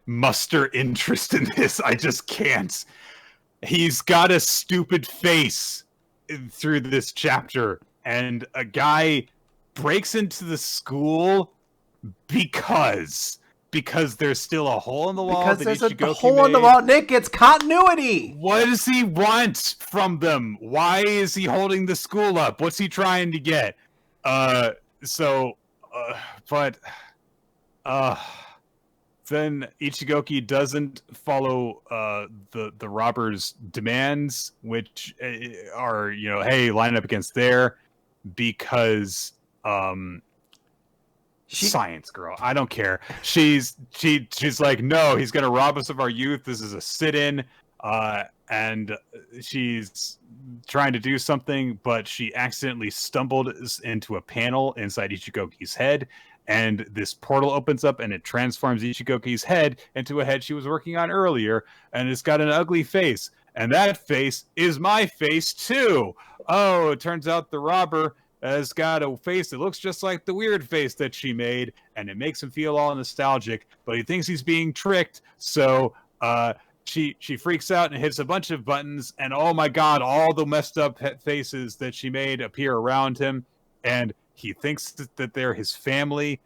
Speaker 2: muster interest in this. I just can't. He's got a stupid face through this chapter, and a guy breaks into the school because there's still a hole in the wall.
Speaker 1: Because there's a hole in the wall, Nick. It's continuity.
Speaker 2: What does he want from them? Why is he holding the school up? What's he trying to get? then Ichigoki doesn't follow the robbers' demands, which are, hey, line up against there, because science girl. I don't care. She's like, no, he's gonna rob us of our youth. This is a sit-in, and she's trying to do something, but she accidentally stumbled into a panel inside Ichigoki's head. And this portal opens up and it transforms Ichigoki's head into a head she was working on earlier. And it's got an ugly face. And that face is my face too. Oh, it turns out the robber has got a face that looks just like the weird face that she made. And it makes him feel all nostalgic. But he thinks he's being tricked. So she freaks out and hits a bunch of buttons. And oh my God, all the messed up faces that she made appear around him. And he thinks that they're his family, ?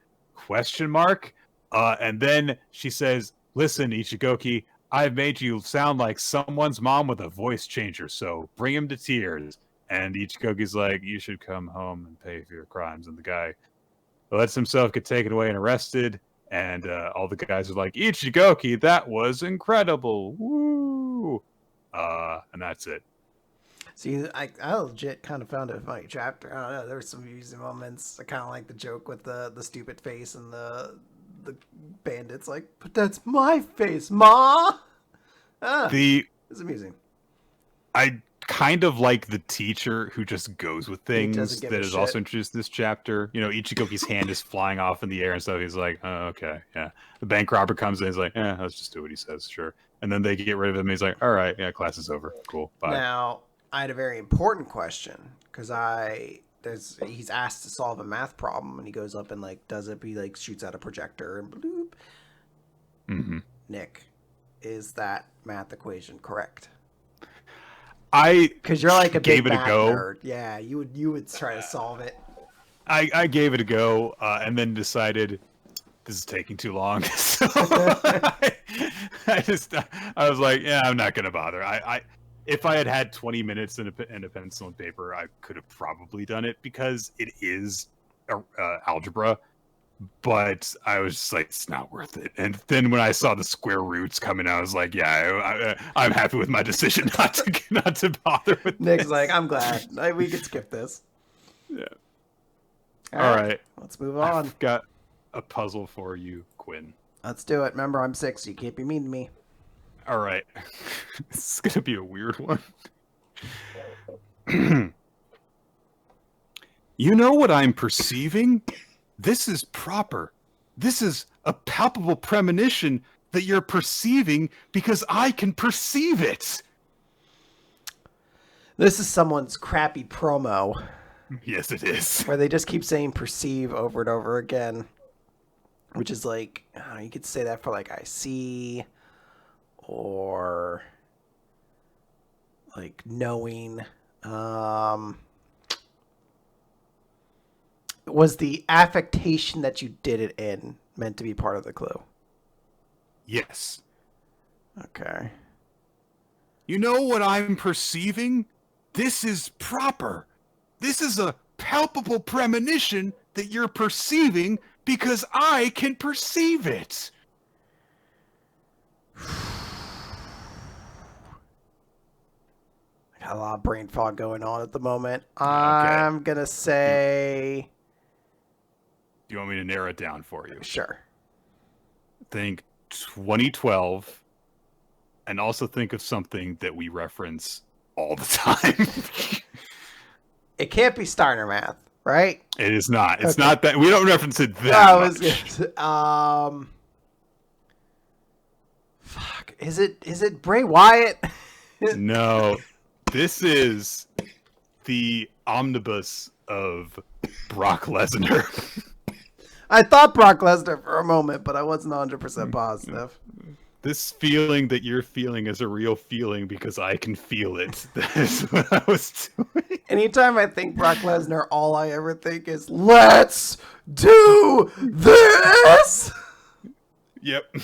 Speaker 2: And then she says, listen, Ichigoki, I've made you sound like someone's mom with a voice changer, so bring him to tears. And Ichigoki's like, you should come home and pay for your crimes. And the guy lets himself get taken away and arrested. And all the guys are like, Ichigoki, that was incredible. Woo! And that's it.
Speaker 1: See, I legit kind of found it a funny chapter. I don't know. There were some amusing moments. I kind of like the joke with the stupid face and the bandits. Like, but that's my face, Ma. It's amusing.
Speaker 2: I kind of like the teacher who just goes with things that is also introduced in this chapter. Ichigoki's hand is flying off in the air and stuff. He's like, oh, okay, yeah. The bank robber comes in. He's like, let's just do what he says, sure. And then they get rid of him. He's like, all right, yeah, class is over. Cool, bye.
Speaker 1: Now, I had a very important question because he's asked to solve a math problem and he goes up and does it. He shoots out a projector and bloop.
Speaker 2: Mm-hmm.
Speaker 1: Nick, is that math equation correct?
Speaker 2: Because
Speaker 1: you're like a
Speaker 2: gave
Speaker 1: big
Speaker 2: it a go.
Speaker 1: Nerd. Yeah, you would try to solve it.
Speaker 2: I gave it a go and then decided this is taking too long. So I was like, yeah, I'm not gonna bother. If I had 20 minutes and a pencil and paper, I could have probably done it because it is algebra. But I was just like, it's not worth it. And then when I saw the square roots coming, I was like, yeah, I'm happy with my decision not to bother with
Speaker 1: Nick's
Speaker 2: this.
Speaker 1: like, I'm glad we could skip this.
Speaker 2: Yeah.
Speaker 1: All right. Let's move on.
Speaker 2: I've got a puzzle for you, Quinn.
Speaker 1: Let's do it. Remember, I'm 6, so you can't be mean to me.
Speaker 2: All right. This is going to be a weird one. You know what I'm perceiving? This is proper. This is a palpable premonition that you're perceiving because I can perceive it.
Speaker 1: This is someone's crappy promo.
Speaker 2: Yes, it is.
Speaker 1: Where they just keep saying perceive over and over again. Which is like, you could say that for I see, or knowing. Was the affectation that you did it in meant to be part of the clue?
Speaker 2: Yes.
Speaker 1: Okay.
Speaker 2: You know what I'm perceiving? This is proper. This is a palpable premonition that you're perceiving because I can perceive it.
Speaker 1: I got a lot of brain fog going on at the moment.
Speaker 2: Okay.
Speaker 1: I'm going to say...
Speaker 2: Do you want me to narrow it down for you?
Speaker 1: Sure.
Speaker 2: Think 2012, and also think of something that we reference all the time.
Speaker 1: It can't be Steiner math, right?
Speaker 2: It is not. It's not that. We don't reference it that much.
Speaker 1: Fuck. Is it Bray Wyatt?
Speaker 2: No. This is the omnibus of Brock Lesnar.
Speaker 1: I thought Brock Lesnar for a moment, but I wasn't 100% positive.
Speaker 2: This feeling that you're feeling is a real feeling because I can feel it. That's what I was doing.
Speaker 1: Anytime I think Brock Lesnar, all I ever think is, let's do this!
Speaker 2: Yep.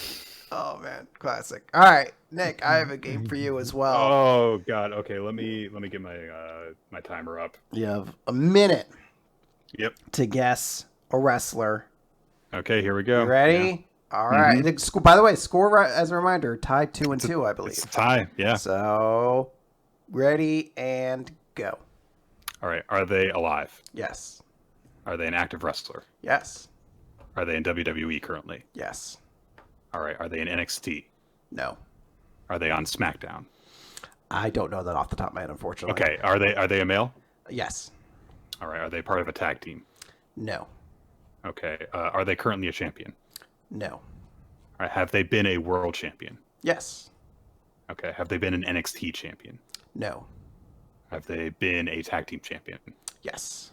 Speaker 1: Oh, man. Classic. All right, Nick, I have a game for you as well.
Speaker 2: Oh, God. Okay, let me get my my timer up.
Speaker 1: You have a minute
Speaker 2: Yep.
Speaker 1: to guess a wrestler.
Speaker 2: Okay, here we go.
Speaker 1: You ready? All right. By the way, score as a reminder, tied 2-2, I believe.
Speaker 2: It's a tie, yeah.
Speaker 1: So, ready and go.
Speaker 2: All right. Are they alive?
Speaker 1: Yes.
Speaker 2: Are they an active wrestler?
Speaker 1: Yes.
Speaker 2: Are they in WWE currently?
Speaker 1: Yes.
Speaker 2: All right. Are they in NXT?
Speaker 1: No.
Speaker 2: Are they on SmackDown?
Speaker 1: I don't know that off the top of my head, unfortunately.
Speaker 2: Okay. Are they a male?
Speaker 1: Yes.
Speaker 2: All right. Are they part of a tag team?
Speaker 1: No.
Speaker 2: Okay. Are they currently a champion?
Speaker 1: No.
Speaker 2: All right. Have they been a world champion?
Speaker 1: Yes.
Speaker 2: Okay. Have they been an NXT champion?
Speaker 1: No.
Speaker 2: Have they been a tag team champion?
Speaker 1: Yes.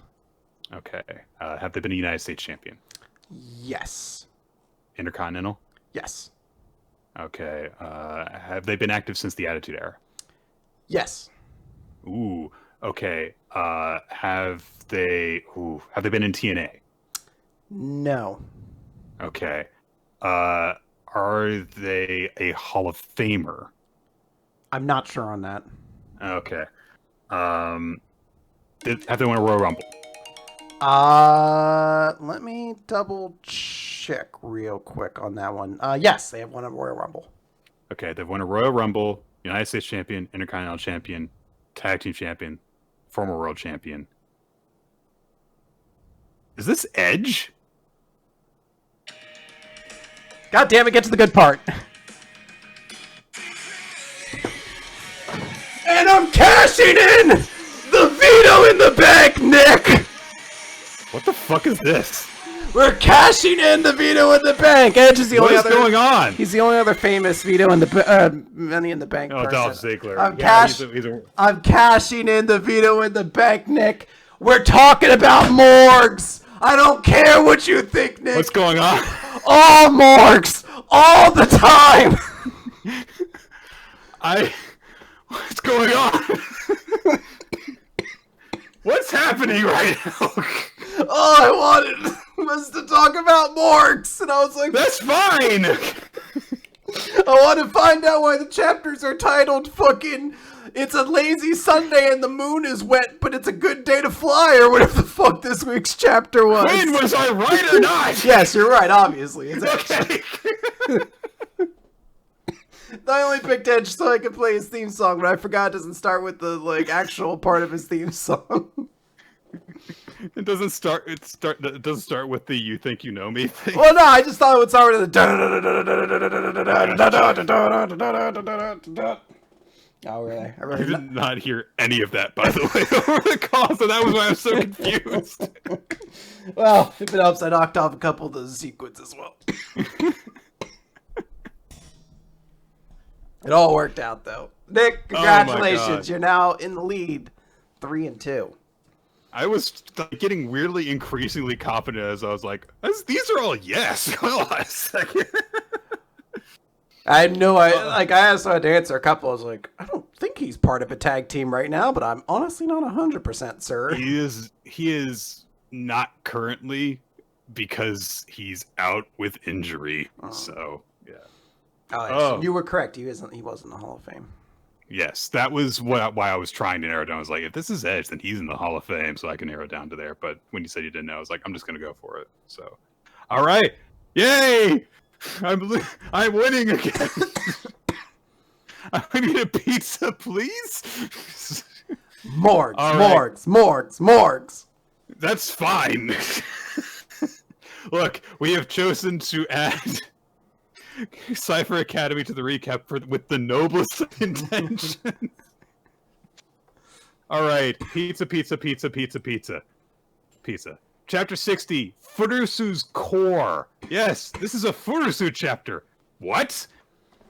Speaker 2: Okay. Have they been a United States champion?
Speaker 1: Yes.
Speaker 2: Intercontinental?
Speaker 1: Yes.
Speaker 2: Okay. Have they been active since the Attitude Era?
Speaker 1: Yes.
Speaker 2: Ooh. Okay. Have they been in TNA?
Speaker 1: No.
Speaker 2: Okay. Are they a Hall of Famer?
Speaker 1: I'm not sure on that.
Speaker 2: Okay. Have they won a Royal Rumble?
Speaker 1: Let me double check real quick on that one. Yes, they have won a Royal Rumble.
Speaker 2: Okay, they've won a Royal Rumble, United States champion, Intercontinental champion, tag team champion, former world champion. Is this Edge?
Speaker 1: God damn it, get to the good part. And I'm cashing in the veto in the bank, Nick!
Speaker 2: What the fuck is this?
Speaker 1: We're cashing in the veto in the bank. Edge is the
Speaker 2: What
Speaker 1: only
Speaker 2: is
Speaker 1: other.
Speaker 2: going on?
Speaker 1: He's the only other famous veto in the Money in the Bank
Speaker 2: Oh,
Speaker 1: person.
Speaker 2: Dolph Ziggler.
Speaker 1: I'm cashing in the veto in the bank, Nick. We're talking about Morgs. I don't care what you think, Nick.
Speaker 2: What's going on?
Speaker 1: All Morgs, all the time.
Speaker 2: What's going on? What's happening right now?
Speaker 1: All I wanted was to talk about Morgs, and I was like,
Speaker 2: that's fine.
Speaker 1: I want to find out why the chapters are titled fucking "It's a Lazy Sunday and the Moon is Wet, but it's a good day to fly," or whatever the fuck this week's chapter was.
Speaker 2: Quinn, was I right or not?
Speaker 1: Yes, you're right, obviously. It's
Speaker 2: Okay.
Speaker 1: I only picked Edge so I could play his theme song, but I forgot it doesn't start with the actual part of his theme song.
Speaker 2: It doesn't start. It doesn't start with the "you think you know me" thing.
Speaker 1: Well, no, I just thought it would start with the. Oh, really?
Speaker 2: I did not hear any of that, by the way, over the call, so that was why I was so confused.
Speaker 1: Well, if it helps, I knocked off a couple of those sequences as well. It all worked out, though. Nick, congratulations. You're now in the lead, 3-2.
Speaker 2: I was getting weirdly increasingly confident as I was like, these are all yes. Hold on a second.
Speaker 1: I know I asked him to answer a couple. I was like, I don't think he's part of a tag team right now, but I'm honestly not 100%, sir.
Speaker 2: He is not currently because he's out with injury. Oh. So yeah.
Speaker 1: So you were correct. He wasn't in the Hall of Fame.
Speaker 2: Yes, that was why I was trying to narrow down. I was like, if this is Edge, then he's in the Hall of Fame, so I can narrow it down to there. But when you said you didn't know, I was like, I'm just gonna go for it. So, all right, yay! I'm winning again. I need a pizza, please.
Speaker 1: Morgs.
Speaker 2: That's fine. Look, we have chosen to add Cipher Academy to the recap with the noblest of intentions. All right, pizza. Chapter 60, Furusu's Core. Yes, this is a Furusu chapter. What?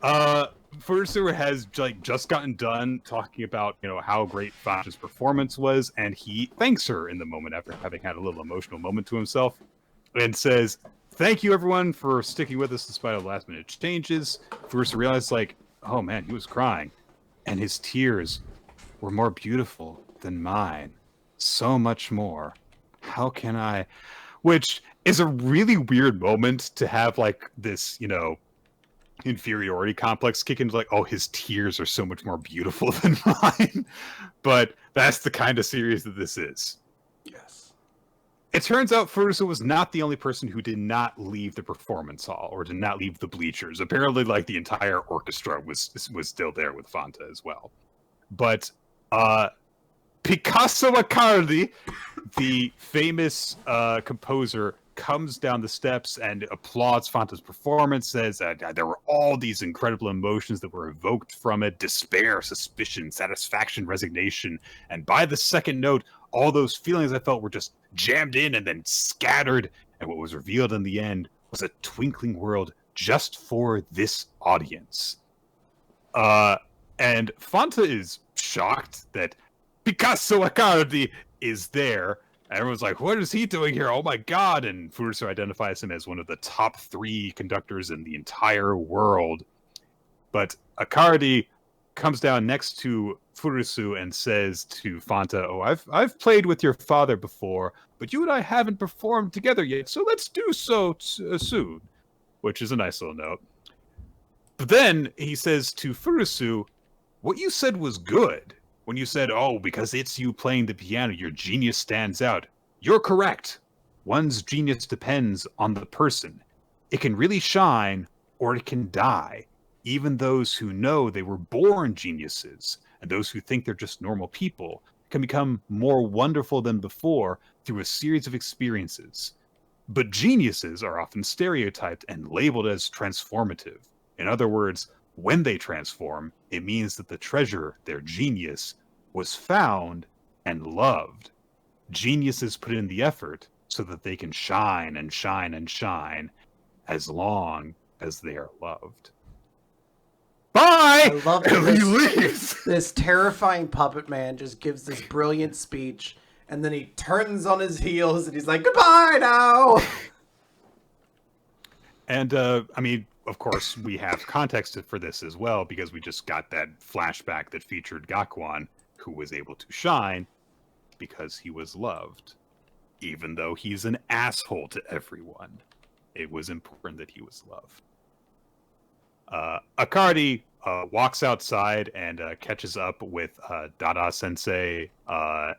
Speaker 2: Furusu has just gotten done talking about how great Fasha's performance was, and he thanks her in the moment after having had a little emotional moment to himself, and says, "Thank you everyone for sticking with us despite all the last minute changes." Furusu realized oh man, he was crying, and his tears were more beautiful than mine, so much more. How can I? Which is a really weird moment to have this, inferiority complex kick into oh, his tears are so much more beautiful than mine. But that's the kind of series that this is.
Speaker 1: Yes.
Speaker 2: It turns out Furusu was not the only person who did not leave the performance hall or did not leave the bleachers. Apparently, like, the entire orchestra was still there with Fanta as well. But Picasso Accardi, the famous composer, comes down the steps and applauds Fanta's performance, says that there were all these incredible emotions that were evoked from it: despair, suspicion, satisfaction, resignation. And by the second note, all those feelings I felt were just jammed in and then scattered. And what was revealed in the end was a twinkling world just for this audience. And Fanta is shocked that Picasso Accardi is there. Everyone's like, what is he doing here? Oh my god. And Furusu identifies him as one of the top 3 conductors in the entire world. But Accardi comes down next to Furusu and says to Fanta, oh, I've played with your father before, but you and I haven't performed together yet, so let's do so soon. Which is a nice little note. But then he says to Furusu, what you said was good. When you said, oh, because it's you playing the piano, your genius stands out. You're correct. One's genius depends on the person. It can really shine, or it can die. Even those who know they were born geniuses, and those who think they're just normal people, can become more wonderful than before through a series of experiences. But geniuses are often stereotyped and labeled as transformative. In other words, when they transform, it means that the treasure, their genius, was found and loved. Geniuses put in the effort so that they can shine and shine and shine as long as they are loved. Bye!
Speaker 1: I love
Speaker 2: And he leaves.
Speaker 1: This terrifying puppet man just gives this brilliant speech, and then he turns on his heels and he's like, goodbye now!
Speaker 2: And, I mean, of course, we have context for this as well, because we just got that flashback that featured Gakuan, who was able to shine because he was loved. Even though he's an asshole to everyone, it was important that he was loved. Accardi walks outside and catches up with Dada Sensei,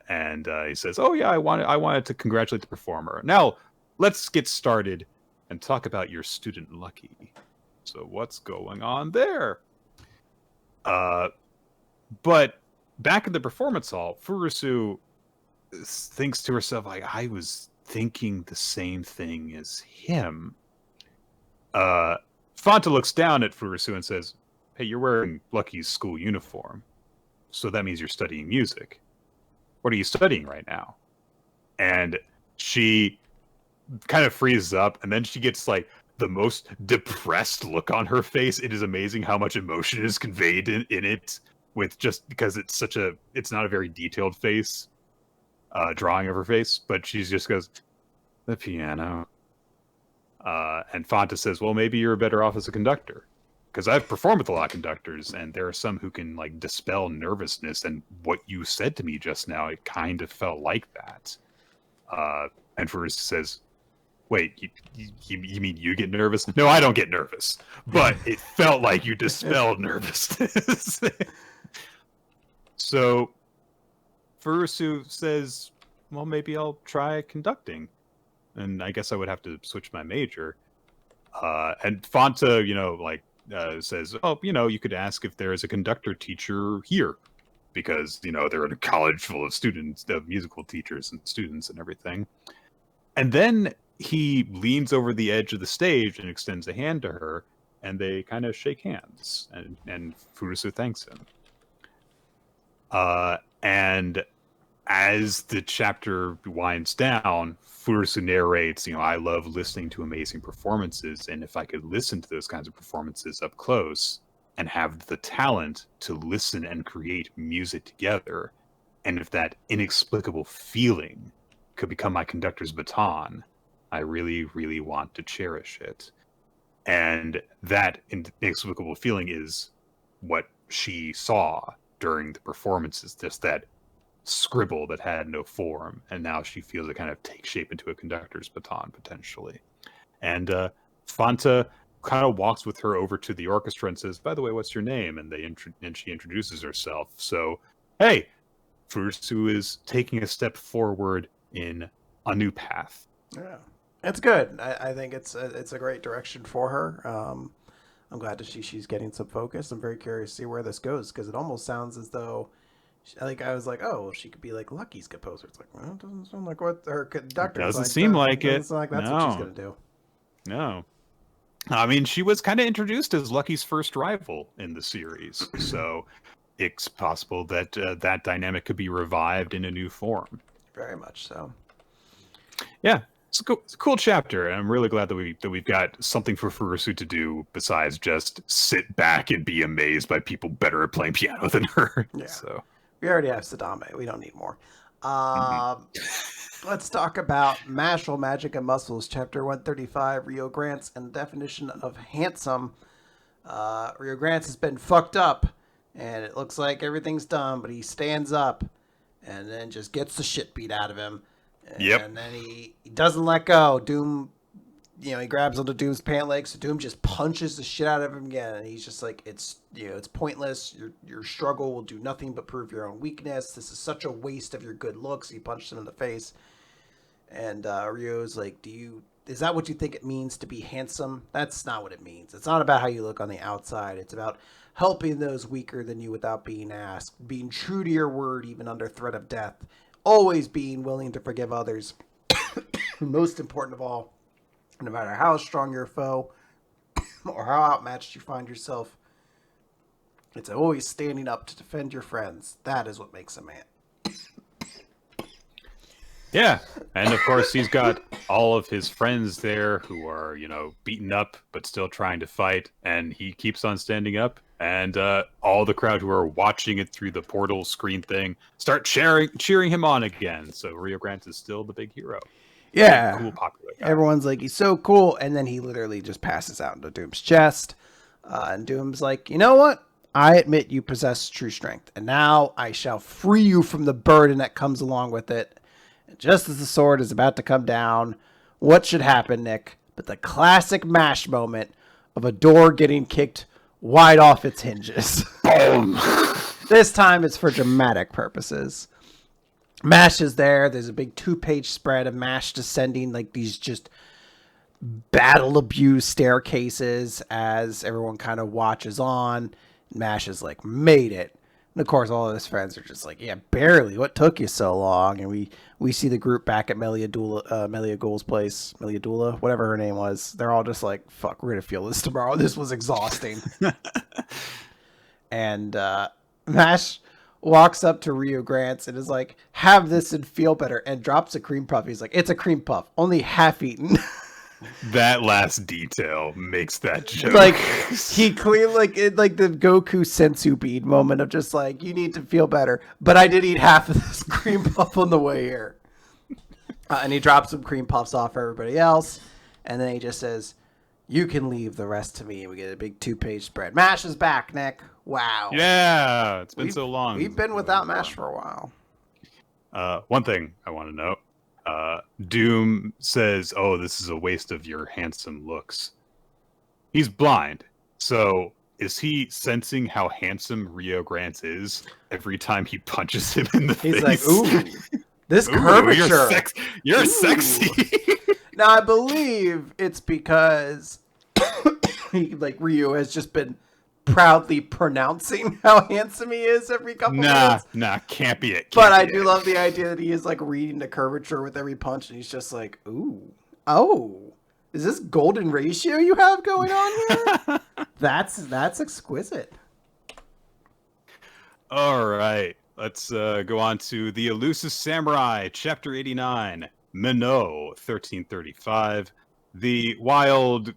Speaker 2: and he says, oh yeah, I wanted to congratulate the performer. Now, let's get started and talk about your student Lucky. So what's going on there? But back in the performance hall, Furusu thinks to herself, like, I was thinking the same thing as him. Fanta looks down at Furusu and says, hey, you're wearing Lucky's school uniform, so that means you're studying music. What are you studying right now? And she kind of freezes up, and then she gets, like, the most depressed look on her face. It is amazing how much emotion is conveyed in it, with just because it's not a very detailed face, drawing of her face, but she just goes, the piano. And Fanta says, well, maybe you're better off as a conductor, because I've performed with a lot of conductors, and there are some who can, like, dispel nervousness, and what you said to me just now, it kind of felt like that. And Furusu says, wait, you mean you get nervous? No, I don't get nervous, but it felt like you dispelled nervousness. So Furusu says, well, maybe I'll try conducting. And I guess I would have to switch my major. And Fanta, says, oh, you could ask if there is a conductor teacher here. Because, they're in a college full of students, of musical teachers and students and everything. And then he leans over the edge of the stage and extends a hand to her, and they kind of shake hands. And Furusu thanks him. And as the chapter winds down, Furusu narrates, I love listening to amazing performances, and if I could listen to those kinds of performances up close and have the talent to listen and create music together, and if that inexplicable feeling could become my conductor's baton, I really, really want to cherish it. And that inexplicable feeling is what she saw during the performances, just that scribble that had no form, and now she feels it kind of take shape into a conductor's baton, potentially. And Fanta kind of walks with her over to the orchestra and says, by the way, what's your name? And she introduces herself. So, hey, Furusu is taking a step forward in a new path.
Speaker 1: Yeah, it's good. I think it's a great direction for her. I'm glad to see she's getting some focus. I'm very curious to see where this goes because it almost sounds as though, like I was like, oh, well, she could be like Lucky's composer. It's like, well, it doesn't sound like what her conductor.
Speaker 2: Doesn't
Speaker 1: Like,
Speaker 2: seem like
Speaker 1: doesn't
Speaker 2: it.
Speaker 1: sound like that's what she's gonna do.
Speaker 2: No. I mean, she was kind of introduced as Lucky's first rival in the series, so it's possible that that dynamic could be revived in a new form.
Speaker 1: Very much so.
Speaker 2: Yeah, it's a cool chapter, and I'm really glad that we've got something for Furusu to do besides just sit back and be amazed by people better at playing piano than her.
Speaker 1: Yeah.
Speaker 2: So
Speaker 1: we already have Sadame. We don't need more.
Speaker 2: Mm-hmm.
Speaker 1: Let's talk about Mashle, Magic and Muscles, Chapter 135, Rio Grants and definition of handsome. Rio Grants has been fucked up, and it looks like everything's done, but he stands up and then just gets the shit beat out of him. And then he doesn't let go. Doom, he grabs onto Doom's pant legs, so Doom just punches the shit out of him again, and he's just like, it's pointless. Your struggle will do nothing but prove your own weakness. This is such a waste of your good looks. He punched him in the face. And Ryo's like, is that what you think it means to be handsome? That's not what it means. It's not about how you look on the outside. It's about helping those weaker than you without being asked, being true to your word even under threat of death, always being willing to forgive others. Most important of all, no matter how strong your foe or how outmatched you find yourself, it's always standing up to defend your friends. That is what makes a man.
Speaker 2: Yeah, and of course he's got all of his friends there who are, beaten up but still trying to fight, and he keeps on standing up, and all the crowd who are watching it through the portal screen thing start cheering him on again. So Rio Grant is still the big hero.
Speaker 1: Yeah,
Speaker 2: cool, popular guy.
Speaker 1: Everyone's like, he's so cool, and then he literally just passes out into Doom's chest, and Doom's like, you know what? I admit you possess true strength, and now I shall free you from the burden that comes along with it. Just as the sword is about to come down, what should happen, Nick, but the classic MASH moment of a door getting kicked wide off its hinges.
Speaker 2: Boom!
Speaker 1: This time it's for dramatic purposes. MASH is there. There's a big 2-page spread of MASH descending like these just battle-abused staircases as everyone kind of watches on. MASH is like, made it. And of course, all of his friends are just like, yeah, barely. What took you so long? And we see the group back at Melia Ghoul's place, Melia Dula, whatever her name was. They're all just like, fuck, we're going to feel this tomorrow. This was exhausting. And MASH walks up to Rio Grants and is like, have this and feel better, and drops a cream puff. He's like, it's a cream puff, only half eaten.
Speaker 2: That last detail makes that joke.
Speaker 1: Like, he clearly, like the Goku sensu bead moment of just like, you need to feel better, but I did eat half of this cream puff on the way here. And he drops some cream puffs off for everybody else, and then he just says, you can leave the rest to me. We get a big 2-page spread. MASH is back, Nick. Wow.
Speaker 2: Yeah, it's been so long.
Speaker 1: We've been without MASH for a while.
Speaker 2: One thing I want to note. Doom says, oh, this is a waste of your handsome looks. He's blind. So is he sensing how handsome Rio Grant is every time he punches him in the face?
Speaker 1: He's like, ooh, this curvature.
Speaker 2: You're sexy.
Speaker 1: Now, I believe it's because Ryu has just been proudly pronouncing how handsome he is every couple minutes.
Speaker 2: Can't be it.
Speaker 1: But I do love the idea that he is like reading the curvature with every punch, and he's just like, ooh, oh, is this golden ratio you have going on here? That's exquisite.
Speaker 2: All right, let's go on to the Elusive Samurai, Chapter 89, Minot, 1335. The wild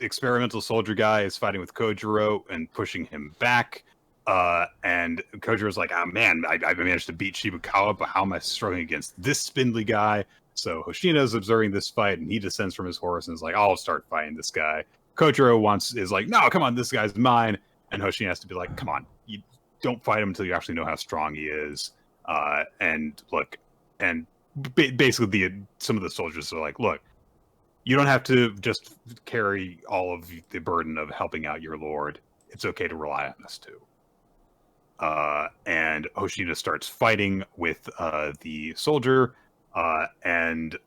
Speaker 2: experimental soldier guy is fighting with Kojiro and pushing him back. And Kojiro's like, oh man, I managed to beat Shibukawa, but how am I struggling against this spindly guy? So Hoshina's observing this fight, and he descends from his horse and is like, I'll start fighting this guy. Kojiro is like, no, come on, this guy's mine. And Hoshina has to be like, come on, you don't fight him until you actually know how strong he is. And look, and basically some of the soldiers are like, look, you don't have to just carry all of the burden of helping out your lord. It's okay to rely on us too. And Hoshina starts fighting with the soldier, and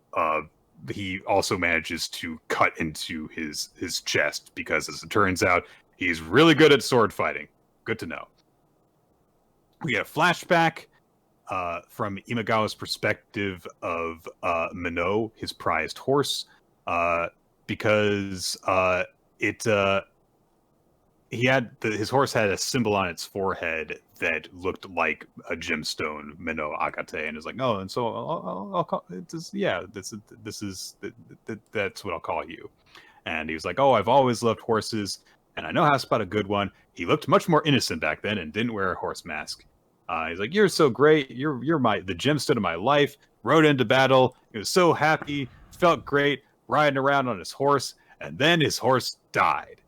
Speaker 2: he also manages to cut into his chest because, as it turns out, he's really good at sword fighting. Good to know. We get a flashback from Imagawa's perspective of Minot, his prized horse, because his horse had a symbol on its forehead that looked like a gemstone, Minot Agate, and is like, oh, and so I'll call it. That's what I'll call you. And he was like, oh, I've always loved horses, and I know how to spot a good one. He looked much more innocent back then and didn't wear a horse mask. He's like, you're so great. You're the gemstone of my life. Rode into battle. He was so happy. Felt great riding around on his horse, and then his horse died.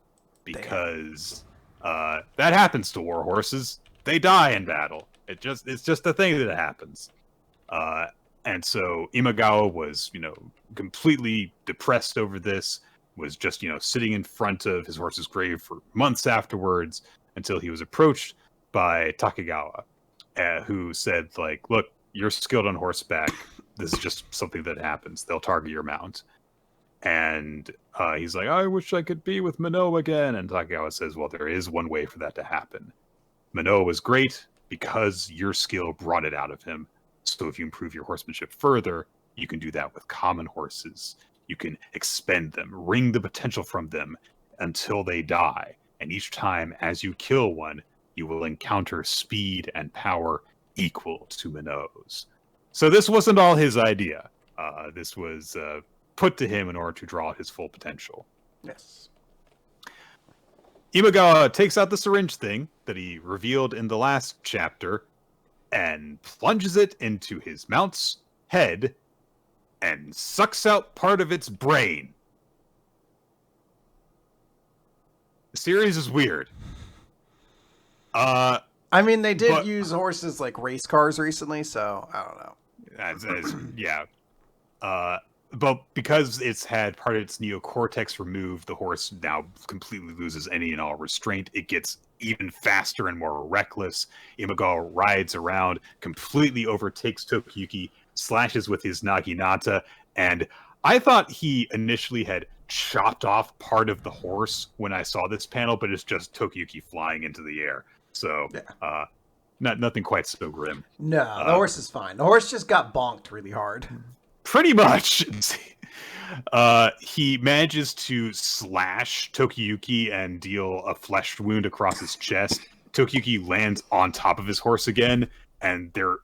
Speaker 2: Because that happens to war horses. They die in battle. It's just a thing that happens. And so Imagawa was, completely depressed over this, was just, sitting in front of his horse's grave for months afterwards until he was approached by Takegawa, who said, like, look, you're skilled on horseback. This is just something that happens. They'll target your mount. And he's like, I wish I could be with Minot again. And Takegawa says, well, there is one way for that to happen. Minot was great because your skill brought it out of him. So if you improve your horsemanship further, you can do that with common horses. You can expend them, wring the potential from them until they die. And each time as you kill one, you will encounter speed and power equal to Minot's. So this wasn't all his idea. This was put to him in order to draw out his full potential.
Speaker 1: Yes.
Speaker 2: Imagawa takes out the syringe thing that he revealed in the last chapter and plunges it into his mount's head and sucks out part of its brain. The series is weird.
Speaker 1: I mean, they did use horses like race cars recently, so I don't know.
Speaker 2: Yeah. But because it's had part of its neocortex removed, the horse now completely loses any and all restraint. It gets even faster and more reckless. Imagawa rides around, completely overtakes Tokiyuki, slashes with his naginata, and I thought he initially had chopped off part of the horse when I saw this panel, but it's just Tokiyuki flying into the air. So,
Speaker 1: yeah.
Speaker 2: Nothing quite so grim.
Speaker 1: No, the horse is fine. The horse just got bonked really hard.
Speaker 2: Pretty much. He manages to slash Tokiyuki and deal a flesh wound across his chest. Tokiyuki lands on top of his horse again, and they're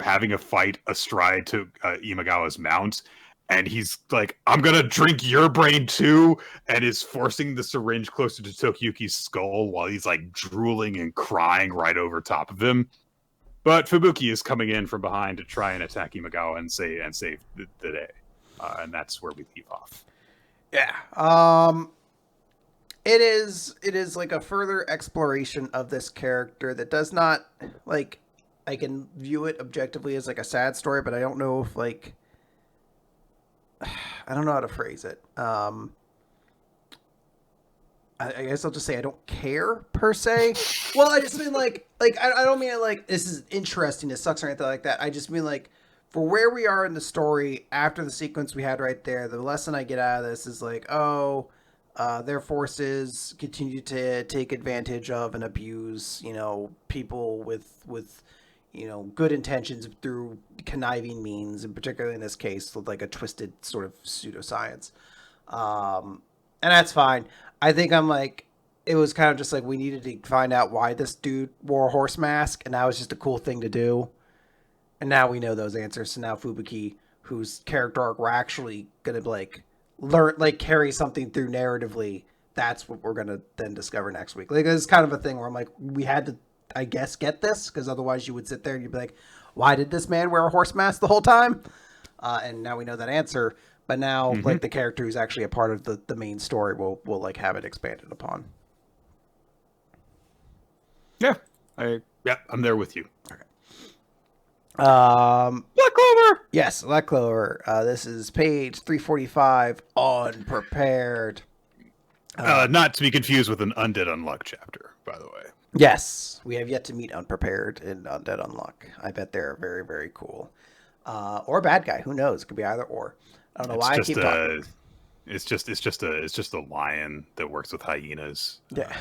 Speaker 2: having a fight astride to Imagawa's mount. And he's like, I'm gonna drink your brain too, and is forcing the syringe closer to Tokiyuki's skull while he's like drooling and crying right over top of him. But Fubuki is coming in from behind to try and attack Imagawa and save the day. And that's where we leave off.
Speaker 1: Yeah. It is like a further exploration of this character that does not, like, I can view it objectively as like a sad story, but I don't know if, like, I don't know how to phrase it. I guess I'll just say I don't care per se. Well, I just mean like I don't mean like this is interesting, it sucks or anything like that. I just mean like for where we are in the story after the sequence we had right there, the lesson I get out of this is like, their forces continue to take advantage of and abuse, people with good intentions through conniving means, and particularly in this case with like a twisted sort of pseudoscience. And that's fine. I think it was kind of just like we needed to find out why this dude wore a horse mask, and that was just a cool thing to do. And now we know those answers. So now Fubuki, whose character arc we're actually gonna carry something through narratively, that's what we're gonna then discover next week. Like, it's kind of a thing where I'm like, we had to, I guess, get this, because otherwise you would sit there and you'd be like, why did this man wear a horse mask the whole time? And now we know that answer. But now, like, the character who's actually a part of the main story will like have it expanded upon.
Speaker 2: Yeah, I'm there with you.
Speaker 1: Okay.
Speaker 2: Black Clover.
Speaker 1: Yes, Black Clover. This is page 345. Unprepared.
Speaker 2: Not to be confused with an Undead Unluck chapter, by the way.
Speaker 1: Yes, we have yet to meet Unprepared in Undead Unluck. I bet they're very, very cool. or a bad guy. Who knows? It could be either or. I don't know why I keep talking.
Speaker 2: It's just a lion that works with hyenas.
Speaker 1: Yeah.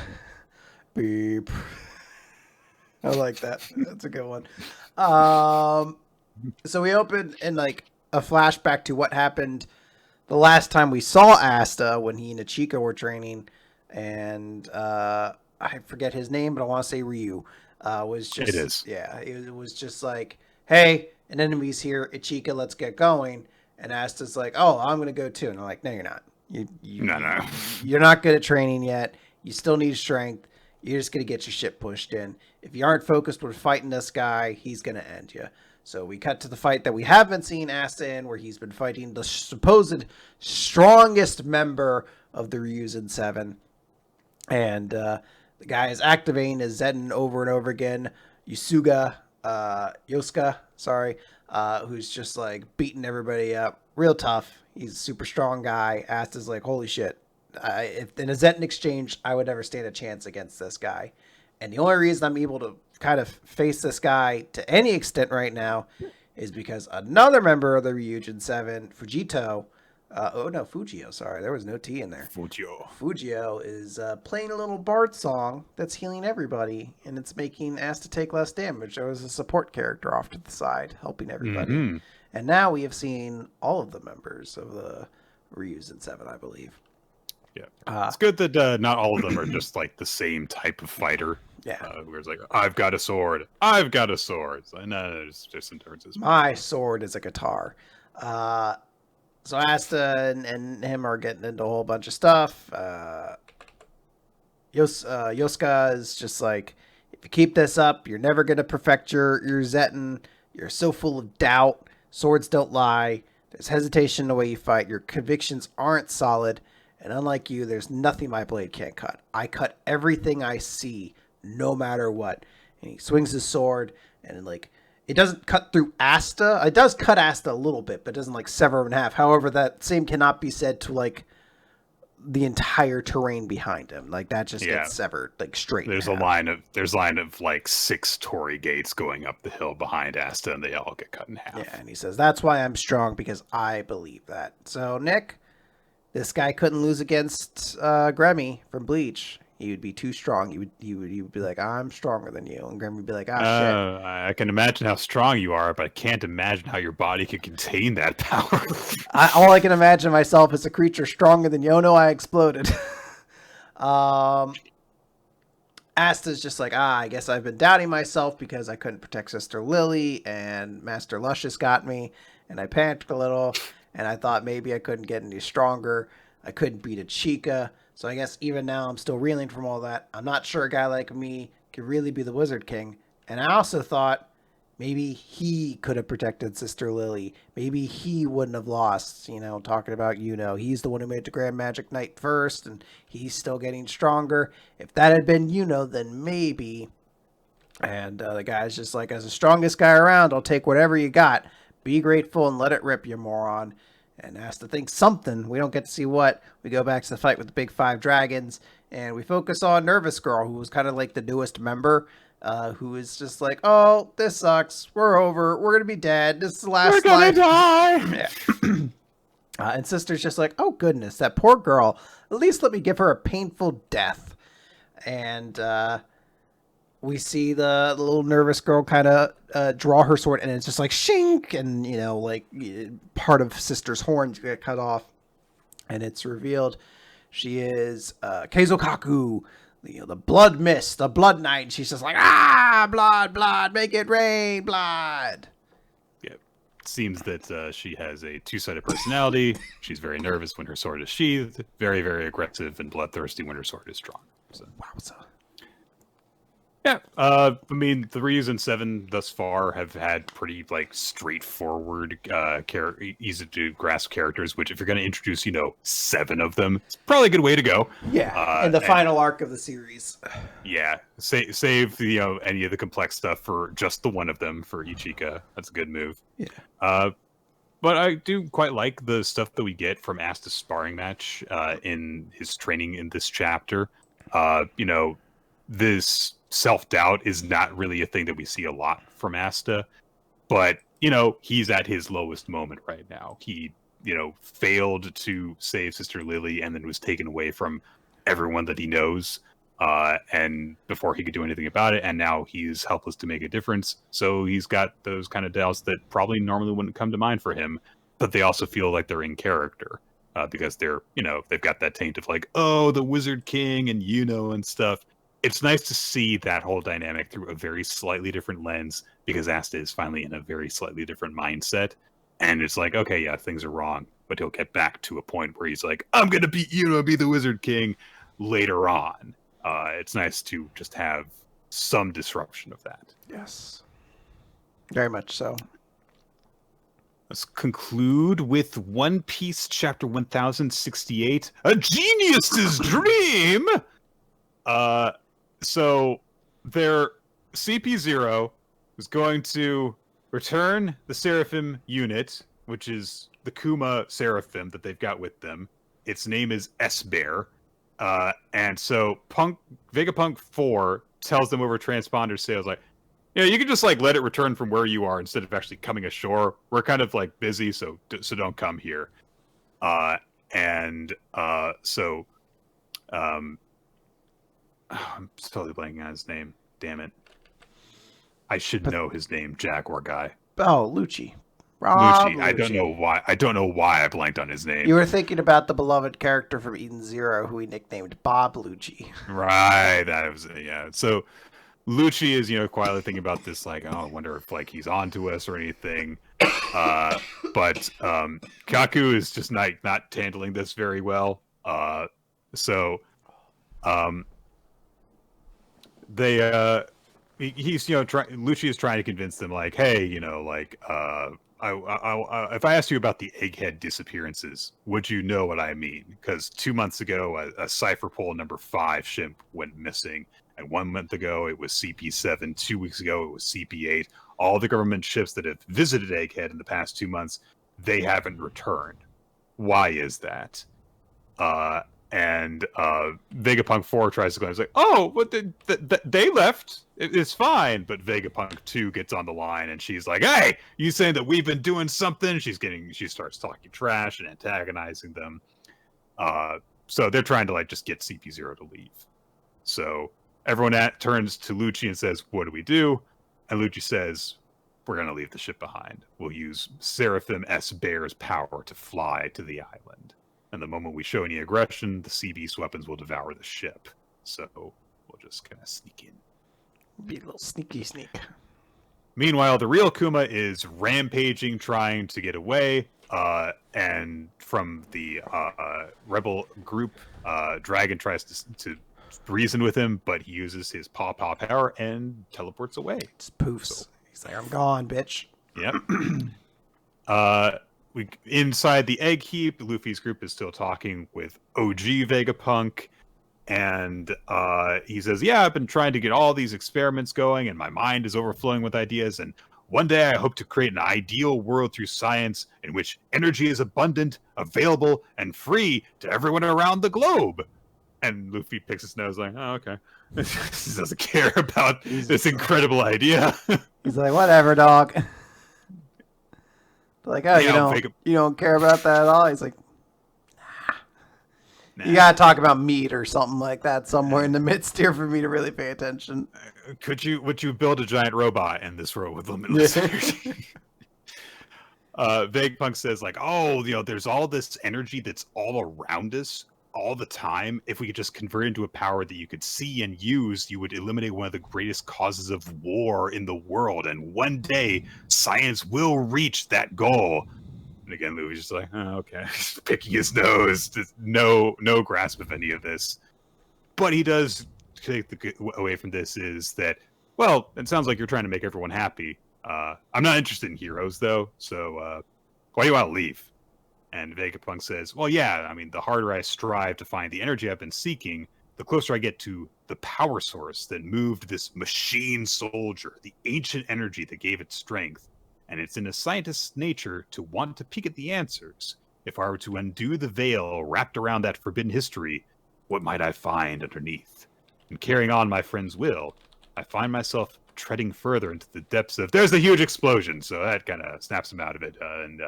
Speaker 1: Beep. I like that. That's a good one. So we open in like a flashback to what happened the last time we saw Asta when he and Ichika were training, and I forget his name, but I want to say Ryu. Was just
Speaker 2: It is.
Speaker 1: Yeah, it was just like, hey, an enemy's here, Ichika, let's get going. And Asta's like, oh, I'm gonna go too. And I'm like, no, you're not.
Speaker 2: No.
Speaker 1: You're not good at training yet. You still need strength. You're just gonna get your shit pushed in. If you aren't focused with fighting this guy, he's gonna end you. So we cut to the fight that we have been seeing Asta in, where he's been fighting the supposed strongest member of the Ryuzen 7. And the guy is activating his Zen over and over again. Yosuga, who's just like beating everybody up. Real tough. He's a super strong guy. Asta's like, holy shit. If in a Zen exchange, I would never stand a chance against this guy. And the only reason I'm able to kind of face this guy to any extent right now is because another member of the Ryujin 7, Fujito, Fujio, sorry, there was no T in there. Fujio is playing a little bard song that's healing everybody, and it's making Asta take less damage. There was a support character off to the side, helping everybody. Mm-hmm. And now we have seen all of the members of the Ryujin 7, I believe.
Speaker 2: Yeah, it's good that not all of them are just like the same type of fighter.
Speaker 1: Yeah,
Speaker 2: where it's like, I've got a sword. So, no, there's just differences.
Speaker 1: My sword is a guitar. So Asta and him are getting into a whole bunch of stuff. Yosuka is just like, if you keep this up, you're never going to perfect your Zetten. You're so full of doubt. Swords don't lie. There's hesitation in the way you fight. Your convictions aren't solid. And unlike you, there's nothing my blade can't cut. I cut everything I see, no matter what. And he swings his sword, and like, it doesn't cut through Asta. It does cut Asta a little bit, but it doesn't like sever him in half. However, that same cannot be said to like the entire terrain behind him. Like that just gets severed like straight.
Speaker 2: There's a line of like 6 torii gates going up the hill behind Asta, and they all get cut in half.
Speaker 1: Yeah, and he says that's why I'm strong, because I believe that. So Nick, this guy couldn't lose against Grammy from Bleach. He would be too strong. He would be like, I'm stronger than you. And Grammy would be like, shit.
Speaker 2: I can imagine how strong you are, but I can't imagine how your body could contain that power.
Speaker 1: All I can imagine myself is a creature stronger than Yono. I exploded. Asta's just like, I guess I've been doubting myself because I couldn't protect Sister Lily, and Master Luscious got me, and I panicked a little. And I thought maybe I couldn't get any stronger. I couldn't beat a Chica. So I guess even now I'm still reeling from all that. I'm not sure a guy like me could really be the Wizard King. And I also thought maybe he could have protected Sister Lily. Maybe he wouldn't have lost, talking about, he's the one who made the Grand Magic Knight first, and he's still getting stronger. If that had been then maybe. And the guy's just like, as the strongest guy around, I'll take whatever you got. Be grateful and let it rip, you moron. And Asta thinks something. We don't get to see what. We go back to the fight with the big 5 dragons, and we focus on Nervous Girl, who was kind of like the newest member, who is just like, oh, this sucks. We're over. We're going to be dead. This is the last
Speaker 2: life. We're going
Speaker 1: to die. Yeah. And Sister's just like, oh, goodness, that poor girl. At least let me give her a painful death. And we see the little Nervous Girl kind of draw her sword, and it's just like shink, and like part of Sister's horns get cut off, and it's revealed she is Keizokaku, the blood mist, the blood knight. And she's just like, blood, make it rain, blood.
Speaker 2: Yeah, it seems that she has a 2-sided personality. She's very nervous when her sword is sheathed, very, very aggressive and bloodthirsty when her sword is drawn. So.
Speaker 1: Wowza.
Speaker 2: Yeah, I mean, the Ryujin 7 thus far have had pretty, straightforward, easy to grasp characters, which if you're going to introduce, 7 of them, it's probably a good way to go.
Speaker 1: Yeah, in the final arc of the series.
Speaker 2: Yeah, save, any of the complex stuff for just the one of them for Ichika. That's a good move.
Speaker 1: Yeah.
Speaker 2: But I do quite like the stuff that we get from Asta's sparring match in his training in this chapter. This self-doubt is not really a thing that we see a lot from Asta, but he's at his lowest moment right now. He, failed to save Sister Lily and then was taken away from everyone that he knows. And before he could do anything about it, and now he's helpless to make a difference. So he's got those kind of doubts that probably normally wouldn't come to mind for him, but they also feel like they're in character because they're, they've got that taint of like, oh, the Wizard King and and stuff. It's nice to see that whole dynamic through a very slightly different lens because Asta is finally in a very slightly different mindset. And it's like, okay, yeah, things are wrong, but he'll get back to a point where he's like, I'm going to beat be the Wizard King later on. It's nice to just have some disruption of that.
Speaker 1: Yes. Very much so.
Speaker 2: Let's conclude with One Piece chapter 1068, A Genius's Dream! So their CP0 is going to return the Seraphim unit, which is the Kuma Seraphim that they've got with them. Its name is S-Bear. And so Vegapunk 4 tells them over transponder sales, like, you can just like let it return from where you are instead of actually coming ashore. We're kind of like busy, so don't come here. So I'm totally blanking on his name. Damn it. I should know his name, Jaguar guy.
Speaker 1: Oh, Lucci.
Speaker 2: Lucci. I don't know why I blanked on his name.
Speaker 1: You were thinking about the beloved character from Eden Zero, who he nicknamed Bob Lucci.
Speaker 2: Right, that was it. Yeah. So Lucci is, quietly thinking about this, like, oh, I wonder if like he's onto us or anything. But Kaku is just not handling this very well. Lucci is trying to convince them, like, hey, if I asked you about the egghead disappearances, would you know what I mean? Because 2 months ago, a Cipher Pole number 5 ship went missing, and 1 month ago it was CP7. 2 weeks ago it was CP8. All the government ships that have visited Egghead in the past 2 months, they haven't returned. Why is that? And Vegapunk 4 tries to go. He's like, oh, but they left. It's fine. But Vegapunk 2 gets on the line, and she's like, hey, you saying that we've been doing something? She starts talking trash and antagonizing them. So they're trying to like just get CP0 to leave. So everyone turns to Lucci and says, what do we do? And Lucci says, we're going to leave the ship behind. We'll use Seraphim S-Bear's power to fly to the island. And the moment we show any aggression, the sea beast weapons will devour the ship. So we'll just kind of sneak in.
Speaker 1: Be a little sneaky sneak.
Speaker 2: Meanwhile, the real Kuma is rampaging, trying to get away. And from the rebel group, Dragon tries to reason with him, but he uses his paw power and teleports away.
Speaker 1: Just poofs. So, he's like, I'm gone, bitch.
Speaker 2: Yep. Inside the egg heap, Luffy's group is still talking with OG Vegapunk, and he says, yeah, I've been trying to get all these experiments going, and my mind is overflowing with ideas, and one day I hope to create an ideal world through science in which energy is abundant, available, and free to everyone around the globe. And Luffy picks his nose like, oh, okay. He doesn't care about this incredible idea.
Speaker 1: He's like, whatever, dog. Like, oh, you don't care about that at all? He's like, nah. You gotta talk about meat or something like that somewhere in the midst here for me to really pay attention.
Speaker 2: Would you build a giant robot in this world with limitless energy? Vegapunk says, like, oh, there's all this energy that's all around us all the time. If we could just convert it into a power that you could see and use, you would eliminate one of the greatest causes of war in the world. And one day, science will reach that goal. And again, Louis just like, oh, okay, picking his nose, just no grasp of any of this. But he does take away from this is that, well, it sounds like you're trying to make everyone happy. I'm not interested in heroes, though, so why do you want to leave? And Vegapunk says, well, yeah, I mean, the harder I strive to find the energy I've been seeking, the closer I get to the power source that moved this machine soldier, the ancient energy that gave it strength. And it's in a scientist's nature to want to peek at the answers. If I were to undo the veil wrapped around that forbidden history, what might I find underneath? And carrying on my friend's will, I find myself treading further into the depths of... There's a huge explosion, so that kind of snaps him out of it. And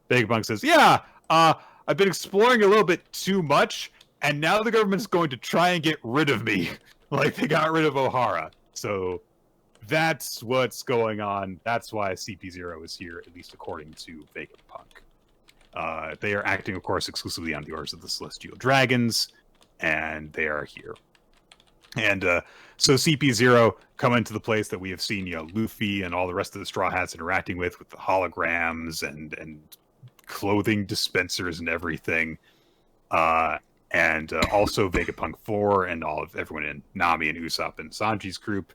Speaker 2: Vegapunk says, yeah, I've been exploring a little bit too much, and now the government's going to try and get rid of me. Like they got rid of O'Hara. So that's what's going on. That's why CP0 is here, at least according to Vegapunk. They are acting, of course, exclusively on the orders of the Celestial Dragons, and they are here. And so CP0 come into the place that we have seen, Luffy and all the rest of the Straw Hats interacting with the holograms and clothing dispensers and everything. And also Vegapunk 4 and everyone in Nami and Usopp and Sanji's group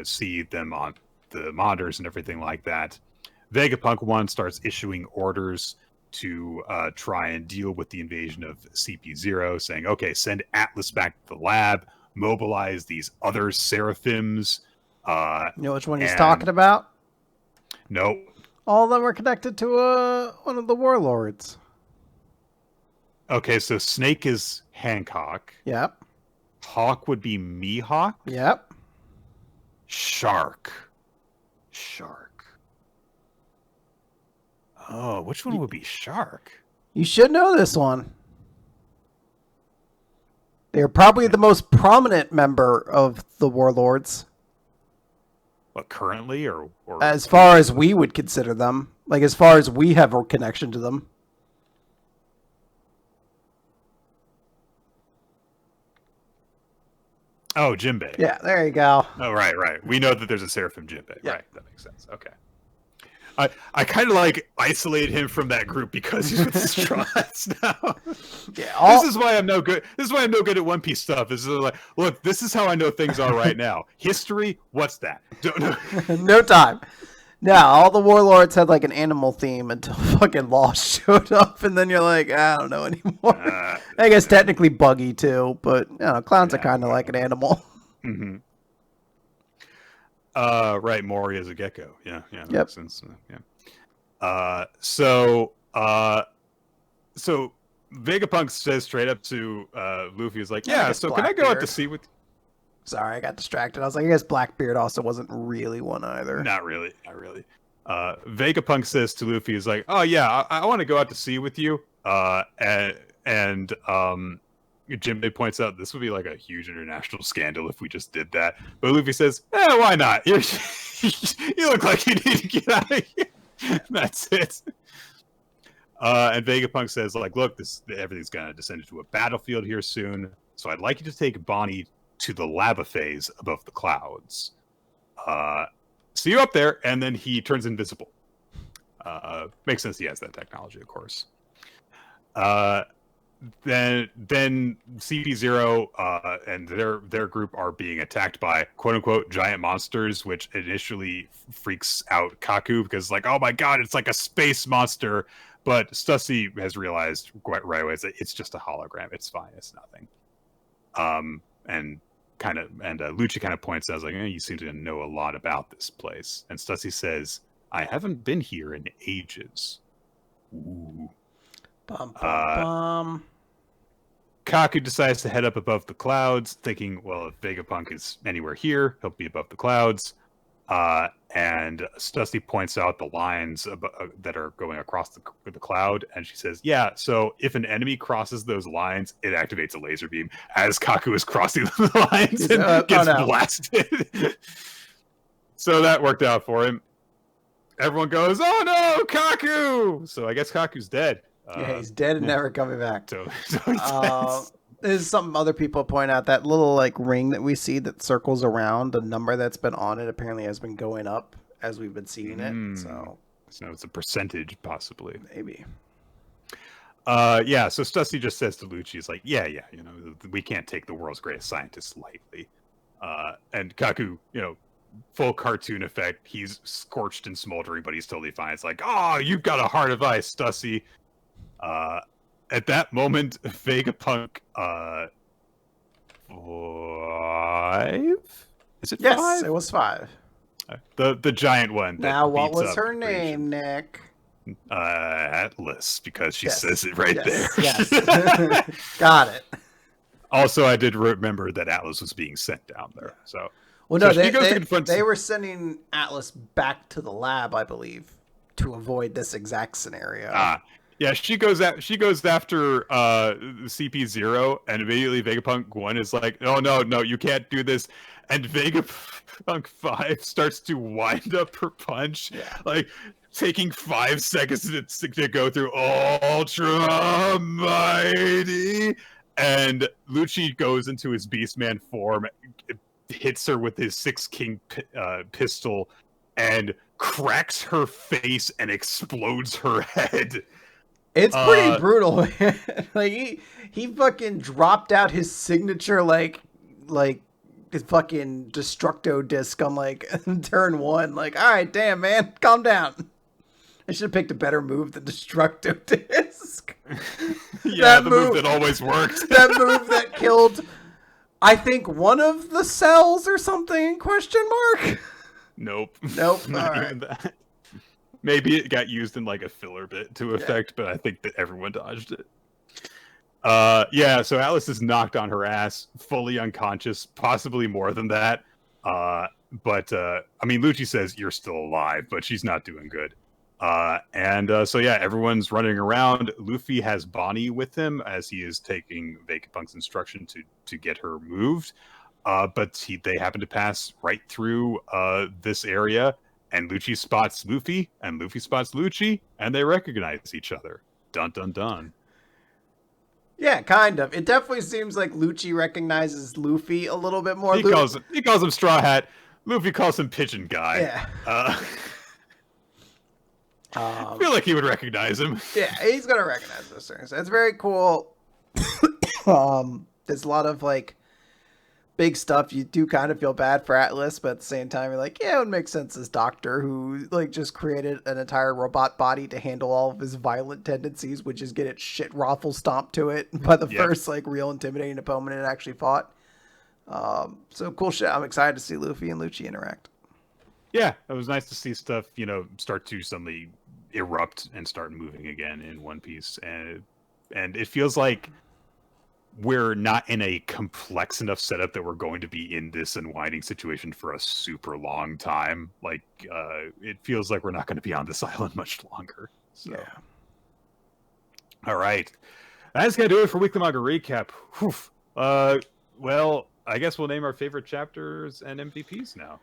Speaker 2: see them on the monitors and everything like that. Vegapunk 1 starts issuing orders to try and deal with the invasion of CP0, saying, okay, send Atlas back to the lab, mobilize these other Seraphims.
Speaker 1: You know which one he's talking about?
Speaker 2: No.
Speaker 1: All of them are connected to one of the warlords.
Speaker 2: Okay, so Snake is Hancock.
Speaker 1: Yep.
Speaker 2: Hawk would be Mihawk.
Speaker 1: Yep.
Speaker 2: Shark. Oh, which one would be Shark?
Speaker 1: You should know this one. They're probably the most prominent member of the warlords.
Speaker 2: What, currently or
Speaker 1: as far as we would consider them, like as far as we have a connection to them.
Speaker 2: Oh, Jinbei.
Speaker 1: Yeah, there you go.
Speaker 2: Oh, right. We know that there's a Seraphim Jinbei. Yeah. Right, that makes sense. Okay. I kind of like isolate him from that group because he's with the Straw Hats now. Yeah, this is why I'm no good. This is why I'm no good at One Piece stuff. Is like, look, this is how I know things are right now. History, what's that? Don't know.
Speaker 1: No time. Now, all the warlords had like an animal theme until fucking Lost showed up, and then you're like, I don't know anymore. I guess technically Buggy too, but clowns are kind of like an animal.
Speaker 2: Mm-hmm. Right, Mori is a gecko. Yeah, that makes sense. So Vegapunk says straight up to Luffy, is like, yeah, so can I go out to sea with...
Speaker 1: Sorry, I got distracted. I was like, I guess Blackbeard also wasn't really one either.
Speaker 2: Not really. Vegapunk says to Luffy, is like, oh yeah, I want to go out to sea with you. And Jinbei points out this would be like a huge international scandal if we just did that. But Luffy says, why not? You look like you need to get out of here. That's it. And Vegapunk says, like, look, everything's going to descend into a battlefield here soon. So I'd like you to take Bonnie to the lava phase above the clouds. See you up there. And then he turns invisible. Makes sense he has that technology, of course. Then CP0 and their group are being attacked by quote unquote giant monsters, which initially freaks out Kaku because like, oh my god, it's like a space monster. But Stussy has realized right away that it's just a hologram. It's fine. It's nothing. And Lucci kind of points out, like, you seem to know a lot about this place. And Stussy says, I haven't been here in ages. Ooh. Kaku decides to head up above the clouds, thinking, well, if Vegapunk is anywhere here, he'll be above the clouds. And Stussy points out the lines that are going across the cloud, and she says, yeah, so if an enemy crosses those lines, it activates a laser beam as Kaku is crossing the lines and gets blasted. So that worked out for him. Everyone goes, oh no, Kaku! So I guess Kaku's dead.
Speaker 1: Yeah, he's dead and never coming back.
Speaker 2: So
Speaker 1: this is something other people point out. That little like ring that we see that circles around, the number that's been on it apparently has been going up as we've been seeing it. So
Speaker 2: it's a percentage, possibly.
Speaker 1: Maybe.
Speaker 2: Yeah, so Stussy just says to Lucci, he's like, yeah, we can't take the world's greatest scientists lightly. And Kaku, full cartoon effect. He's scorched and smoldering, but he's totally fine. It's like, oh, you've got a heart of ice, Stussy. At that moment, Vegapunk 5? Is it 5?
Speaker 1: Yes, it was 5.
Speaker 2: The giant one.
Speaker 1: Now, what was her name, Nick?
Speaker 2: Atlas, because she says it right there.
Speaker 1: Yes. Got it.
Speaker 2: Also, I did remember that Atlas was being sent down there. So,
Speaker 1: Well, no,
Speaker 2: So she goes to confront.
Speaker 1: they were sending Atlas back to the lab, I believe, to avoid this exact scenario.
Speaker 2: Yeah, she goes after CP0, and immediately Vegapunk 1 is like, oh no, you can't do this. And Vegapunk 5 starts to wind up her punch, like taking 5 seconds to go through Ultra Mighty. And Lucci goes into his Beastman form, hits her with his Six King pistol, and cracks her face and explodes her head.
Speaker 1: It's pretty brutal, man. Like he fucking dropped out his signature like his fucking Destructo disc on like turn 1. Like, all right, damn man, calm down. I should have picked a better move than Destructo disc.
Speaker 2: Yeah, the move that always worked.
Speaker 1: That move that killed, I think, one of the cells or something? Question mark.
Speaker 2: Nope.
Speaker 1: All right.
Speaker 2: Maybe it got used in like a filler bit to effect, but I think that everyone dodged it. So Atlas is knocked on her ass, fully unconscious, possibly more than that. I mean, Lucci says you're still alive, but she's not doing good. Everyone's running around. Luffy has Bonnie with him as he is taking Vegapunk's instruction to get her moved. They happen to pass right through this area. And Lucci spots Luffy, and Luffy spots Lucci, and they recognize each other. Dun, dun, dun.
Speaker 1: Yeah, kind of. It definitely seems like Lucci recognizes Luffy a little bit more.
Speaker 2: He calls him Straw Hat. Luffy calls him Pigeon Guy.
Speaker 1: Yeah.
Speaker 2: I feel like he would recognize him.
Speaker 1: Yeah, he's going to recognize those things. It's very cool. There's a lot of, like, big stuff. You do kind of feel bad for Atlas, but at the same time, you're like, yeah, it would make sense. This doctor who like just created an entire robot body to handle all of his violent tendencies, which is get its shit raffle stomped to it by the first like real intimidating opponent it actually fought. So cool shit. I'm excited to see Luffy and Lucci interact.
Speaker 2: Yeah, it was nice to see stuff, start to suddenly erupt and start moving again in One Piece, and it feels like we're not in a complex enough setup that we're going to be in this unwinding situation for a super long time. Like, it feels like we're not going to be on this island much longer. So. Yeah. All right. That's going to do it for Weekly Manga Recap. Well, I guess we'll name our favorite chapters and MVPs now.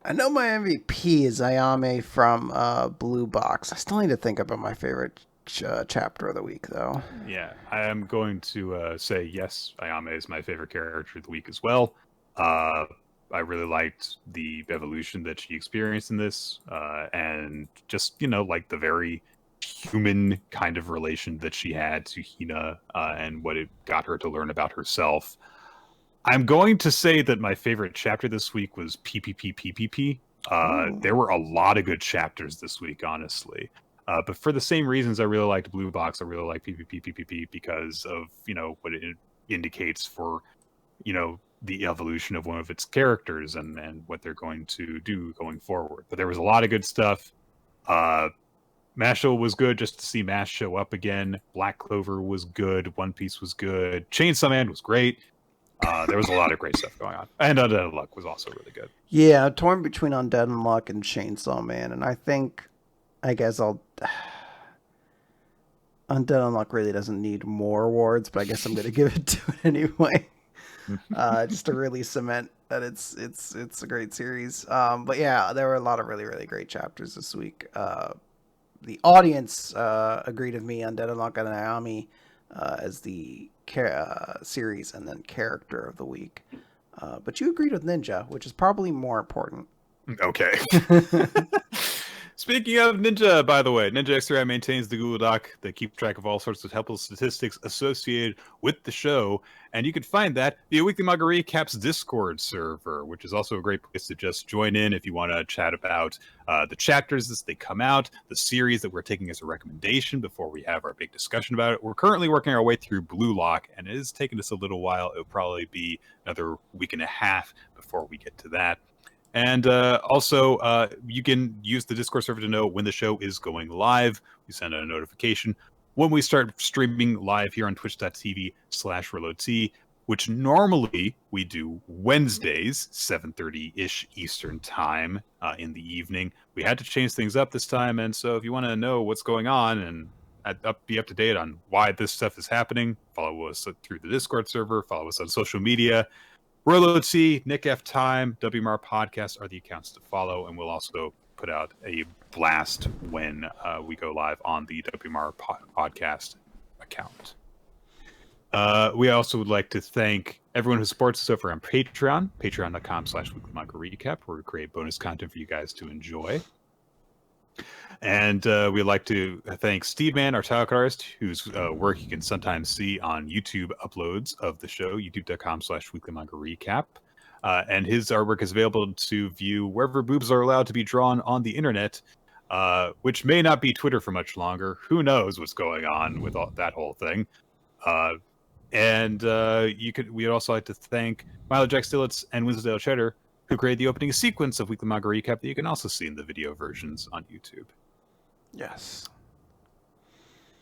Speaker 1: I know my MVP is Ayame from Blue Box. I still need to think about my favorite chapter of the week, though.
Speaker 2: Yeah, I am going to say yes, Ayame is my favorite character of the week as well. I really liked the evolution that she experienced in this, and just, like the very human kind of relation that she had to Hina, and what it got her to learn about herself. I'm going to say that my favorite chapter this week was PPPPPP. There were a lot of good chapters this week, honestly. But for the same reasons I really liked Blue Box, I really like PPPPP because of, what it indicates for, the evolution of one of its characters and what they're going to do going forward. But there was a lot of good stuff. Mashle was good just to see Mash show up again. Black Clover was good. One Piece was good. Chainsaw Man was great. There was a lot of great stuff going on. And Undead Unluck was also really good.
Speaker 1: Yeah, I'm torn between Undead Unluck and Chainsaw Man, and I guess Undead Unluck really doesn't need more awards, but I guess I'm going to give it to it anyway. Just to really cement that it's a great series. But yeah, there were a lot of really, really great chapters this week. The audience agreed with me on Undead Unluck and Ayame as the series and then character of the week. But you agreed with Ninja, which is probably more important.
Speaker 2: Okay. Speaking of Ninja, by the way, Ninja X3I maintains the Google Doc that keeps track of all sorts of helpful statistics associated with the show, and you can find that via Weekly Manga Recap's Discord server, which is also a great place to just join in if you want to chat about the chapters as they come out, the series that we're taking as a recommendation before we have our big discussion about it. We're currently working our way through Blue Lock, and it is taking us a little while. It'll probably be another week and a half before we get to that. And also, you can use the Discord server to know when the show is going live. We send out a notification when we start streaming live here on twitch.tv/ReloadT. which normally we do Wednesdays, 7:30-ish Eastern time in the evening. We had to change things up this time, and so if you want to know what's going on and be up to date on why this stuff is happening, follow us through the Discord server, follow us on social media. Rolo T, Nick F Time, WMR Podcast are the accounts to follow, and we'll also put out a blast when we go live on the WMR Podcast account. We also would like to thank everyone who supports us over on Patreon, patreon.com/Weekly Manga Recap, where we create bonus content for you guys to enjoy. And we'd like to thank Steve Mann, our title artist, whose work you can sometimes see on YouTube uploads of the show, youtube.com/Weekly Manga Recap. And his artwork is available to view wherever boobs are allowed to be drawn on the internet, which may not be Twitter for much longer. Who knows what's going on with that whole thing. We'd also like to thank Milo Jack Stillitz and Winslow Cheddar, who created the opening sequence of Weekly Manga Recap that you can also see in the video versions on YouTube.
Speaker 1: Yes.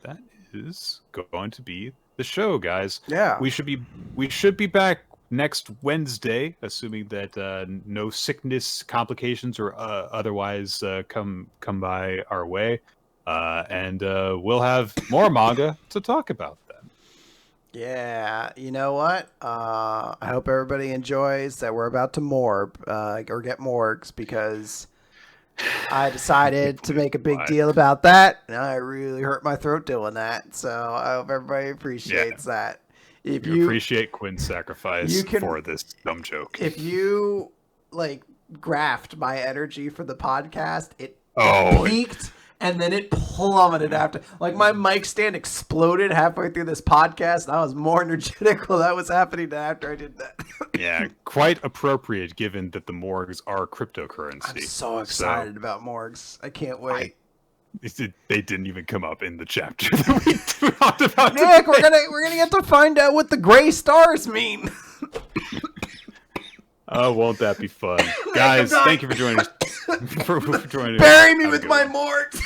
Speaker 2: That is going to be the show, guys.
Speaker 1: Yeah.
Speaker 2: We should be back next Wednesday, assuming that no sickness, complications, or otherwise come by our way. And we'll have more manga to talk about then.
Speaker 1: Yeah, you know what? I hope everybody enjoys that we're about to morb or get morgs, because I decided to make a big deal about that, and I really hurt my throat doing that. So I hope everybody appreciates that. If you
Speaker 2: appreciate Quinn's sacrifice for this dumb joke.
Speaker 1: If you graft my energy for the podcast, it peaked. And then it plummeted after. My mic stand exploded halfway through this podcast, and I was more energetic while that was happening after I did that.
Speaker 2: Yeah, quite appropriate given that the Morgs are cryptocurrency.
Speaker 1: I'm so excited about Morgs. I can't wait.
Speaker 2: They didn't even come up in the chapter that we talked about.
Speaker 1: Nick, we're gonna get to find out what the gray stars mean.
Speaker 2: Oh, won't that be fun? Guys, thank you for joining us.
Speaker 1: Bury me with my Morgs.